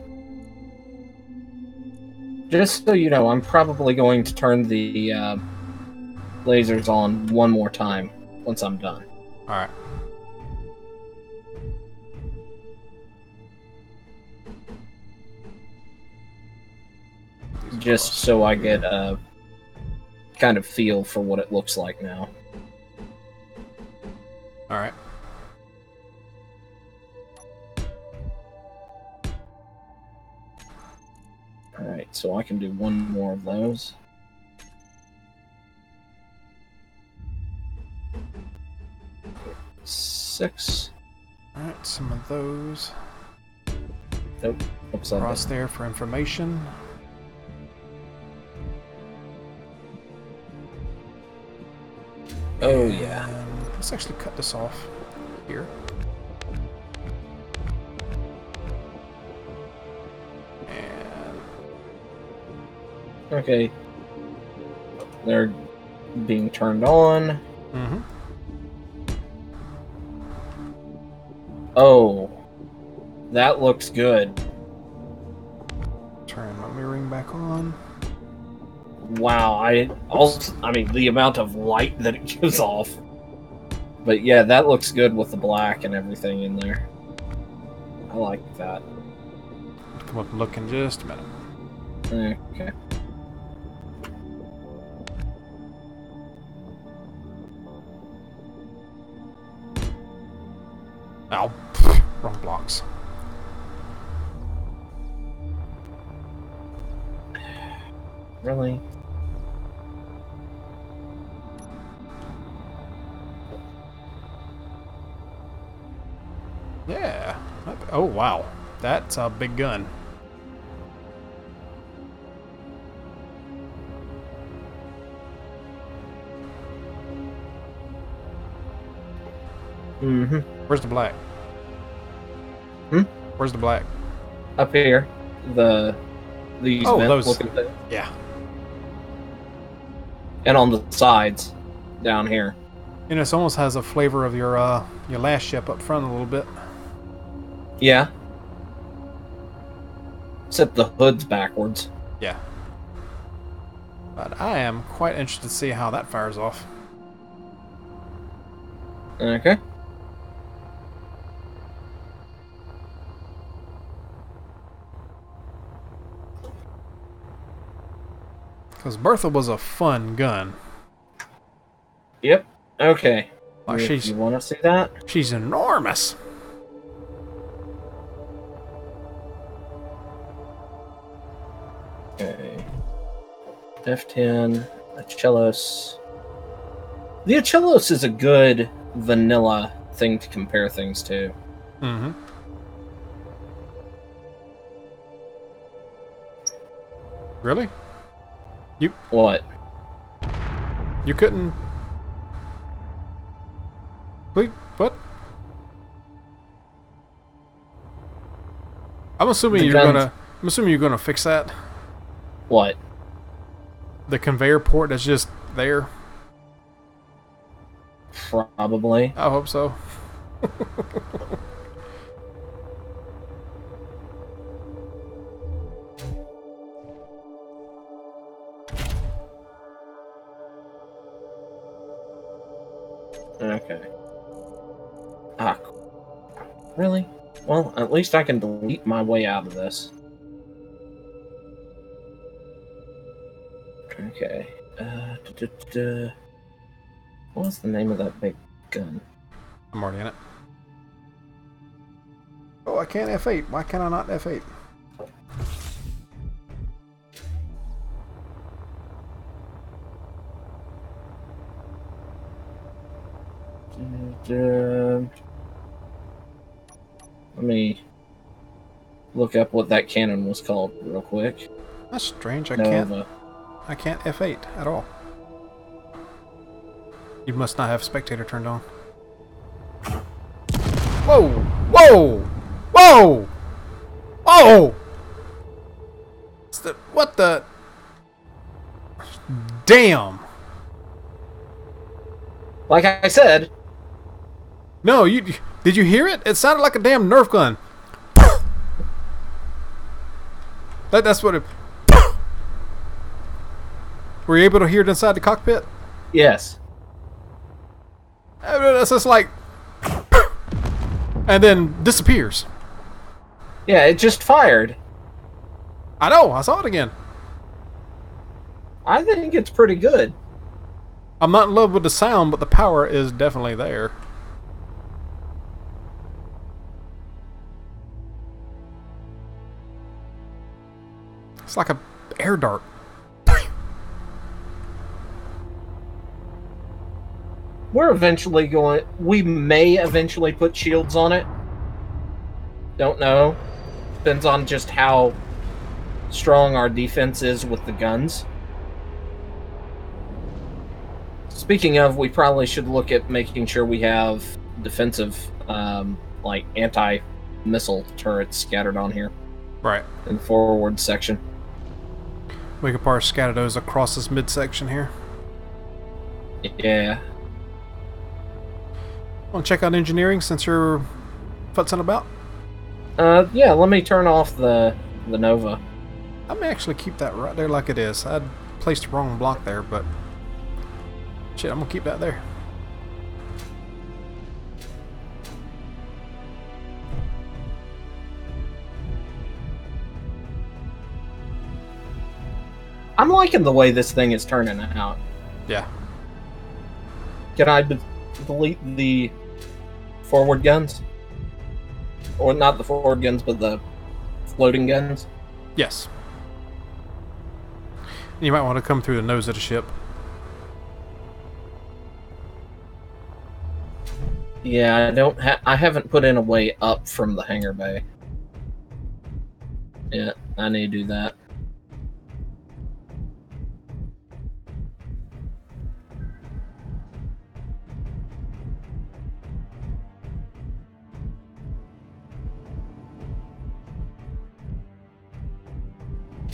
S2: Just so you know, I'm probably going to turn the lasers on one more time once I'm done.
S1: Alright.
S2: Just so I get a kind of feel for what it looks like now.
S1: Alright.
S2: Alright, so I can do one more of those. Six.
S1: Alright, some of those.
S2: Nope. Upside
S1: Cross
S2: down.
S1: there for information.
S2: Oh, yeah.
S1: And let's actually cut this off here. And
S2: Okay. They're being turned on.
S1: mm-hmm.
S2: Oh. That looks good.
S1: Turn my mirroring back on.
S2: Wow, I mean the amount of light that it gives off. But yeah, that looks good with the black and everything in there. I like that.
S1: Come up and look in just a minute.
S2: Okay.
S1: Ow. Wrong blocks.
S2: Really?
S1: Yeah. Oh, wow. That's a big gun.
S2: Mm-hmm.
S1: Where's the black?
S2: Hmm?
S1: Where's the black?
S2: Up here. These
S1: Oh,
S2: vent
S1: those.
S2: looking things.
S1: Yeah.
S2: And on the sides down here.
S1: You know, this almost has a flavor of your last ship up front a little bit.
S2: Yeah. Except the hood's backwards.
S1: Yeah. But I am quite interested to see how that fires off.
S2: Okay.
S1: Because Bertha was a fun gun.
S2: Yep. Okay.
S1: Oh,
S2: You want to see that?
S1: She's enormous.
S2: Okay. F10, Achelos. The Achelos is a good vanilla thing to compare things to.
S1: Mm-hmm. Really?
S2: What?
S1: You couldn't... Wait, what? I'm assuming you're gonna fix that.
S2: What?
S1: The conveyor port that's just there.
S2: Probably.
S1: I hope so.
S2: Okay. Ah, really? Well, at least I can delete my way out of this. Okay. What's the name of that big gun?
S1: I'm already in it. Oh, I can't F8. Why can I not F8?
S2: Let me look up what that cannon was called real quick.
S1: That's strange. I
S2: Nova.
S1: can't F8 at all. You must not have spectator turned on. Whoa! Whoa! Whoa! Whoa! What the? Damn!
S2: Like I said.
S1: No, did you hear it? It sounded like a damn Nerf gun. That's what it. Were you able to hear it inside the cockpit?
S2: Yes.
S1: It's just like, and then disappears.
S2: Yeah, it just fired.
S1: I know. I saw it again.
S2: I think it's pretty good.
S1: I'm not in love with the sound, but the power is definitely there. It's like a air dart.
S2: We may eventually put shields on it. Don't know. Depends on just how strong our defense is with the guns. Speaking of, we probably should look at making sure we have defensive, like anti-missile turrets scattered on here.
S1: Right.
S2: In the forward section.
S1: We could probably scatter those across this midsection here.
S2: Yeah.
S1: Want to check out engineering since you're futzing about?
S2: Yeah, let me turn off the Nova.
S1: I may actually keep that right there like it is. I'd placed the wrong block there, but shit, I'm gonna keep that there.
S2: I'm liking the way this thing is turning out.
S1: Yeah.
S2: Can I delete the forward guns? Or not the forward guns, but the floating guns?
S1: Yes. You might want to come through the nose of the ship.
S2: Yeah, I haven't put in a way up from the hangar bay. Yeah, I need to do that.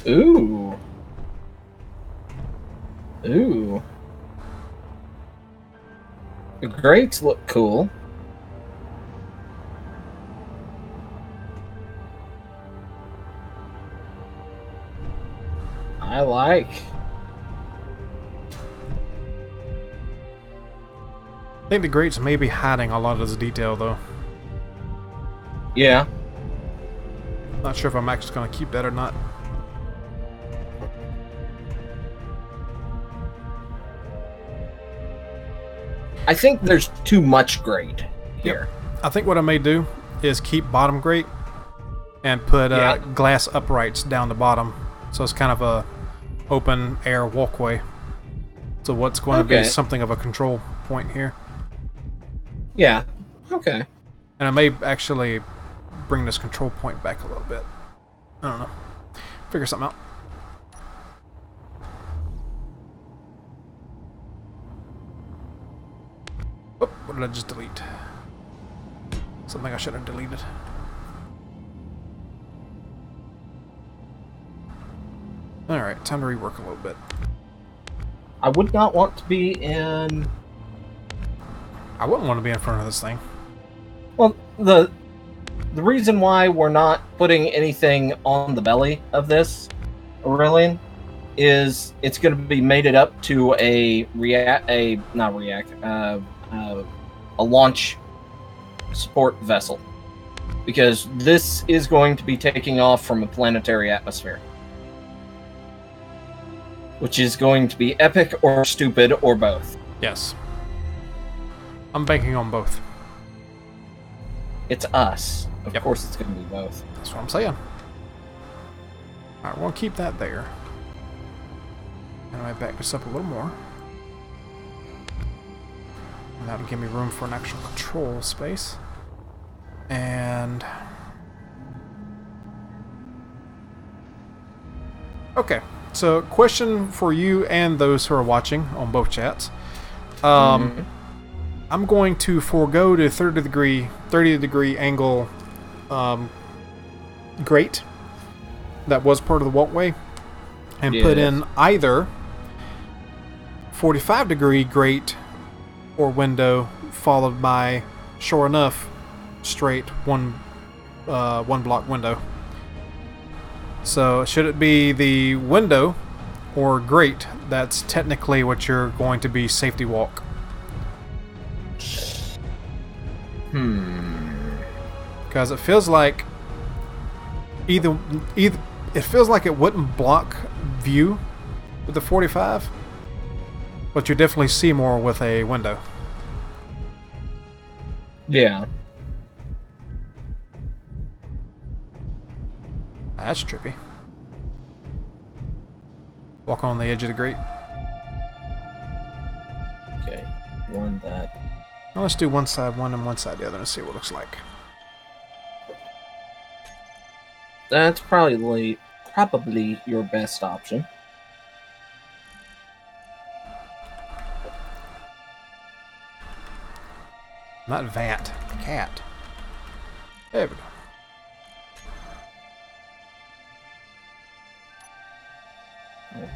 S2: Ooh. Ooh. The grates look cool. I like.
S1: I think the grates may be hiding a lot of this detail, though.
S2: Yeah.
S1: Not sure if I'm actually going to keep that or not.
S2: I think there's too much grate here.
S1: Yep. I think what I may do is keep bottom grate and put glass uprights down the bottom, so it's kind of a open air walkway. So what's going to be something of a control point here.
S2: Yeah. Okay.
S1: And I may actually bring this control point back a little bit. I don't know. Figure something out. Oh, what did I just delete? Something I should have deleted. Alright, time to rework a little bit.
S2: I would not want to be in...
S1: I wouldn't want to be in front of this thing.
S2: Well, the reason why we're not putting anything on the belly of this Aurelian is it's going to be mated up to a launch support vessel, because this is going to be taking off from a planetary atmosphere, which is going to be epic or stupid or both.
S1: Yes. I'm banking on both.
S2: It's us. Of course it's going to be both.
S1: That's what I'm saying. Alright, we'll keep that there. And I might back this up a little more. And that'll give me room for an actual control space. And... okay, so question for you and those who are watching on both chats. I'm going to forego the 30 degree angle grate that was part of the walkway and put in either 45 degree grate or window, followed by, sure enough, straight one block window. So should it be the window or grate, that's technically what you're going to be safety walk. Because it feels like either it feels like it wouldn't block view with the 45, but you definitely see more with a window.
S2: Yeah.
S1: That's trippy. Walk on the edge of the grate.
S2: Okay, one that.
S1: Well, let's do one side one and one side the other and see what it looks like.
S2: That's probably your best option.
S1: Not vat, cat. There we go.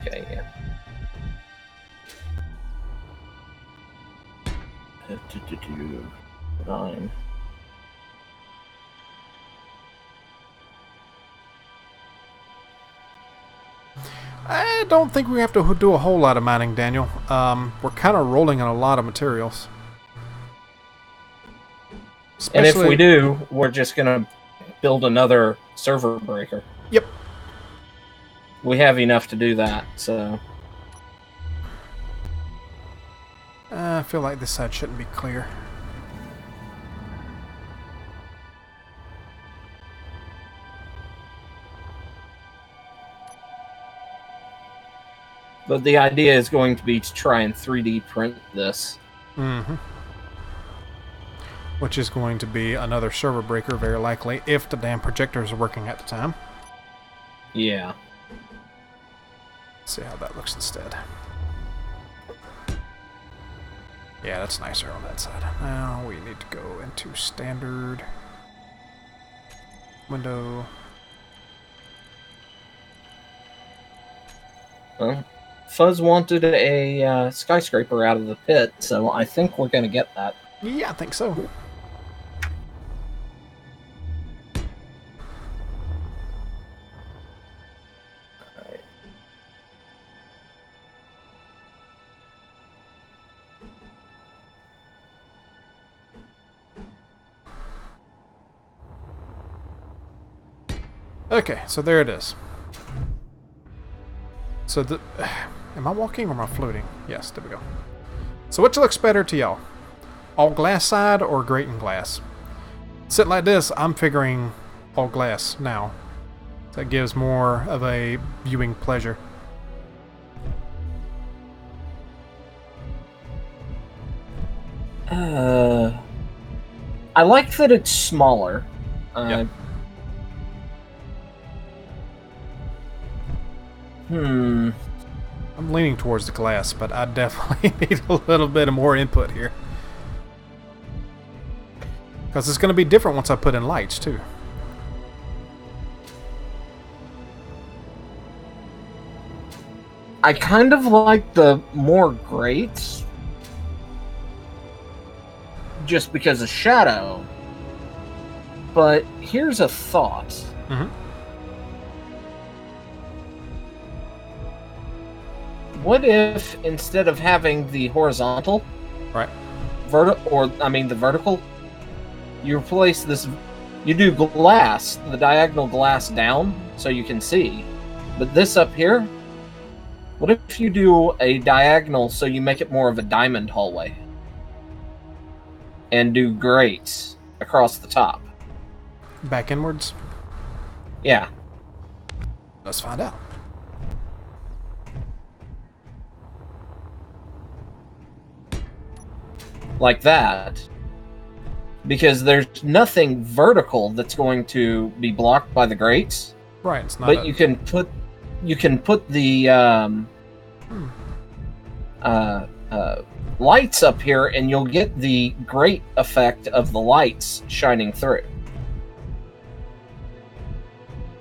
S2: Okay, yeah. Nine.
S1: I don't think we have to do a whole lot of mining, Daniel. We're kind of rolling in a lot of materials.
S2: And if we do, we're just going to build another server breaker.
S1: Yep.
S2: We have enough to do that, so...
S1: I feel like this side shouldn't be clear.
S2: But the idea is going to be to try and 3D print this.
S1: Mm-hmm. Which is going to be another server breaker, very likely, if the damn projectors are working at the time.
S2: Yeah.
S1: Let's see how that looks instead. Yeah, that's nicer on that side. Now we need to go into standard window.
S2: Well, Fuzz wanted a skyscraper out of the pit, so I think we're going to get that.
S1: Yeah, I think so.
S2: Alright.
S1: Okay, so there it is. So am I walking or am I floating? Yes, there we go. So which looks better to y'all? all glass side or grate and glass. Sit like this, I'm figuring all glass now. That gives more of a viewing pleasure.
S2: I like that it's smaller.
S1: Yep. I'm leaning towards the glass, but I definitely need a little bit of more input here. Because it's going to be different once I put in lights, too.
S2: I kind of like the more grates. Just because of shadow. But here's a thought.
S1: Mm-hmm.
S2: What if instead of having the horizontal,
S1: Right.
S2: the vertical, you replace this, you do glass, the diagonal glass down so you can see. But this up here, what if you do a diagonal so you make it more of a diamond hallway? And do grates across the top.
S1: Back inwards?
S2: Yeah.
S1: Let's find out.
S2: Like that. Because there's nothing vertical that's going to be blocked by the grates.
S1: Right, it's not.
S2: But you can put the lights up here, and you'll get the great effect of the lights shining through.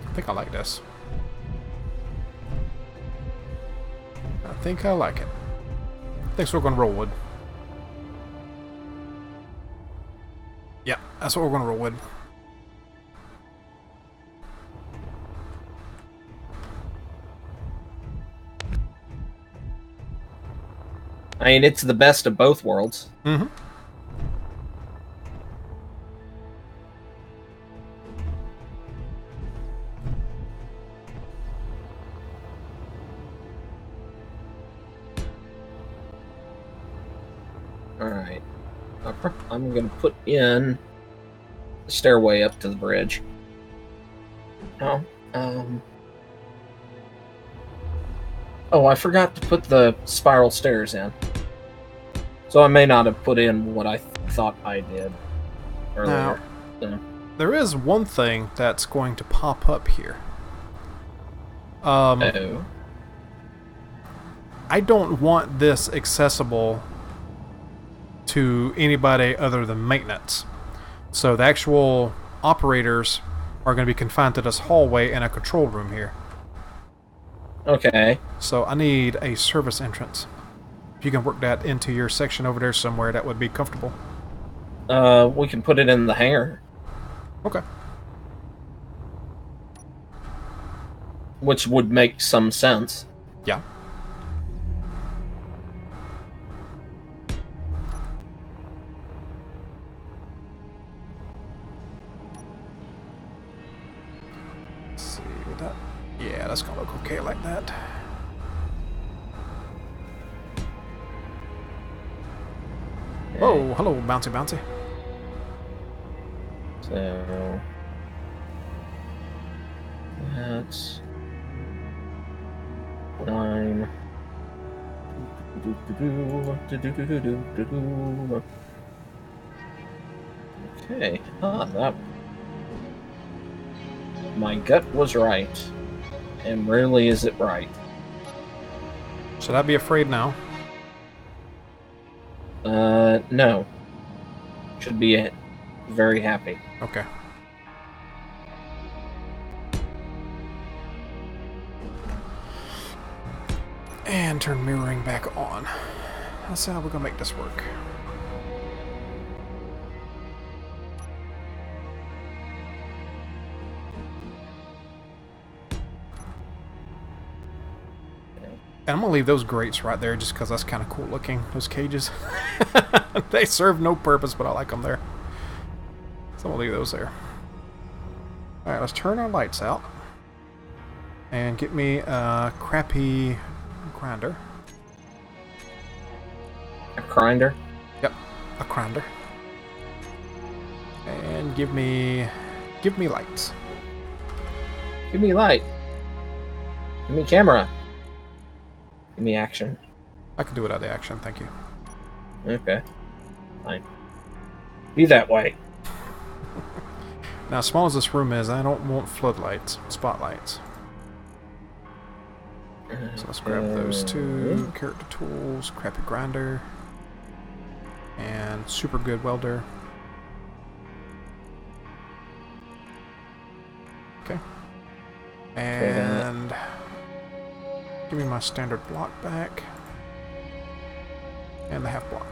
S1: I think I like this. I think I like it. I think we're going to roll wood. Yeah, that's what we're going to roll with.
S2: I mean, it's the best of both worlds.
S1: Mm-hmm.
S2: Alright. I'm going to put in the stairway up to the bridge. Oh, oh, I forgot to put the spiral stairs in. So I may not have put in what I thought I did earlier.
S1: Now, there is one thing that's going to pop up here.
S2: Oh.
S1: I don't want this accessible to anybody other than maintenance. So the actual operators are going to be confined to this hallway and a control room here.
S2: Okay.
S1: So I need a service entrance. If you can work that into your section over there somewhere, that would be comfortable.
S2: We can put it in the hangar.
S1: Okay.
S2: Which would make some sense.
S1: Yeah. Let's see what that. Yeah, that's gonna look okay like that. Whoa, hello, bouncy bouncy.
S2: So that's 9. Okay. That. My gut was right. And rarely is it right.
S1: Should I be afraid now?
S2: No. Should be very happy.
S1: Okay. And turn mirroring back on. That's how we're gonna make this work. And I'm gonna leave those grates right there just because that's kind of cool looking, those cages. They serve no purpose, but I like them there. So I'm gonna leave those there. Alright, let's turn our lights out. And get me a crappy grinder.
S2: A grinder?
S1: Yep. a crander. And give me lights.
S2: Give me light. Give me camera. Give me action.
S1: I can do without the action, thank you.
S2: Okay. Fine. Be that way.
S1: Now, as small as this room is, I don't want floodlights, spotlights. So let's grab those two. Character tools, crappy grinder, and super good welder. Okay. And give me my standard block back. And the half block.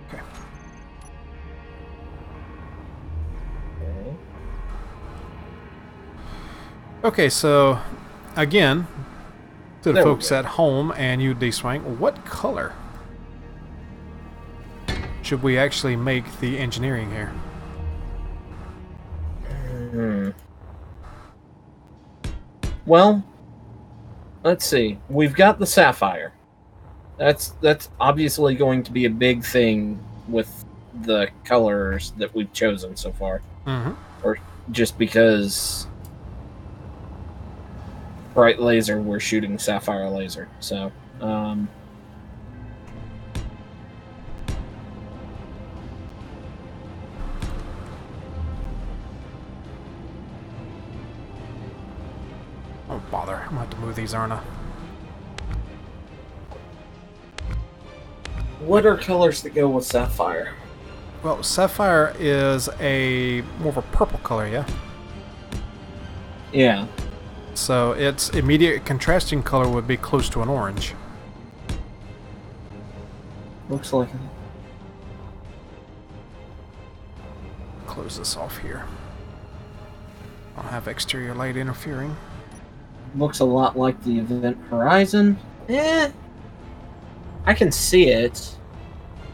S1: Okay. Okay, so again, to the folks at home and you, D-Swank, what color should we actually make the engineering here?
S2: Well, let's see. We've got the sapphire. That's obviously going to be a big thing with the colors that we've chosen so far. Or just because bright laser, we're shooting sapphire laser. So,
S1: oh, bother. I'm gonna have to move these, aren't I?
S2: what are colors that go with sapphire?
S1: Well, sapphire is a more of a purple color, yeah?
S2: Yeah.
S1: So its immediate contrasting color would be close to an orange.
S2: Looks like it.
S1: Close this off here. I'll have exterior light interfering.
S2: Looks a lot like the event horizon. I can see it.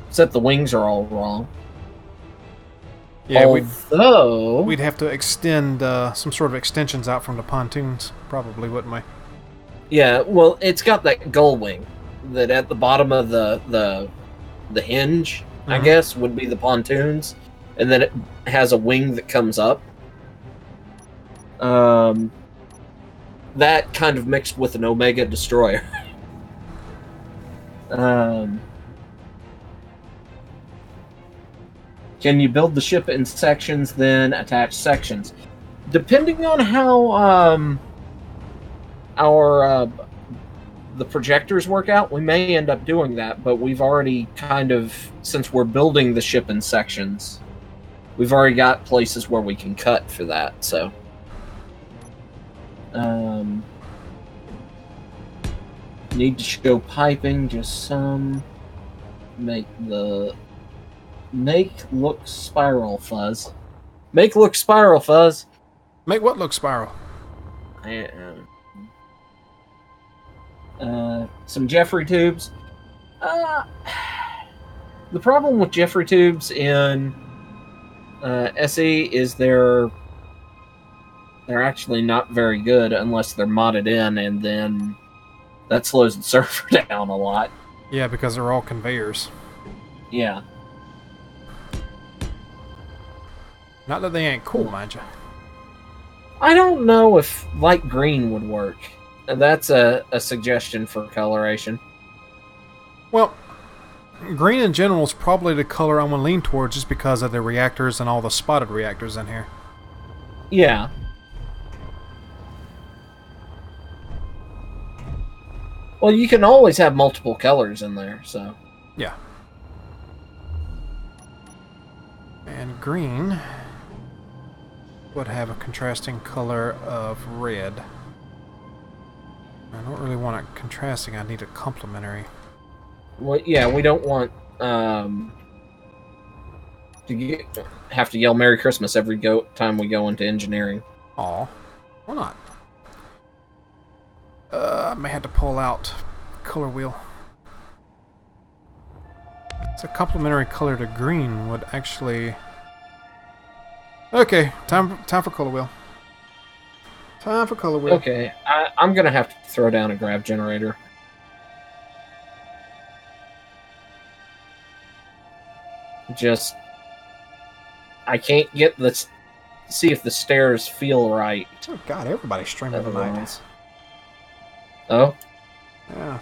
S2: Except the wings are all wrong.
S1: Yeah,
S2: we'd
S1: have to extend some sort of extensions out from the pontoons, probably, wouldn't we?
S2: Yeah, well, it's got that gull wing that at the bottom of the hinge, I guess, would be the pontoons, and then it has a wing that comes up. That kind of mixed with an Omega destroyer. Can you build the ship in sections, then attach sections? Depending on how the projectors work out, we may end up doing that, but we've already kind of, since we're building the ship in sections, we've already got places where we can cut for that, so. Need to show piping, just some. Make look spiral fuzz. Make look spiral fuzz.
S1: Make what look spiral?
S2: Some Jeffrey tubes. The problem with Jeffrey tubes in SE is they're actually not very good unless they're modded in, and then that slows the server down a lot.
S1: Yeah, because they're all conveyors.
S2: Yeah.
S1: Not that they ain't cool, mind you.
S2: I don't know if light green would work. That's a suggestion for coloration.
S1: Well, green in general is probably the color I'm going to lean towards just because of the reactors and all the spotted reactors in here.
S2: Yeah. Well, you can always have multiple colors in there, so.
S1: Yeah. And green would have a contrasting color of red. I don't really want it contrasting, I need a complementary.
S2: Well, yeah, we don't want to have to yell Merry Christmas every time we go into engineering.
S1: Aw, why not? I may have to pull out color wheel. It's a complementary color to green would actually... Okay, time for color wheel. Time for color wheel.
S2: Okay, I'm gonna have to throw down a grav generator. Just I can't get the see if the stairs feel right.
S1: Oh God, everybody's streaming tonight.
S2: Otherwise. Oh,
S1: Yeah.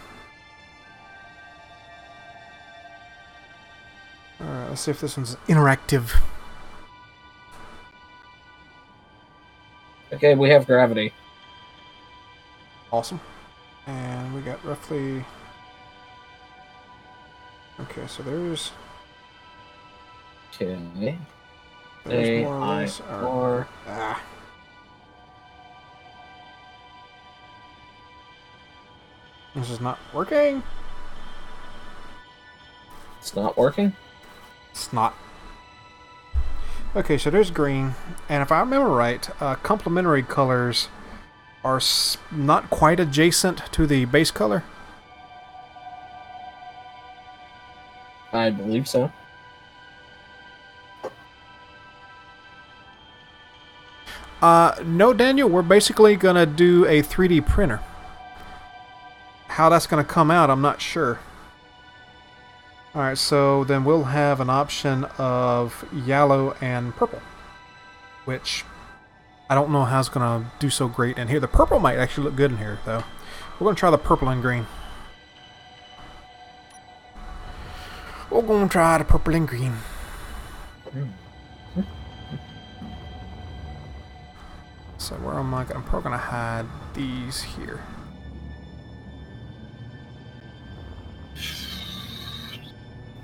S1: All right, let's see if this one's interactive.
S2: okay. We have gravity.
S1: Awesome. And we got roughly. Okay, so there's
S2: Okay.
S1: more of these.
S2: Or
S1: Ah. This is not working.
S2: it's not working.
S1: It's not. Okay, so there's green, and if I remember right, complementary colors are not quite adjacent to the base color.
S2: I believe so.
S1: No, Daniel, we're basically gonna do a 3D printer. How that's gonna come out, I'm not sure. Alright, so then we'll have an option of yellow and purple, which I don't know how it's going to do so great in here. The purple might actually look good in here, though. We're going to try the purple and green. We're going to try the purple and green. So where am I? I'm probably going to hide these here.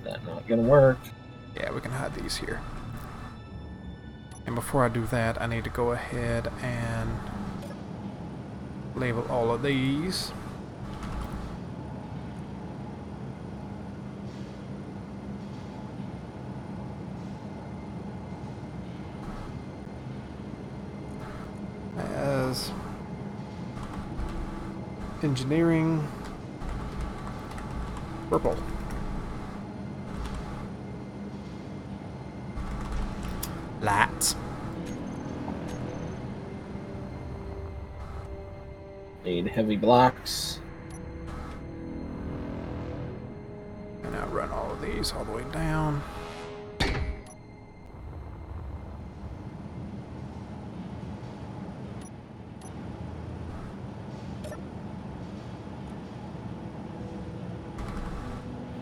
S2: That's not gonna work.
S1: Yeah, we can hide these here. And before I do that, I need to go ahead and label all of these. As engineering purple. Lights.
S2: Need heavy blocks.
S1: And I run all of these all the way down.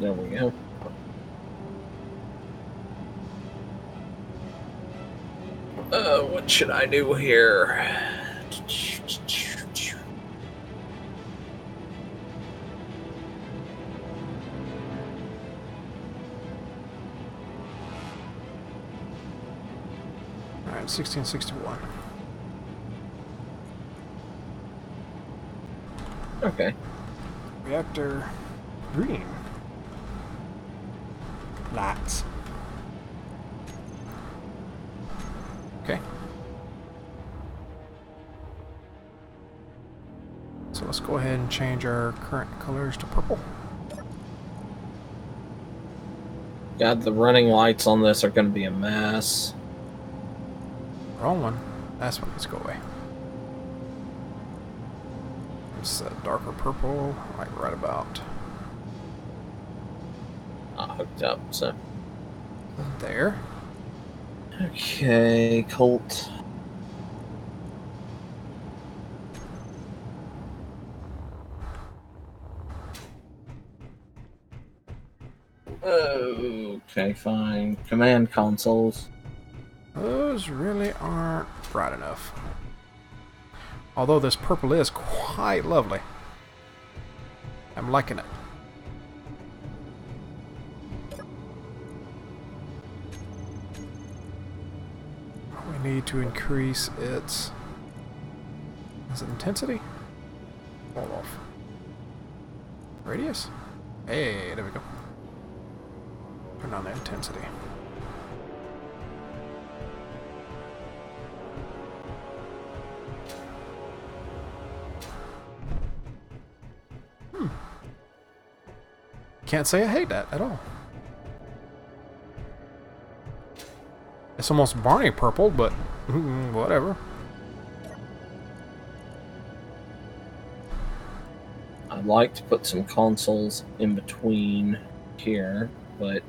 S2: There we go. What should I do here?
S1: Alright, 1661.
S2: Okay.
S1: Reactor green. Lights. Okay. So let's go ahead and change our current colors to purple.
S2: God, the running lights on this are going to be a mess.
S1: Wrong one. That's one needs to go away. It's a darker purple, like right about
S2: Not hooked up, so.
S1: there.
S2: Okay, Colt. Okay, fine. Command consoles.
S1: Those really aren't bright enough. Although this purple is quite lovely. I'm liking it. We need to increase its... Is it intensity? Fall off. Radius? Hey, there we go. Turn on the intensity. Can't say I hate that at all. It's almost Barney purple, but whatever.
S2: I'd like to put some consoles in between here, but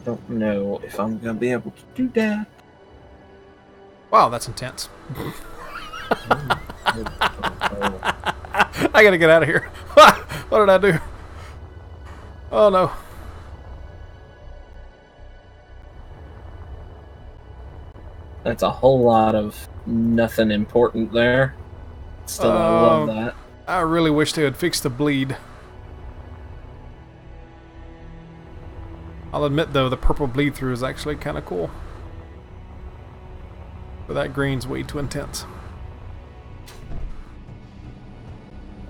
S2: don't know if I'm gonna be able to do that.
S1: Wow, that's intense. I gotta get out of here. What did I do? Oh no.
S2: That's a whole lot of nothing important there. Still, I love that.
S1: I really wish they would fix the bleed. I'll admit though, the purple bleed through is actually kind of cool. But that green's way too intense.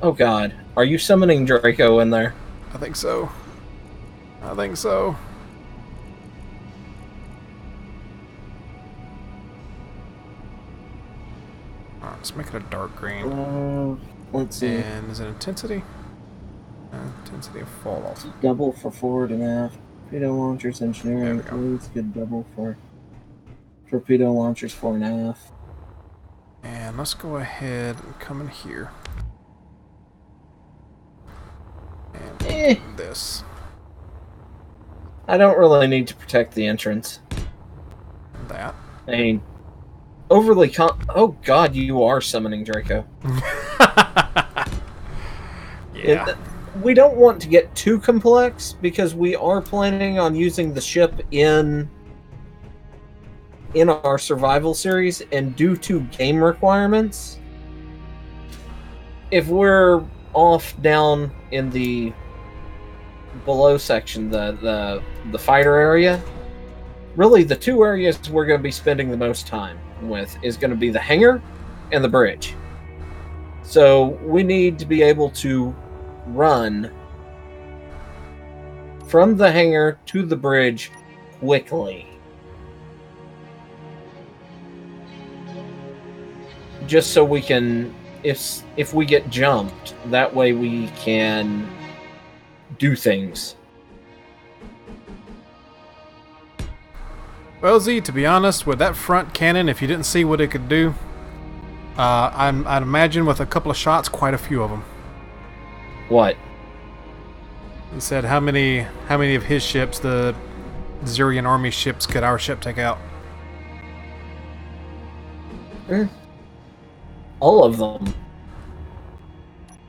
S2: Oh god. Are you summoning Draco in there?
S1: I think so. I think so. Alright, let's make it a dark green.
S2: Let's see.
S1: And is it intensity? Intensity of fall off.
S2: Double for forward and aft. Torpedo launchers, engineering fluids, good double for torpedo launchers, fore and aft.
S1: And let's go ahead and come in here. And this.
S2: I don't really need to protect the entrance.
S1: And that.
S2: I mean, overly oh god, you are summoning Draco.
S1: Yeah.
S2: We don't want to get too complex because we are planning on using the ship in our survival series, and due to game requirements, if we're off down in the below section, the fighter area, really the two areas we're going to be spending the most time with is going to be the hangar and the bridge. So we need to be able to run from the hangar to the bridge quickly. Just so we can, if we get jumped, that way we can do things.
S1: Well, Z, to be honest, with that front cannon, if you didn't see what it could do, I'd imagine with a couple of shots, quite a few of them.
S2: What?
S1: He said how many of his ships, the Zerian army ships, could our ship take out?
S2: All of them.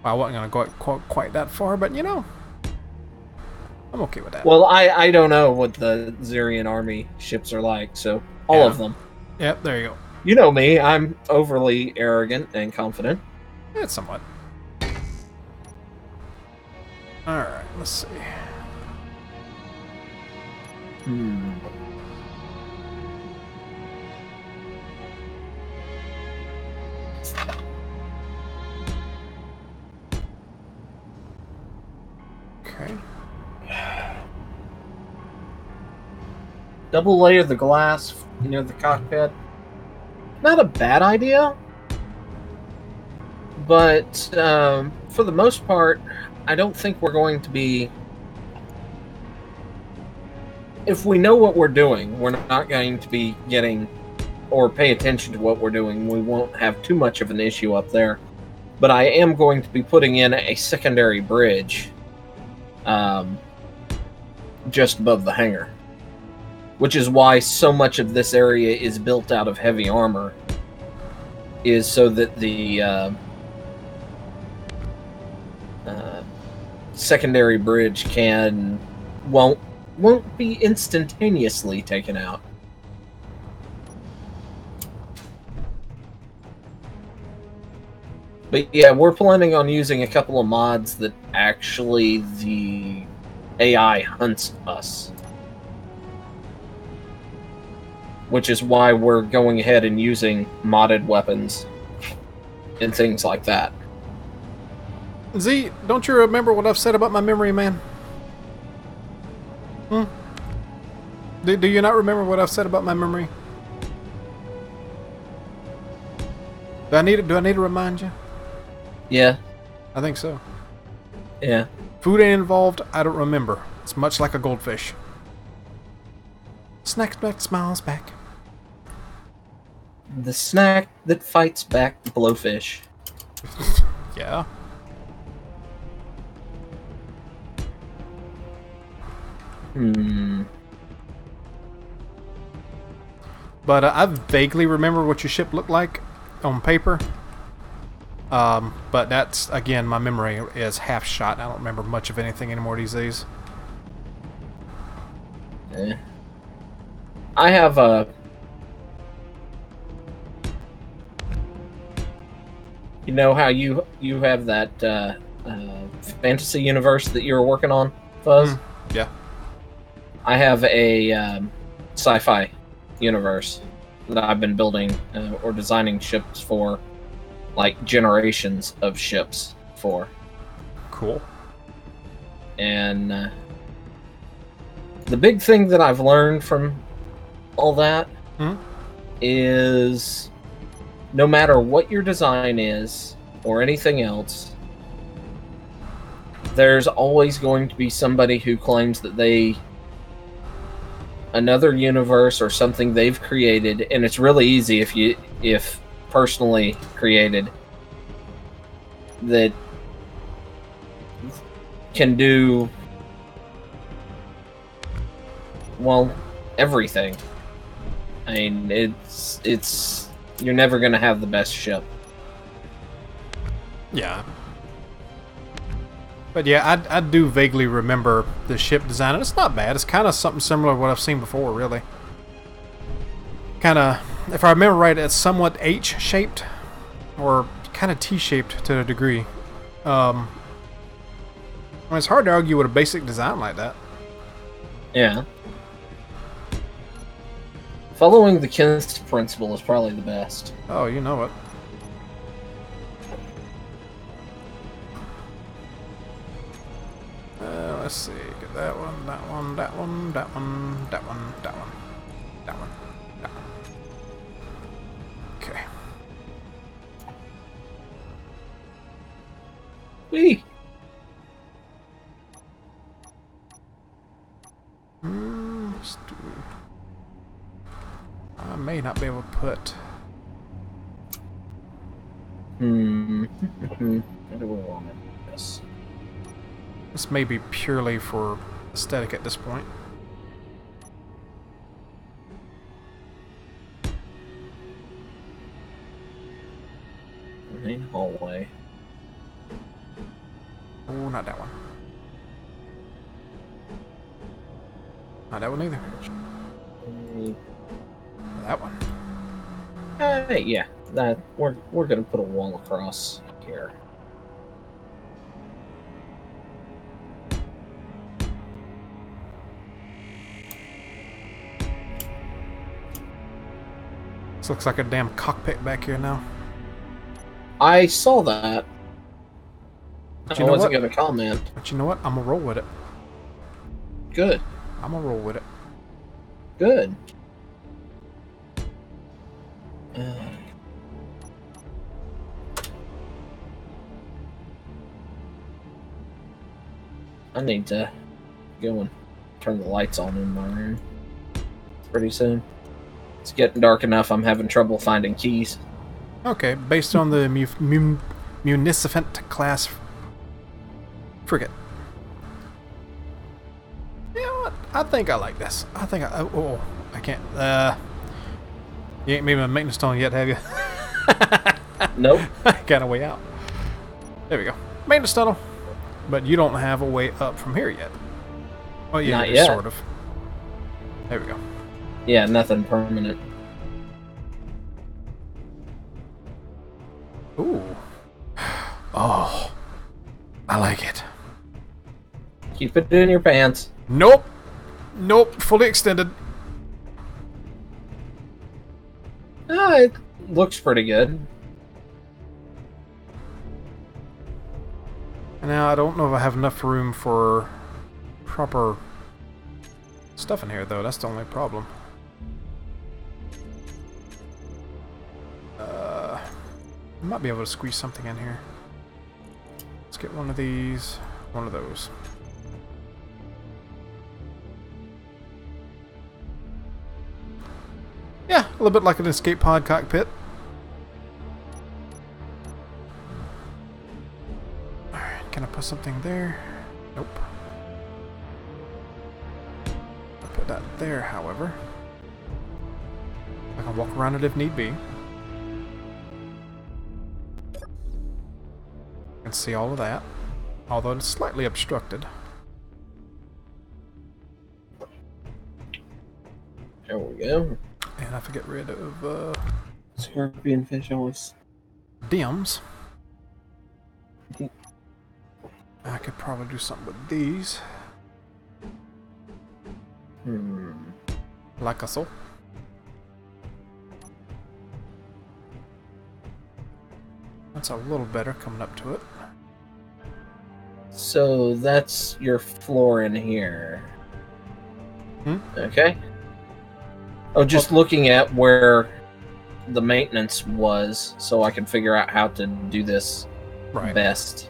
S1: Well, I wasn't going to go quite that far, but you know, I'm okay with that.
S2: Well, I don't know what the Zerian army ships are like, so all of them.
S1: Yep, there you go.
S2: You know me, I'm overly arrogant and confident.
S1: It's somewhat. Alright, let's see. Okay.
S2: Double layer the glass near the cockpit. Not a bad idea, but for the most part, I don't think we're going to be... If we know what we're doing, we're not going to be getting or pay attention to what we're doing. We won't have too much of an issue up there. But I am going to be putting in a secondary bridge just above the hangar, which is why so much of this area is built out of heavy armor, is so that the secondary bridge won't be instantaneously taken out. But yeah, we're planning on using a couple of mods that actually the AI hunts us, which is why we're going ahead and using modded weapons and things like that.
S1: Z, don't you remember what I've said about my memory, man? Do you not remember what I've said about my memory? Do I need to remind you?
S2: Yeah.
S1: I think so.
S2: Yeah.
S1: Food ain't involved, I don't remember. It's much like a goldfish. Snacks back, smiles back.
S2: The snack that fights back the blowfish.
S1: Yeah. But I vaguely remember what your ship looked like on paper. But that's, again, my memory is half shot. I don't remember much of anything anymore these days.
S2: I have a... You know how you have that fantasy universe that you were working on, Fuzz?
S1: Yeah.
S2: I have a sci-fi universe that I've been building or designing ships for, like generations of ships for.
S1: Cool.
S2: And the big thing that I've learned from all that is no matter what your design is or anything else, there's always going to be somebody who claims that another universe or something they've created, and it's really easy if personally created, that can do, well, everything. I mean, it's you're never gonna have the best ship.
S1: Yeah. But yeah, I do vaguely remember the ship design, and it's not bad. It's kind of something similar to what I've seen before, really. Kind of, if I remember right, it's somewhat H-shaped, or kind of T-shaped to a degree. I mean, it's hard to argue with a basic design like that.
S2: Yeah. Following the Kinst principle is probably the best.
S1: Oh, you know it. Let's see. Get that one, that one, that one, that one, that one, that one, that one, that one. Okay.
S2: Whee!
S1: Let's do... I may not be able to put...
S2: What do we want in this?
S1: This may be purely for aesthetic at this point.
S2: Main hallway.
S1: Oh, not that one. Not that one either. That one.
S2: Yeah, that we're gonna put a wall across here.
S1: This looks like a damn cockpit back here now.
S2: I saw that.
S1: But
S2: I wasn't gonna comment.
S1: But you know what? I'm gonna roll with it.
S2: Good.
S1: I'm gonna roll with it.
S2: Good. I need to go and turn the lights on in my room pretty soon. It's getting dark enough. I'm having trouble finding keys.
S1: Okay, based on the Municipant class frigate. You know what? I think I like this. I think I can't. You ain't made my maintenance stone yet, have you?
S2: Nope.
S1: Got a way out. There we go. Maintenance tunnel. But you don't have a way up from here yet. Oh yeah,
S2: Not yet.
S1: Sort of. There we go.
S2: Yeah, nothing permanent.
S1: Ooh. Oh. I like it.
S2: Keep it in your pants.
S1: Nope. Nope. Fully extended.
S2: It looks pretty good.
S1: Now, I don't know if I have enough room for proper stuff in here, though. That's the only problem. I might be able to squeeze something in here. Let's get one of these, one of those. Yeah, a little bit like an escape pod cockpit. Alright, can I put something there? Nope. I'll put that there, however. I walk around it if need be. You can see all of that, although it's slightly obstructed.
S2: There we go.
S1: And I have to get rid of
S2: Scorpion fish always.
S1: dims. I could probably do something with these. Like a soul. That's a little better coming up to it.
S2: So that's your floor in here. Okay. Oh, just looking at where the maintenance was, so I can figure out how to do this best.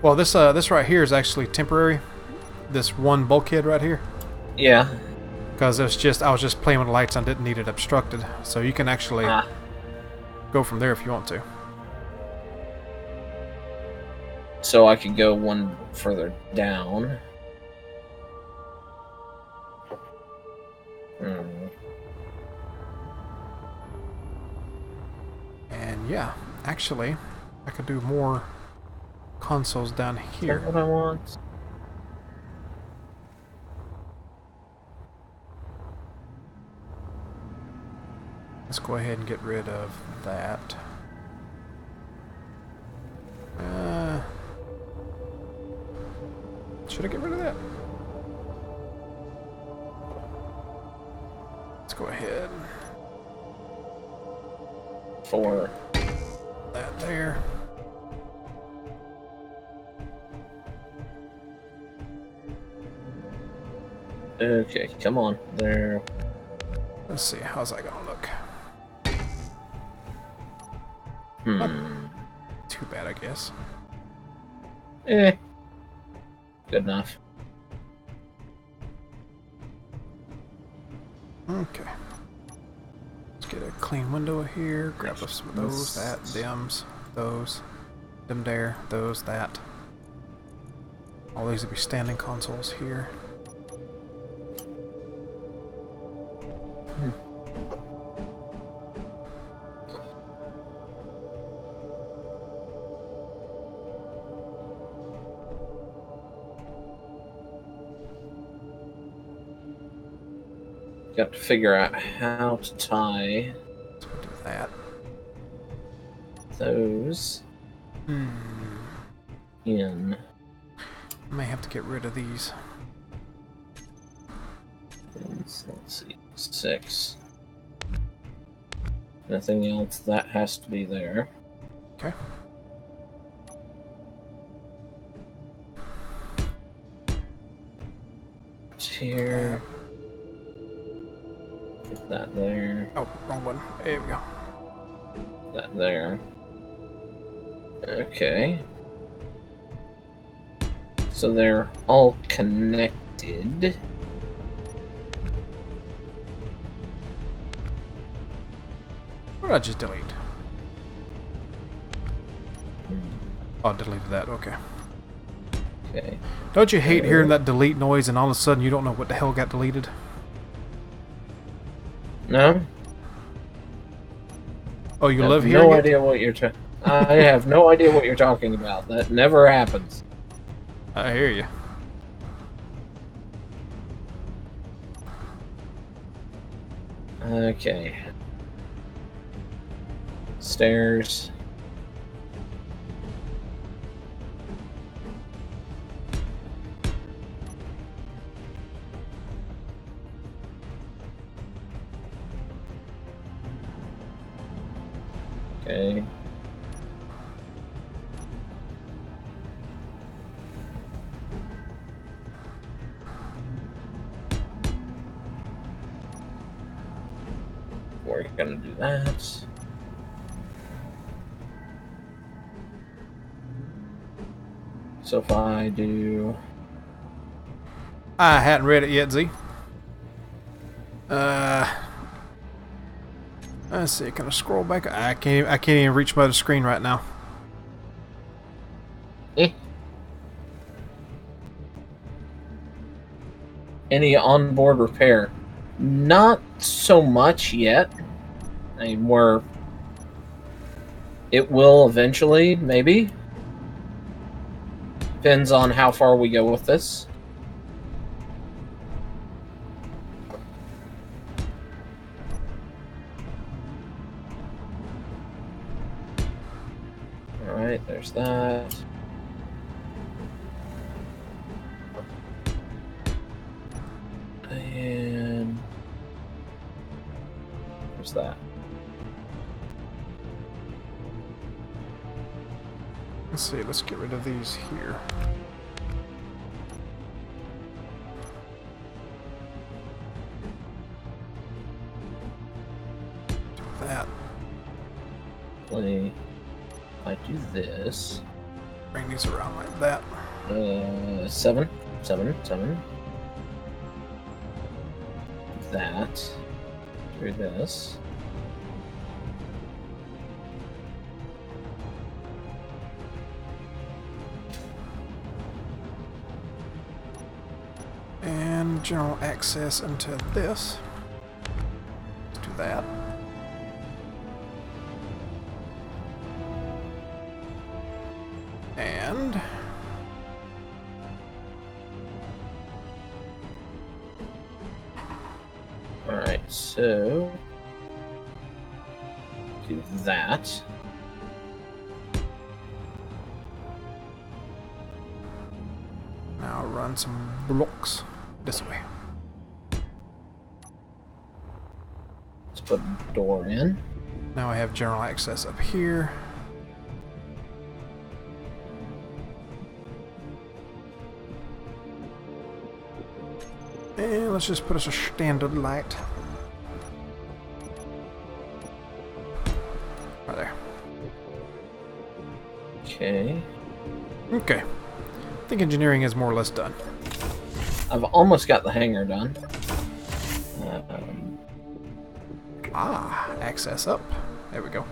S1: Well, this right here is actually temporary. This one bulkhead right here.
S2: Yeah.
S1: Because I was just playing with the lights and didn't need it obstructed. So you can actually go from there if you want to.
S2: So I could go one further down.
S1: And yeah, actually, I could do more consoles down here.
S2: Is that what I want?
S1: Let's go ahead and get rid of that. Should I get rid of that? Let's go ahead.
S2: For
S1: That there.
S2: Okay, come on. There.
S1: Let's see, how's that gonna look? Too bad, I guess.
S2: Good enough.
S1: Okay. Let's get a clean window here. Grab us some of those, that, dims, those, them there, those, that. All these will be standing consoles here.
S2: Got to figure out how to tie
S1: So we'll do that.
S2: those in.
S1: I may have to get rid of these.
S2: Let's see, 6. Nothing else. That has to be there.
S1: Okay.
S2: Here. Get that there.
S1: Oh, wrong one. There we go.
S2: That there. Okay. So they're all connected.
S1: What did I just delete? Oh, I deleted that. Okay.
S2: Okay.
S1: Don't you hate hearing that delete noise and all of a sudden you don't know what the hell got deleted?
S2: No?
S1: Oh, you
S2: I
S1: love
S2: have
S1: hearing
S2: no
S1: it?
S2: idea what you're I have no idea what you're talking about. That never happens.
S1: I hear you.
S2: Okay. Stairs. Okay. We're gonna do that. So if I do...
S1: I hadn't read it yet, Z. Let's see, can I scroll back? I can't even reach my other screen right now.
S2: Any onboard repair. Not so much yet. I mean, it will eventually, maybe. Depends on how far we go with this. Alright, there's that. And there's that.
S1: Let's see, let's get rid of these here. Do that.
S2: If I do this.
S1: Bring these around like that.
S2: 7. That. Through this.
S1: And general access into this. Let's do that. And
S2: alright, so do that.
S1: now run some blocks this way.
S2: Let's put a door in.
S1: Now I have general access up here. And let's just put us a standard light. Right there.
S2: Okay.
S1: Okay. I think engineering is more or less done.
S2: I've almost got the hangar done.
S1: Access up. There we go.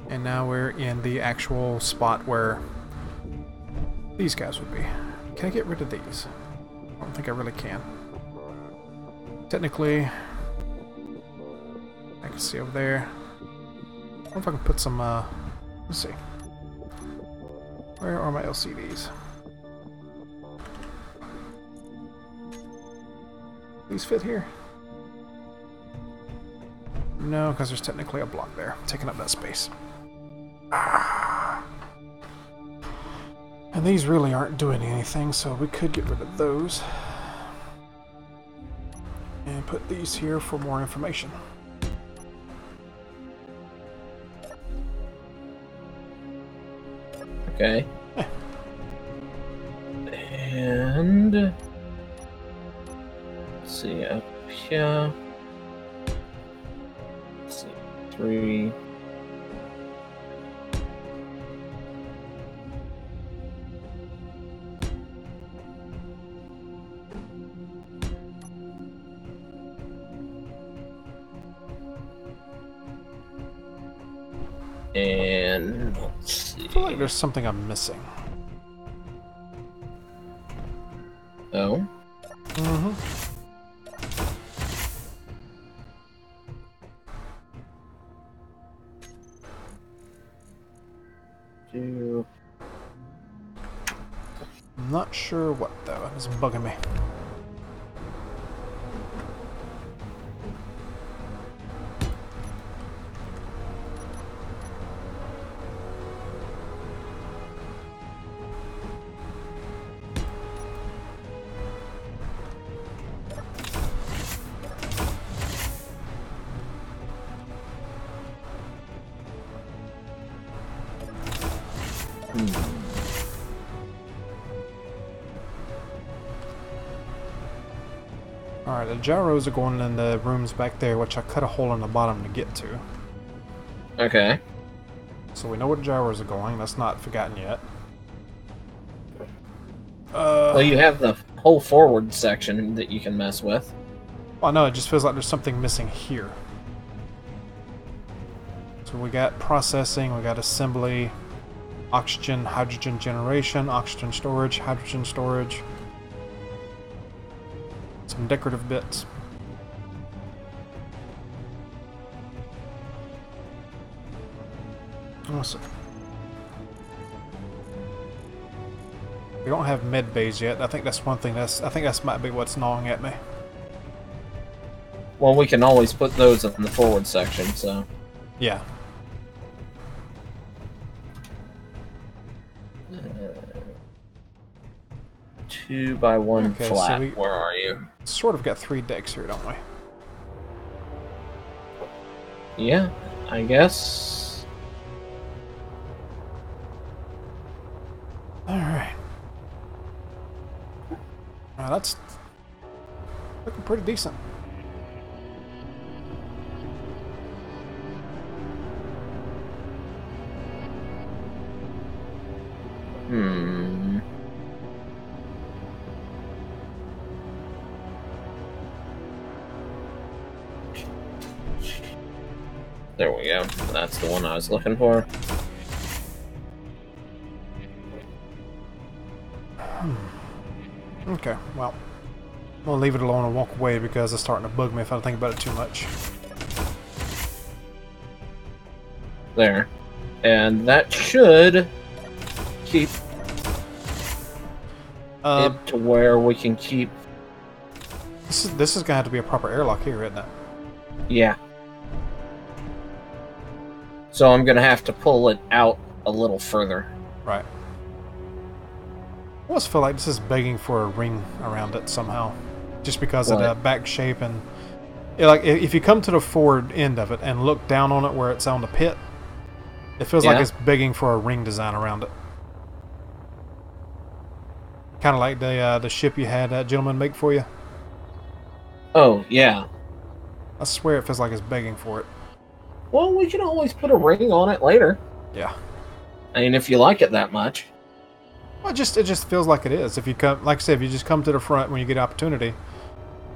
S1: And now we're in the actual spot where these guys would be. Can I get rid of these? I don't think I really can. Technically, I can see over there. I wonder if I can put some, let's see. Where are my LCDs? These fit here? No, because there's technically a block there, taking up that space. And these really aren't doing anything, so we could get rid of those. And put these here for more information.
S2: Okay. And let's see up here. Let's see, 3. And let's see.
S1: I feel like there's something I'm missing.
S2: Oh.
S1: Mm-hmm. I'm not sure what though. It's bugging me. Alright, the gyros are going in the rooms back there, which I cut a hole in the bottom to get to.
S2: Okay.
S1: So we know where the gyros are going. That's not forgotten yet.
S2: Well, you have the whole forward section that you can mess with.
S1: Oh no, it just feels like there's something missing here. So we got processing, we got assembly, oxygen, hydrogen generation, oxygen storage, hydrogen storage. Some decorative bits. Awesome. We don't have med bays yet. I think that's one thing I think that's might be what's gnawing at me.
S2: Well, we can always put those in the forward section, so...
S1: Yeah.
S2: Two by one
S1: okay,
S2: flat.
S1: So
S2: where are you?
S1: Sort of got 3 decks here, don't we?
S2: Yeah, I guess.
S1: Alright. That's looking pretty decent.
S2: There we go. That's the one I was looking for.
S1: Okay, well, I'll leave it alone and walk away because it's starting to bug me if I think about it too much.
S2: There. And that should keep it to where we can keep...
S1: This is going to have to be a proper airlock here, isn't it?
S2: Yeah. So I'm going to have to pull it out a little further.
S1: Right. I almost feel like this is begging for a ring around it somehow. Just because of the back shape and... like, if you come to the forward end of it and look down on it where it's on the pit, it feels like it's begging for a ring design around it. Kind of like the ship you had that gentleman make for you.
S2: Oh, yeah.
S1: I swear it feels like it's begging for it.
S2: Well, we can always put a ring on it later.
S1: Yeah.
S2: I mean, if you like it that much.
S1: Well, it just feels like it is. If you come, like I said, if you just come to the front when you get opportunity,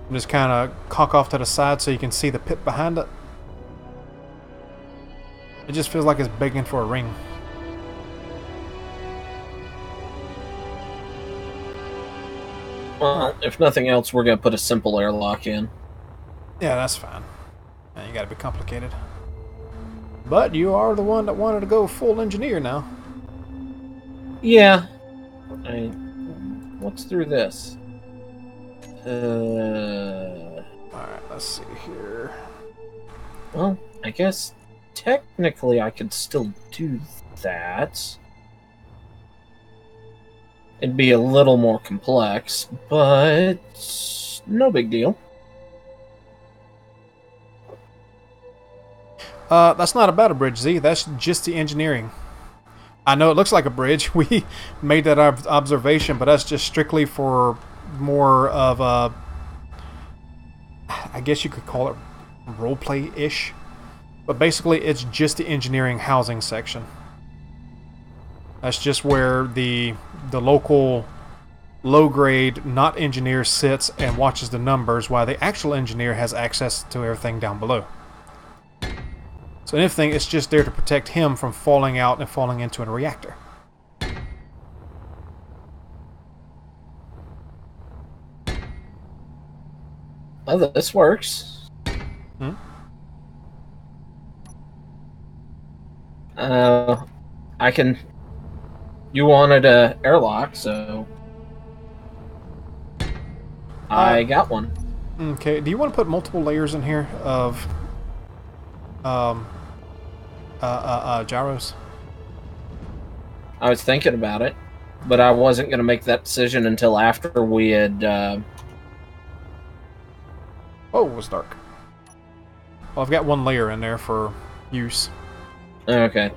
S1: and just kind of cock off to the side so you can see the pit behind it. It just feels like it's begging for a ring.
S2: Well, if nothing else, we're going to put a simple airlock in.
S1: Yeah, that's fine. Yeah, you got to be complicated. But you are the one that wanted to go full engineer now.
S2: Yeah. What's through this?
S1: Alright, let's see here.
S2: Well, I guess technically I could still do that. It'd be a little more complex, but no big deal.
S1: That's not about a bridge, Z. That's just the engineering. I know it looks like a bridge. We made that observation, but that's just strictly for more of a... I guess you could call it roleplay-ish. But basically, it's just the engineering housing section. That's just where the local low-grade, not engineer, sits and watches the numbers, while the actual engineer has access to everything down below. So anything, it's just there to protect him from falling out and falling into a reactor.
S2: Oh, this works.
S1: Hmm?
S2: I can... You wanted a airlock, so... I got one.
S1: Okay, do you want to put multiple layers in here of... gyros?
S2: I was thinking about it, but I wasn't going to make that decision until after we had...
S1: Oh, it was dark. Well, I've got one layer in there for use.
S2: Okay.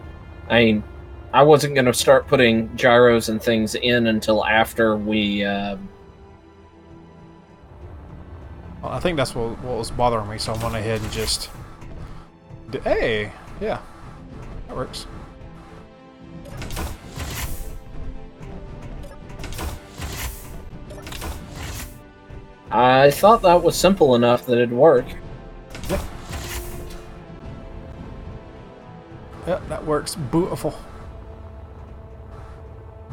S2: I mean, I wasn't going to start putting gyros and things in until after we...
S1: Well, I think that's what was bothering me, so I went ahead and just... Hey! Yeah. That works.
S2: I thought that was simple enough that it'd work.
S1: Yep. Yep, that works beautiful.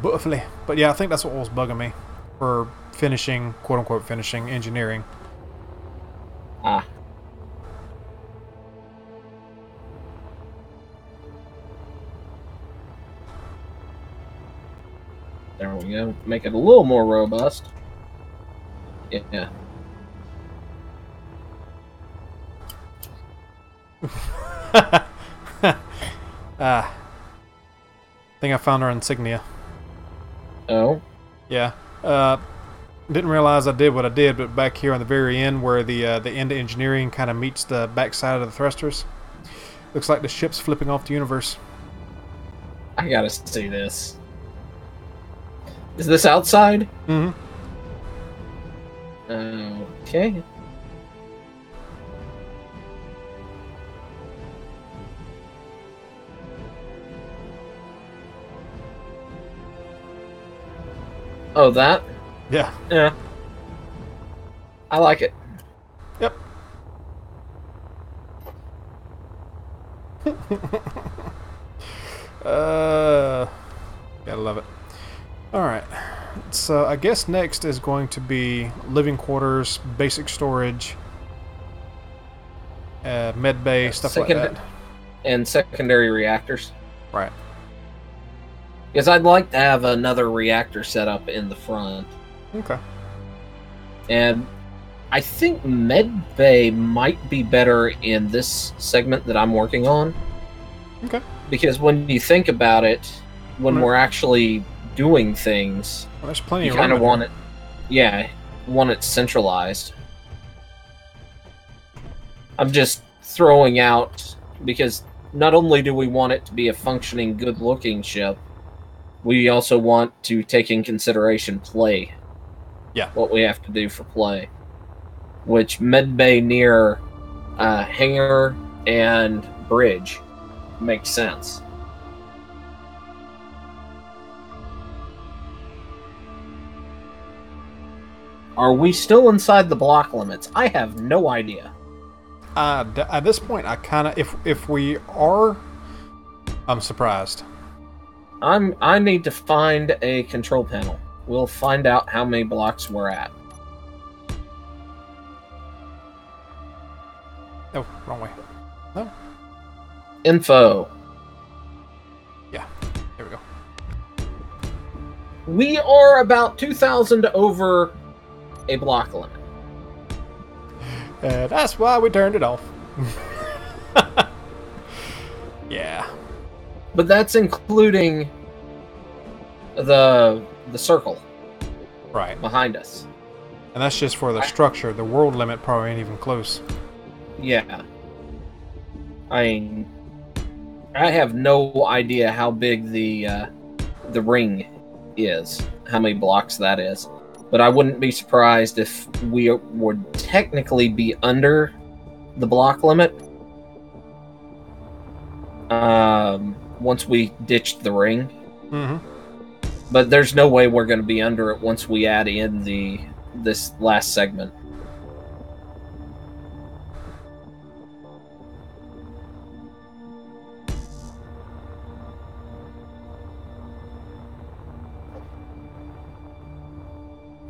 S1: Beautifully. But yeah, I think that's what was bugging me for finishing, quote-unquote finishing, engineering.
S2: Ah. There we go. Make it a little more robust. Yeah.
S1: I think I found our insignia.
S2: Oh.
S1: Yeah. Didn't realize I did what I did, but back here on the very end, where the end engineering kind of meets the backside of the thrusters, looks like the ship's flipping off the universe.
S2: I gotta see this. Is this outside?
S1: Mm-hmm.
S2: Okay. Oh, that?
S1: Yeah.
S2: Yeah. I like it.
S1: Yep. Gotta love it. Alright. So I guess next is going to be living quarters, basic storage, med bay, stuff like that.
S2: And secondary reactors.
S1: Right.
S2: Because I'd like to have another reactor set up in the front.
S1: Okay.
S2: And I think med bay might be better in this segment that I'm working on.
S1: Okay.
S2: Because when you think about it, when we're actually doing things,
S1: well, there's plenty
S2: you
S1: of
S2: kind of
S1: room in
S2: want
S1: here.
S2: it. Yeah, want it centralized. I'm just throwing out because not only do we want it to be a functioning, good-looking ship, we also want to take in consideration play.
S1: Yeah.
S2: What we have to do for play. Which medbay near hangar and bridge makes sense. Are we still inside the block limits? I have no idea.
S1: At this point, I kind of, if we are, I'm surprised.
S2: I need to find a control panel. We'll find out how many blocks we're at.
S1: Oh, wrong way. No.
S2: Info.
S1: Yeah. Here we go.
S2: We are about 2,000 over a block limit.
S1: That's why we turned it off. Yeah.
S2: But that's including the circle
S1: Right.
S2: behind us.
S1: And that's just for the structure. The world limit probably ain't even close.
S2: Yeah. I mean, I have no idea how big the ring is, how many blocks that is. But I wouldn't be surprised if we would technically be under the block limit once we ditched the ring.
S1: Mm-hmm.
S2: But there's no way we're going to be under it once we add in this last segment.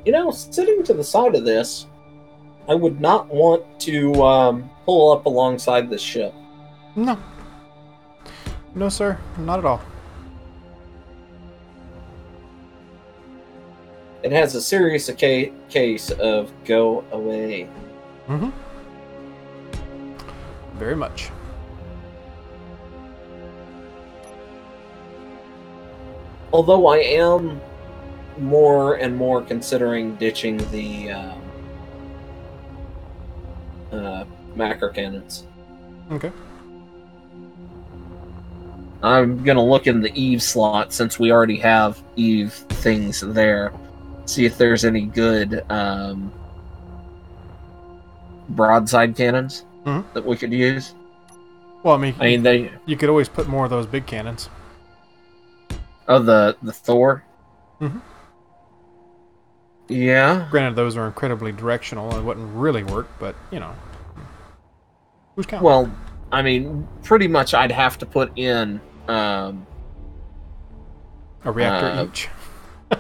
S2: You know, sitting to the side of this, I would not want to pull up alongside this ship.
S1: No. No, sir. Not at all.
S2: It has a serious case of go away.
S1: Mm-hmm. Very much.
S2: Although I am more and more considering ditching the macro cannons.
S1: Okay.
S2: I'm gonna look in the Eve slot since we already have Eve things there. See if there's any good broadside cannons that we could use.
S1: Well, I mean, you could always put more of those big cannons.
S2: Oh, the Thor?
S1: Mm-hmm.
S2: Yeah.
S1: Granted, those are incredibly directional and wouldn't really work, but, you know. Who's counting?
S2: Well, I mean, pretty much I'd have to put in
S1: a reactor each.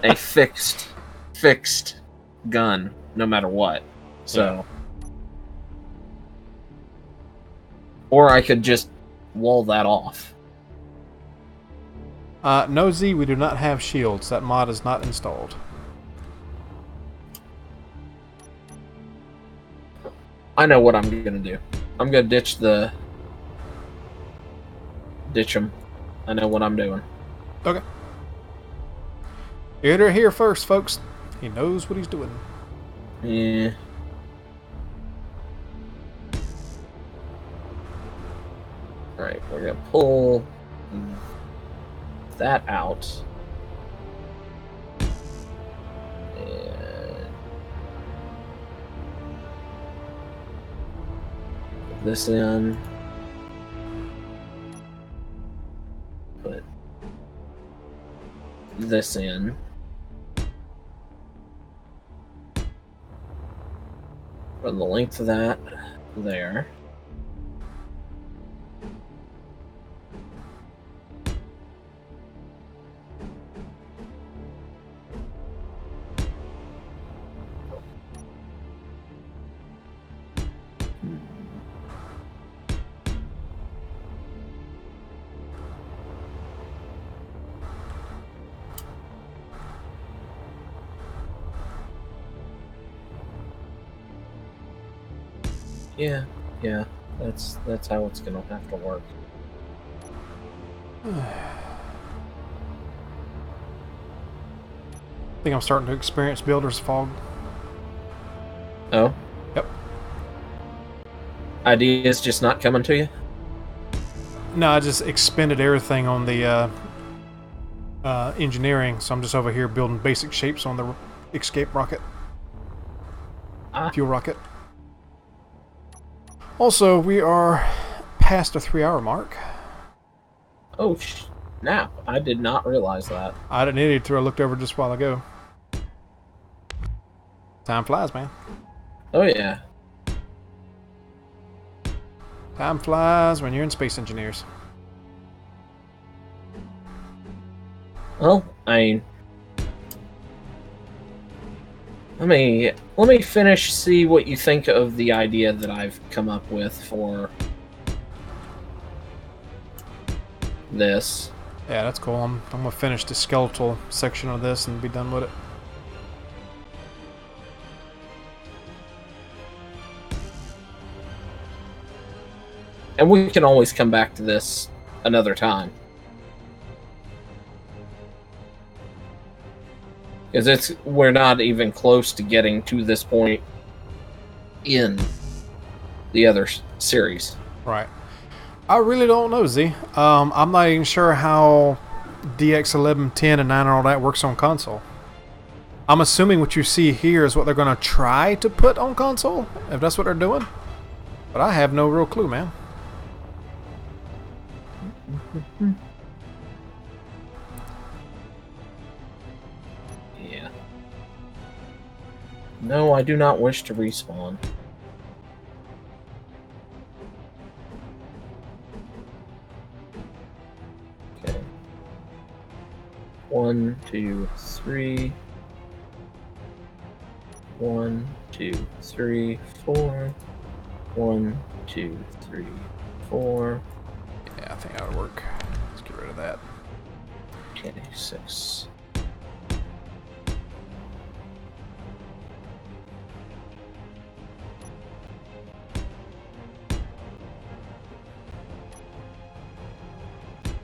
S2: a fixed gun, no matter what. So, Or I could just wall that off.
S1: No, Z, we do not have shields. That mod is not installed.
S2: I know what I'm gonna do. I'm gonna ditch them. I know what I'm doing.
S1: Okay. You heard it here first, folks. He knows what he's doing.
S2: Yeah. Alright, we're gonna pull that out. And put this in. Put this in. Run the length of that there. Yeah, that's how it's gonna have to work.
S1: I think I'm starting to experience builder's fog.
S2: Oh?
S1: Yep.
S2: Ideas just not coming to you?
S1: No, I just expended everything on the engineering, so I'm just over here building basic shapes on the escape rocket. Fuel rocket. Also, we are past the 3-hour mark.
S2: Oh, snap. I did not realize that.
S1: I didn't need it till I looked over just a while ago. Time flies, man.
S2: Oh, yeah.
S1: Time flies when you're in space engineers.
S2: Well, I mean, let me finish, see what you think of the idea that I've come up with for this.
S1: Yeah, that's cool. I'm gonna finish the skeletal section of this and be done with it.
S2: And we can always come back to this another time. Because we're not even close to getting to this point in the other series.
S1: Right. I really don't know, Z. I'm not even sure how DX11, 10, and 9 and all that works on console. I'm assuming what you see here is what they're going to try to put on console, if that's what they're doing. But I have no real clue, man.
S2: Yeah. No, I do not wish to respawn. Okay. 1, 2, 3. 1, 2, 3, 4. 1, 2, 3, 4.
S1: Yeah, I think that would work. Let's get rid of that.
S2: Okay, 6.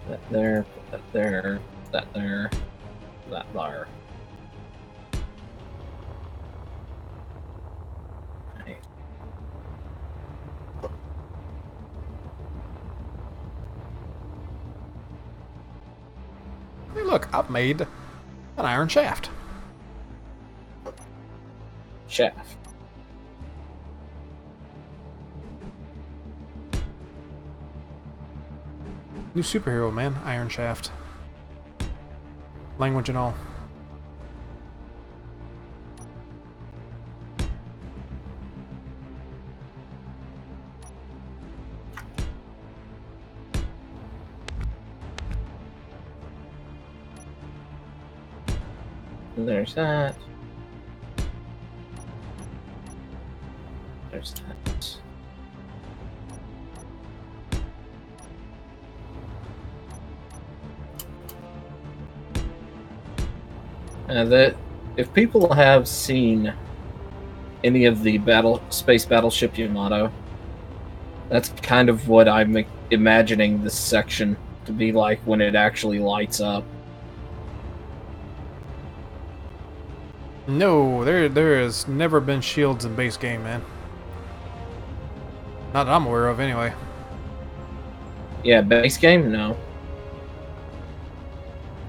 S2: That there, that there, that there, that there. Okay.
S1: Hey, look, I've made an iron shaft.
S2: Shaft.
S1: New superhero, man. Iron Shaft. Language and all.
S2: There's that. There's that. That if people have seen any of the space battleship Yamato, that's kind of what I'm imagining this section to be like when it actually lights up.
S1: No, there has never been shields in base game, man. Not that I'm aware of, anyway.
S2: Yeah, base game? No.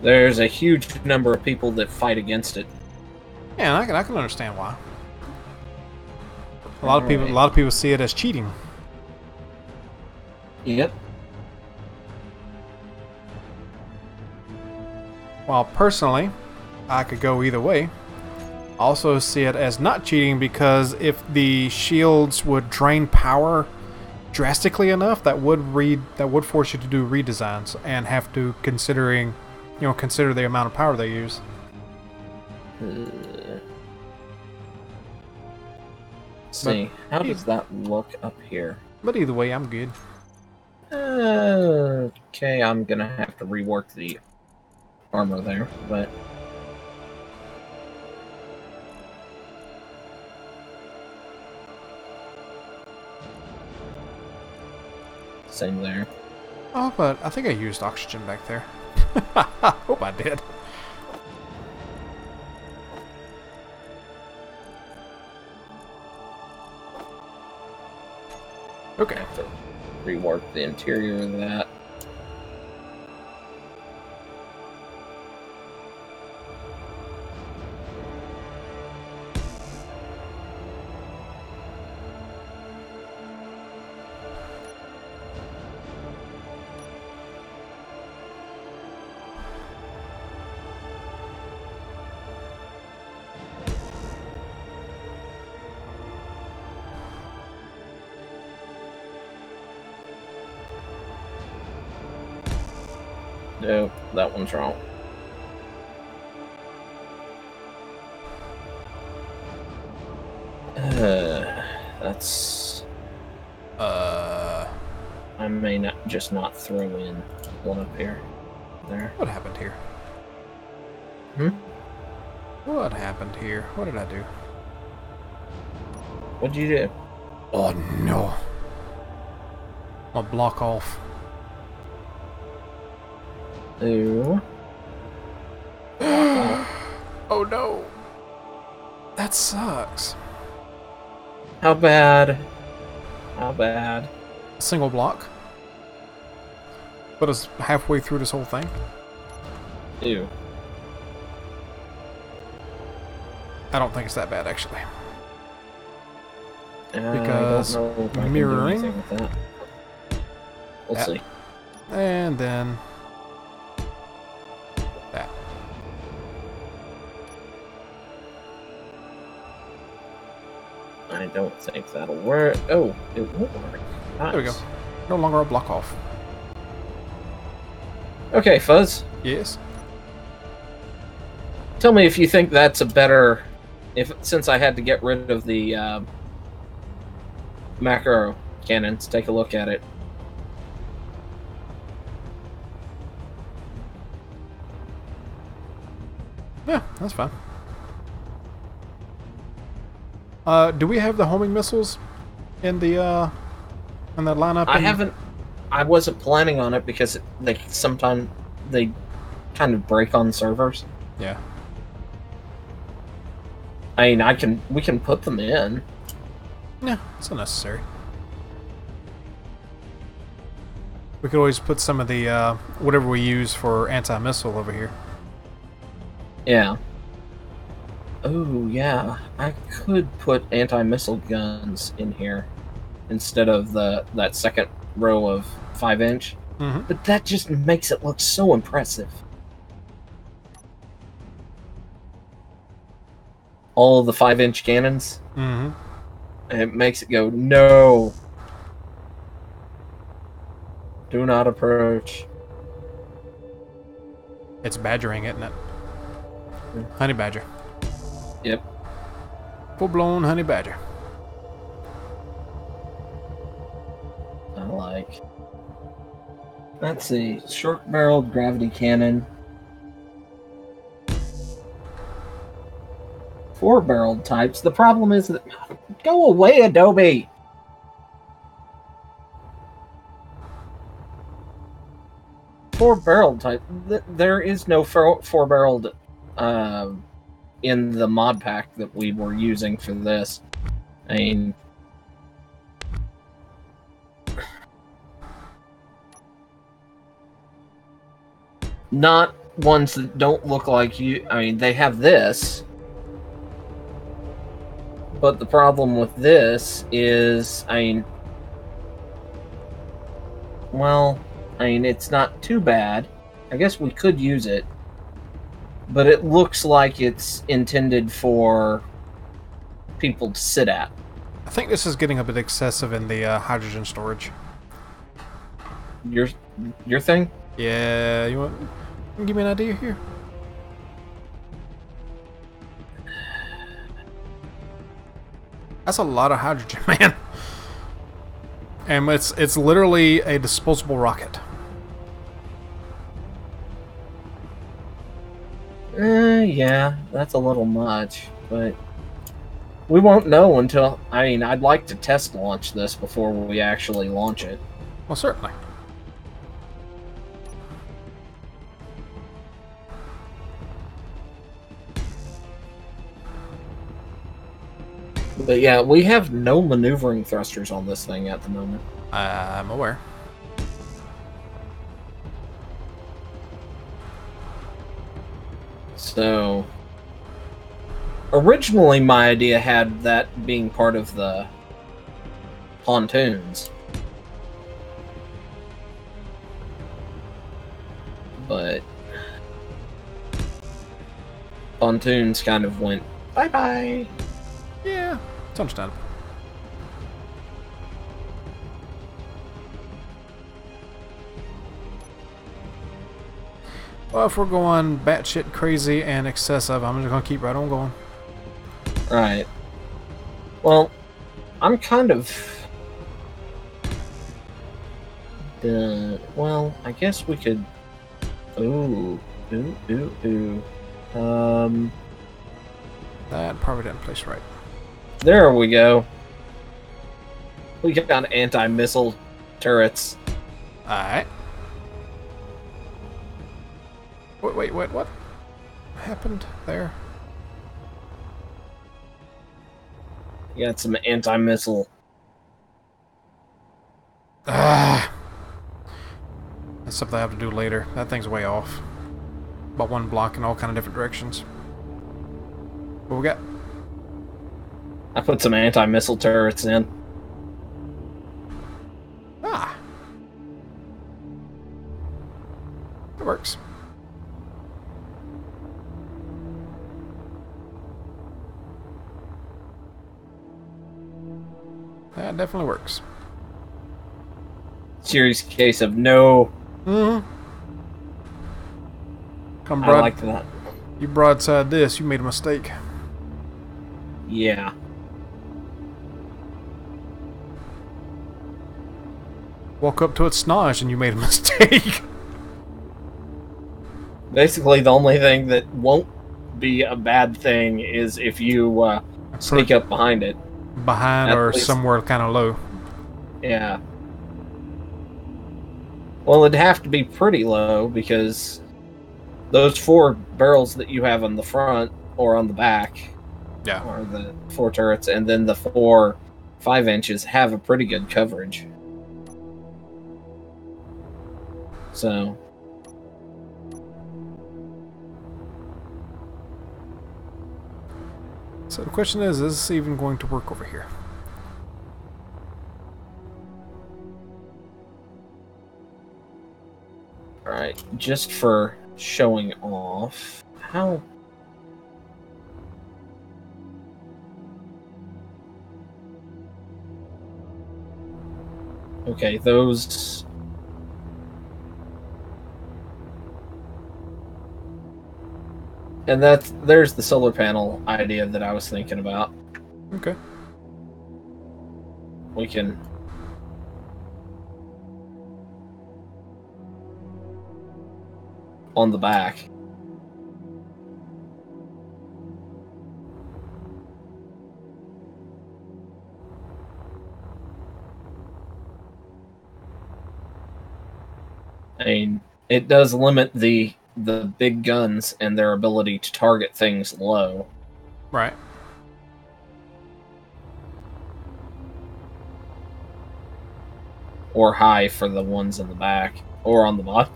S2: There's a huge number of people that fight against it.
S1: Yeah, I can understand why. A lot of people see it as cheating.
S2: Yep.
S1: While personally, I could go either way. Also see it as not cheating because if the shields would drain power drastically enough, that would force you to do redesigns and have to consider the amount of power they use.
S2: See, how does that look up here?
S1: But either way, I'm good.
S2: Okay, I'm gonna have to rework the armor there, but same there.
S1: Oh, but I think I used oxygen back there. Hope I did. Okay.
S2: I have to rework the interior of that. No, that one's wrong. That's... I may not throw in one up here. There.
S1: What happened here? What happened here? What did I do?
S2: What'd you do?
S1: Oh no. I'll block off.
S2: Ooh.
S1: Oh no. That sucks.
S2: How bad? How bad?
S1: Single block. Put us halfway through this whole thing.
S2: Ew.
S1: I don't think it's that bad, actually.
S2: Because
S1: Because
S2: I don't know if I can do
S1: mirroring.
S2: anything with that. We'll
S1: That.
S2: see.
S1: And then that.
S2: I don't think that'll work. Oh, it will work. Nice.
S1: There we go. No longer a block off.
S2: Okay, Fuzz.
S1: Yes.
S2: Tell me if you think that's a better... since I had to get rid of the macro cannons, take a look at it.
S1: Yeah, that's fine. Do we have the homing missiles in the lineup?
S2: I wasn't planning on it because sometimes they kind of break on servers.
S1: Yeah.
S2: I mean, we can put them in.
S1: Yeah, it's unnecessary. We could always put some of the whatever we use for anti-missile over here.
S2: Yeah. Oh, yeah. I could put anti-missile guns in here instead of that second row of 5-inch.
S1: Mm-hmm.
S2: But that just makes it look so impressive. All of the 5-inch cannons.
S1: Mm-hmm.
S2: And it makes it go, no. Do not approach.
S1: It's badgering, isn't it? Honey badger.
S2: Yep.
S1: Full-blown honey badger.
S2: I like. Let's see. Short-barreled gravity cannon. 4-barreled types. The problem is that... Go away, Adobe! 4-barreled type. There is no 4-barreled in the mod pack that we were using for this. I mean... Not ones that don't look like you. I mean, they have this. But the problem with this is, I mean... Well, I mean, it's not too bad. I guess we could use it. But it looks like it's intended for people to sit at.
S1: I think this is getting a bit excessive in the hydrogen storage.
S2: Your thing?
S1: Yeah, you want give me an idea here? That's a lot of hydrogen, man. And it's literally a disposable rocket.
S2: Yeah, that's a little much, but we won't know until... I mean, I'd like to test launch this before we actually launch it.
S1: Well, certainly.
S2: But yeah, we have no maneuvering thrusters on this thing at the moment.
S1: I'm aware.
S2: So, originally my idea had that being part of the pontoons. But pontoons kind of went bye-bye.
S1: Yeah, it's understandable. Well, if we're going batshit crazy and excessive, I'm just gonna keep right on going.
S2: Right. Well, I'm kind of... well, I guess we could... Ooh.
S1: That probably didn't place right.
S2: There we go. We got anti-missile turrets.
S1: Alright. Wait, what happened there?
S2: You got some anti-missile.
S1: Ah, that's something I have to do later. That thing's way off. About one block in all kind of different directions. What we got?
S2: I put some anti-missile turrets in.
S1: Ah, it works. That definitely works.
S2: Serious case of no.
S1: Mm-hmm. Come
S2: I like that.
S1: You broadside this, you made a mistake.
S2: Yeah.
S1: Walk up to its snodge and you made a mistake.
S2: Basically, the only thing that won't be a bad thing is if you sneak up behind it.
S1: Behind or somewhere kind of low.
S2: Yeah. Well, it'd have to be pretty low because those 4 barrels that you have on the front or on the back are the 4 turrets, and then the 4 5-inches have a pretty good coverage. So
S1: the question is this even going to work over here?
S2: alright, just for showing off, how... Okay, those... And there's the solar panel idea that I was thinking about.
S1: Okay.
S2: We can... on the back. I mean, it does limit the big guns and their ability to target things low.
S1: Right.
S2: Or high for the ones in the back. Or on the bottom.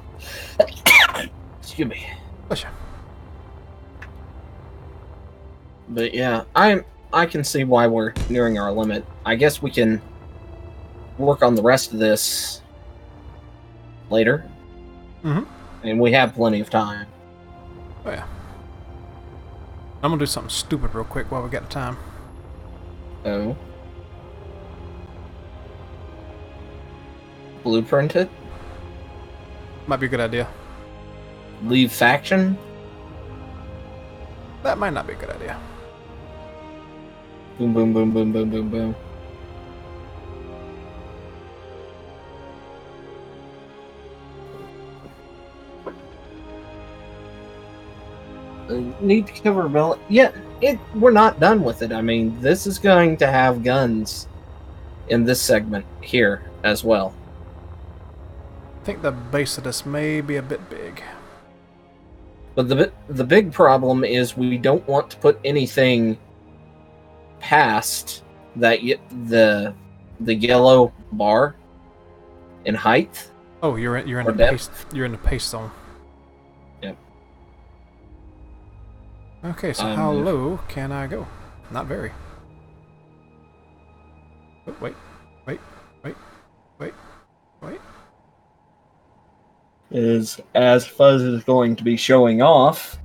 S2: Excuse me.
S1: Bless you.
S2: But yeah, I can see why we're nearing our limit. I guess we can work on the rest of this later.
S1: Mm-hmm.
S2: And we have plenty of time.
S1: Oh, yeah. I'm gonna do something stupid real quick while we got the time.
S2: Oh. Blueprint it?
S1: Might be a good idea.
S2: Leave faction?
S1: That might not be a good idea.
S2: Boom, boom, boom, boom, boom, boom, boom. Need to cover ability. Yeah, we're not done with it. I mean, this is going to have guns in this segment here as well.
S1: I think the base of this may be a bit big.
S2: But the big problem is we don't want to put anything past that the yellow bar in height.
S1: Oh, you're in
S2: Or
S1: the
S2: depth.
S1: paste. You're in the paste zone.
S2: Yep.
S1: Okay, so how low can I go? Not very. Oh, wait.
S2: Is as Fuzz is going to be showing off.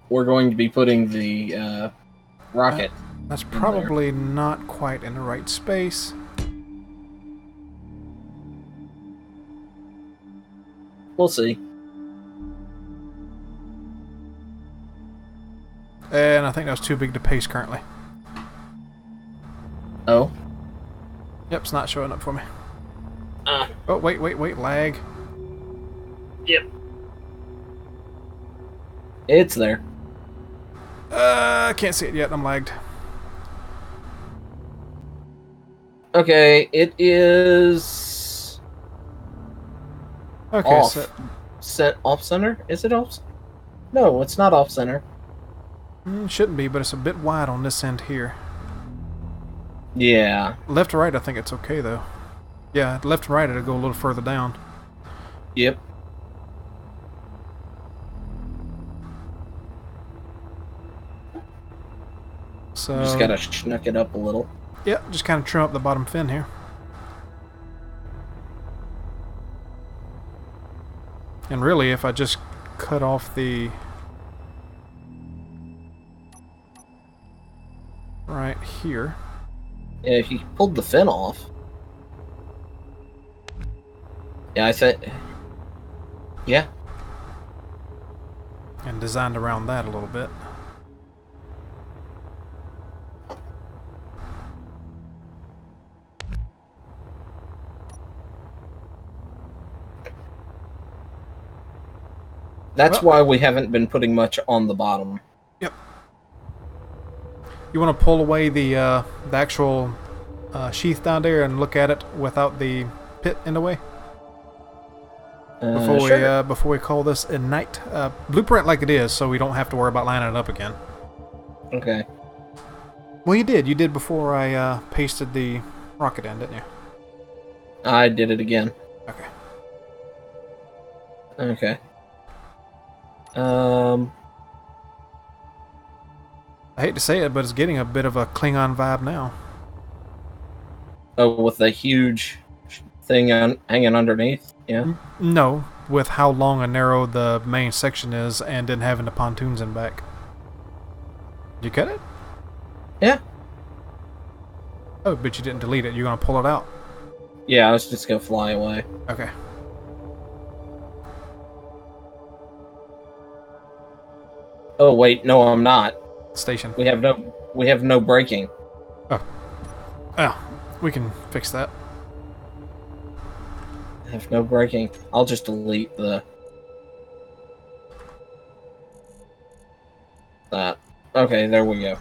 S2: We're going to be putting the rocket.
S1: That's probably not quite in the right space.
S2: We'll see.
S1: And I think that's too big to paste currently.
S2: Oh.
S1: Yep, it's not showing up for me.
S2: Ah.
S1: Oh, wait, lag.
S2: Yep. It's there.
S1: I can't see it yet, I'm lagged.
S2: Okay, it is
S1: Okay,
S2: off.
S1: so
S2: Set off center? Is it off? No, it's not off center.
S1: Shouldn't be, but it's a bit wide on this end here.
S2: Yeah.
S1: Left to right, I think it's okay though. Yeah, left to right, it'll go a little further down.
S2: Yep.
S1: So
S2: Just gotta schnuck it up a little.
S1: yeah, just kind of trim up the bottom fin here. And really, if I just cut off the right here.
S2: Yeah, if you pulled the fin off. Yeah, I think. Yeah.
S1: And designed around that a little bit.
S2: That's why we haven't been putting much on the bottom.
S1: Yep. You want to pull away the actual sheath down there and look at it without the pit in the way before we call this ignite. Blueprint like it is, so we don't have to worry about lining it up again.
S2: Okay.
S1: Well, you did before I pasted the rocket in, didn't you?
S2: I did it again.
S1: Okay.
S2: Okay.
S1: I hate to say it, but it's getting a bit of a Klingon vibe now.
S2: Oh, with the huge thing hanging underneath? Yeah.
S1: No, with how long and narrow the main section is and then having the pontoons in back. Did you cut it?
S2: Yeah.
S1: Oh, but you didn't delete it. You're going to pull it out?
S2: Yeah, I was just gonna fly away.
S1: Okay.
S2: Oh wait, no, I'm not.
S1: Station.
S2: We have no braking.
S1: Oh, we can fix that.
S2: I have no braking. I'll just delete that. Okay, there we go.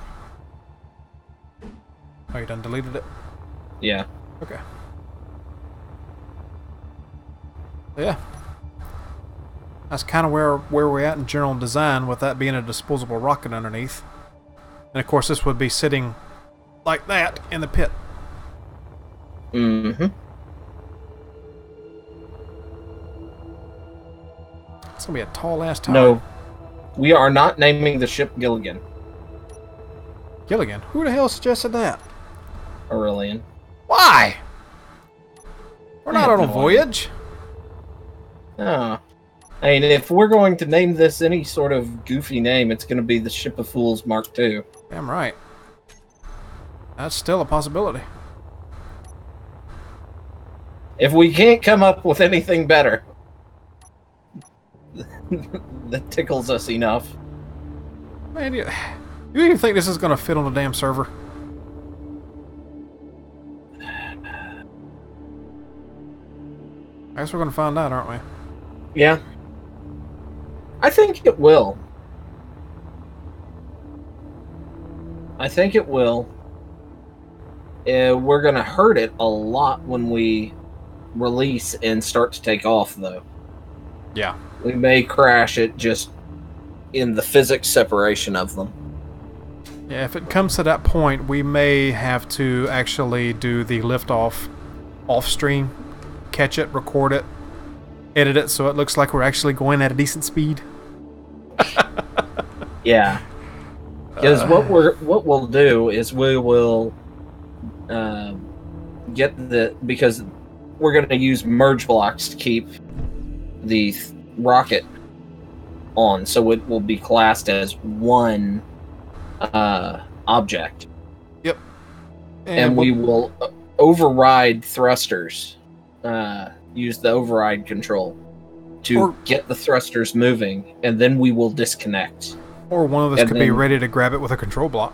S1: Oh, you done deleted it?
S2: Yeah.
S1: Okay. Yeah. That's kind of where we're at in general design, with that being a disposable rocket underneath. And of course, this would be sitting like that in the pit.
S2: Mm-hmm.
S1: It's gonna be a tall ass tower.
S2: No, we are not naming the ship Gilligan.
S1: Gilligan? Who the hell suggested that?
S2: Aurelian.
S1: Why? We're
S2: I
S1: not
S2: have
S1: on a
S2: no
S1: voyage.
S2: Oh. I mean, if we're going to name this any sort of goofy name, it's going to be the Ship of Fools Mark II.
S1: Damn right. That's still a possibility.
S2: If we can't come up with anything better that tickles us enough.
S1: Man, you even think this is going to fit on the damn server? I guess we're going to find out, aren't we?
S2: Yeah. I think it will. I think it will. We're going to hurt it a lot when we release and start to take off, though.
S1: Yeah.
S2: We may crash it just in the physics separation of them.
S1: Yeah, if it comes to that point, we may have to actually do the liftoff off-stream, catch it, record it, edit it so it looks like we're actually going at a decent speed.
S2: Yeah. Because what we'll do is we will because we're going to use merge blocks to keep the rocket on, so it will be classed as one object.
S1: Yep.
S2: And we will override thrusters. Use the override control to get the thrusters moving, and then we will disconnect.
S1: Or one of us could be ready to grab it with a control block.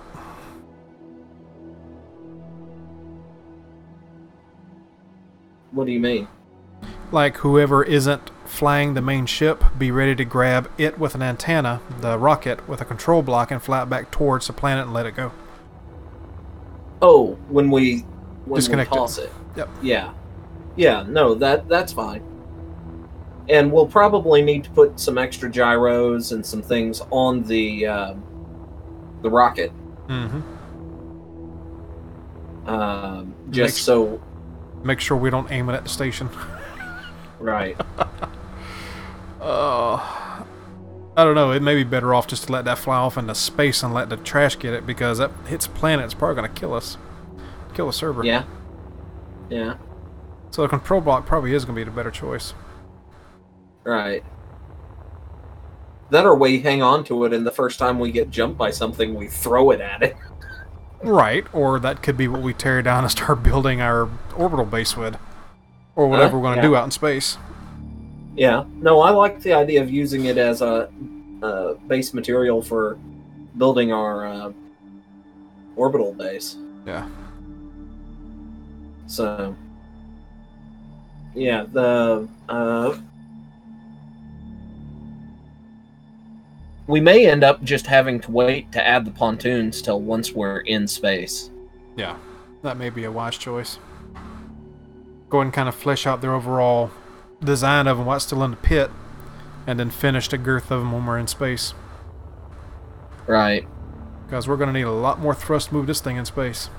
S2: What do you mean?
S1: Like whoever isn't flying the main ship, be ready to grab it with an antenna, the rocket, with a control block, and fly it back towards the planet and let it go.
S2: Oh, when we
S1: Disconnect
S2: toss it.
S1: Yep.
S2: Yeah. Yeah, no, that's fine. And we'll probably need to put some extra gyros and some things on the rocket.
S1: Mm-hmm. Make sure we don't aim it at the station.
S2: Right.
S1: I don't know. It may be better off just to let that fly off into space and let the trash get it, because that hits planet, it's probably going to kill us. Kill the server.
S2: Yeah. Yeah.
S1: So the control block probably is going to be the better choice.
S2: Right. That or we hang on to it, and the first time we get jumped by something, we throw it at it.
S1: Right, or that could be what we tear down and start building our orbital base with. Or whatever we're going to do out in space.
S2: Yeah. No, I like the idea of using it as a base material for building our orbital base.
S1: Yeah.
S2: So, yeah, we may end up just having to wait to add the pontoons till once we're in space.
S1: Yeah, that may be a wise choice. Go ahead and kind of flesh out their overall design of them while it's still in the pit, and then finish the girth of them when we're in space.
S2: Right.
S1: Because we're going to need a lot more thrust to move this thing in space.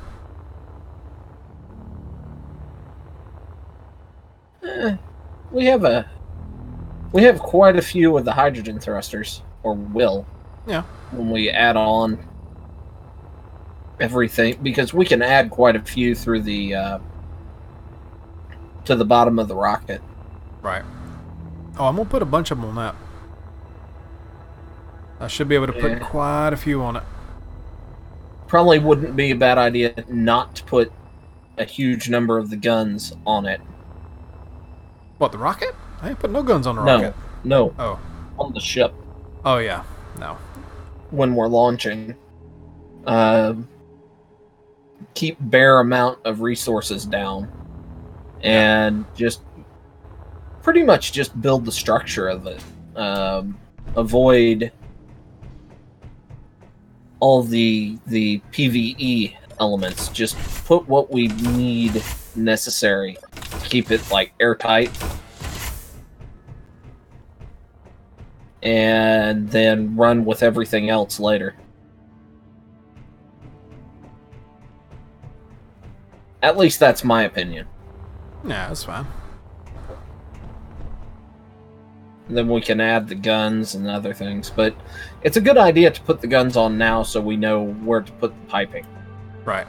S2: We have quite a few of the hydrogen thrusters, or will.
S1: Yeah.
S2: When we add on everything, because we can add quite a few through the to the bottom of the rocket.
S1: Right. Oh, I'm going to put a bunch of them on that. I should be able to put quite a few on it.
S2: Probably wouldn't be a bad idea not to put a huge number of the guns on it.
S1: What, the rocket? I ain't put no guns on the rocket.
S2: No.
S1: Oh.
S2: On the ship.
S1: Oh, yeah. No.
S2: When we're launching. Keep bare amount of resources down. And just pretty much just build the structure of it. Avoid all the PvE elements. Just put what we need necessary to keep it like airtight, and then run with everything else later. At least that's my opinion.
S1: Yeah, that's fine.
S2: Then we can add the guns and other things. But it's a good idea to put the guns on now so we know where to put the piping.
S1: Right.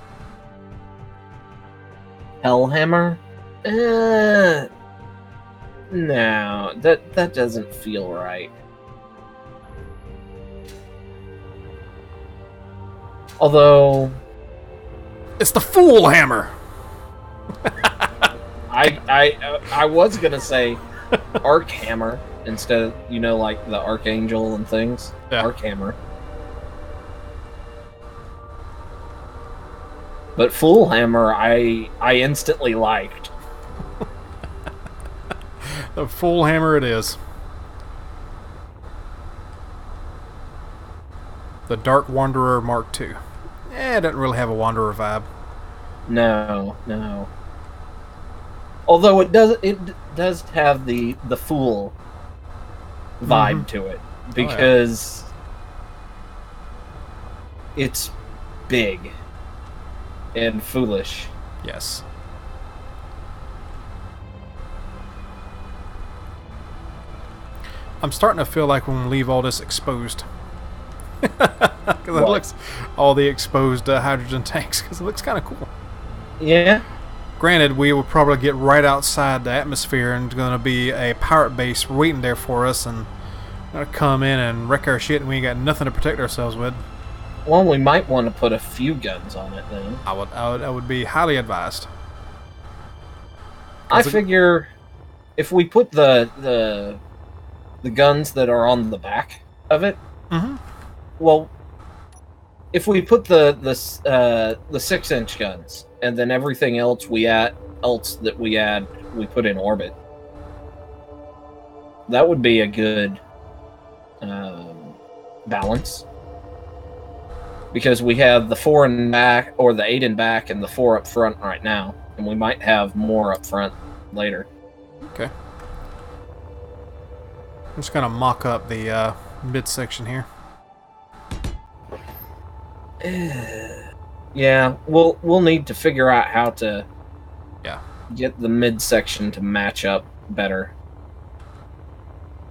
S2: Hellhammer? No, that doesn't feel right. Although...
S1: It's the Fool Hammer!
S2: I was gonna say Arc Hammer instead of, you know, like the Archangel and things.
S1: Yeah.
S2: Arc Hammer. But Fool Hammer, I instantly liked.
S1: The Fool Hammer it is. The Dark Wanderer Mark II. It doesn't really have a Wanderer vibe.
S2: No. Although it does have the Fool vibe to it. Because it's big and foolish.
S1: Yes. I'm starting to feel like we're going to leave all this exposed. Because it looks... all the exposed hydrogen tanks, because it looks kind of cool.
S2: Yeah.
S1: Granted, we will probably get right outside the atmosphere and going to be a pirate base waiting there for us and gonna come in and wreck our shit and we ain't got nothing to protect ourselves with.
S2: Well, we might want to put a few guns on it then.
S1: I would be highly advised.
S2: I figure if we put the guns that are on the back of it, well, if we put the 6-inch guns and then everything else we put in orbit, that would be a good balance. Because we have the 4 in back, or the 8 in back, and the 4 up front right now, and we might have more up front later.
S1: Okay. I'm just gonna mock up the midsection here.
S2: Yeah, we'll need to figure out how to get the midsection to match up better.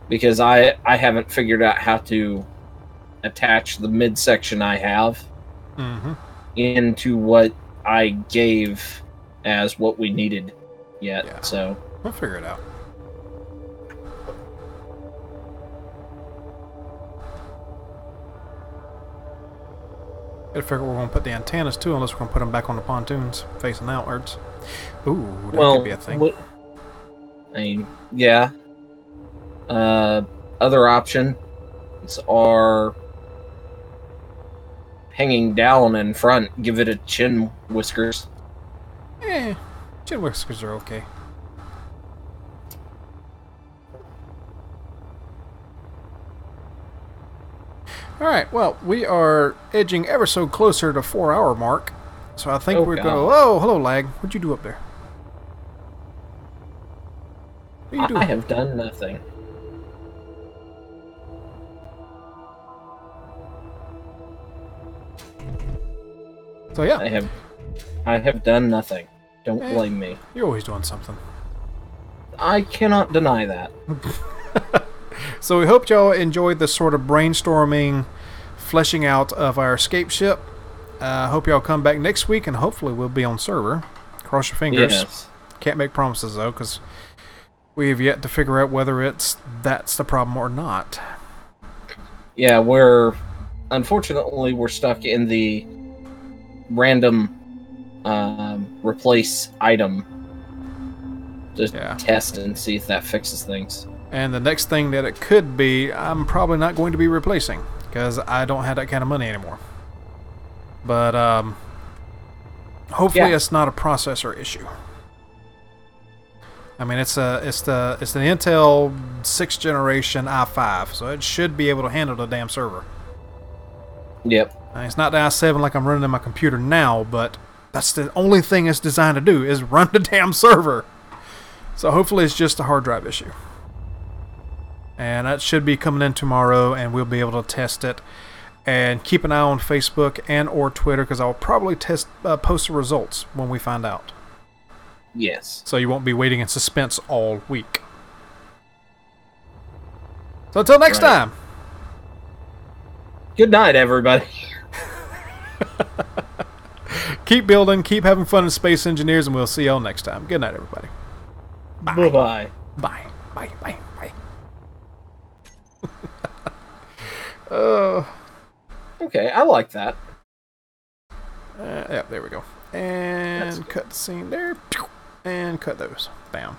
S2: Because I haven't figured out how to attach the midsection I have into what I gave as what we needed yet. So
S1: we'll figure it out. Gotta figure out where we're gonna put the antennas too, unless we're gonna put them back on the pontoons facing outwards. Ooh, that could be a thing.
S2: I mean, yeah. Other options are hanging down in front, give it a chin whiskers.
S1: Chin whiskers are okay. Alright, well, we are edging ever so closer to 4-hour mark. So I think we're going to... Oh, hello, lag. What'd you do up there? What are you doing?
S2: I have done nothing.
S1: So yeah.
S2: I have done nothing. Don't blame me.
S1: You're always doing something.
S2: I cannot deny that.
S1: So we hope y'all enjoyed this sort of brainstorming, fleshing out of our escape ship. Hope y'all come back next week and hopefully we'll be on server. Cross your fingers.
S2: Yes.
S1: Can't make promises though, because we have yet to figure out whether that's the problem or not.
S2: Yeah, unfortunately we're stuck in the random replace item to test and see if that fixes things.
S1: And the next thing that it could be, I'm probably not going to be replacing because I don't have that kind of money anymore. But hopefully it's not a processor issue. I mean, it's an Intel 6th generation i5, so it should be able to handle the damn server.
S2: Yep.
S1: It's not the i7 like I'm running in my computer now, but that's the only thing it's designed to do is run the damn server. So hopefully it's just a hard drive issue. And that should be coming in tomorrow, and we'll be able to test it. And keep an eye on Facebook and or Twitter, because I'll probably post the results when we find out.
S2: Yes.
S1: So you won't be waiting in suspense all week. So until next time.
S2: Good night, everybody.
S1: Keep building, keep having fun in Space Engineers, and we'll see y'all next time. Good night, everybody.
S2: Bye. Bye.
S1: Bye. Bye. Bye. Bye.
S2: Okay, I like that.
S1: Yeah, there we go. And cut the scene there. And cut those. Bam.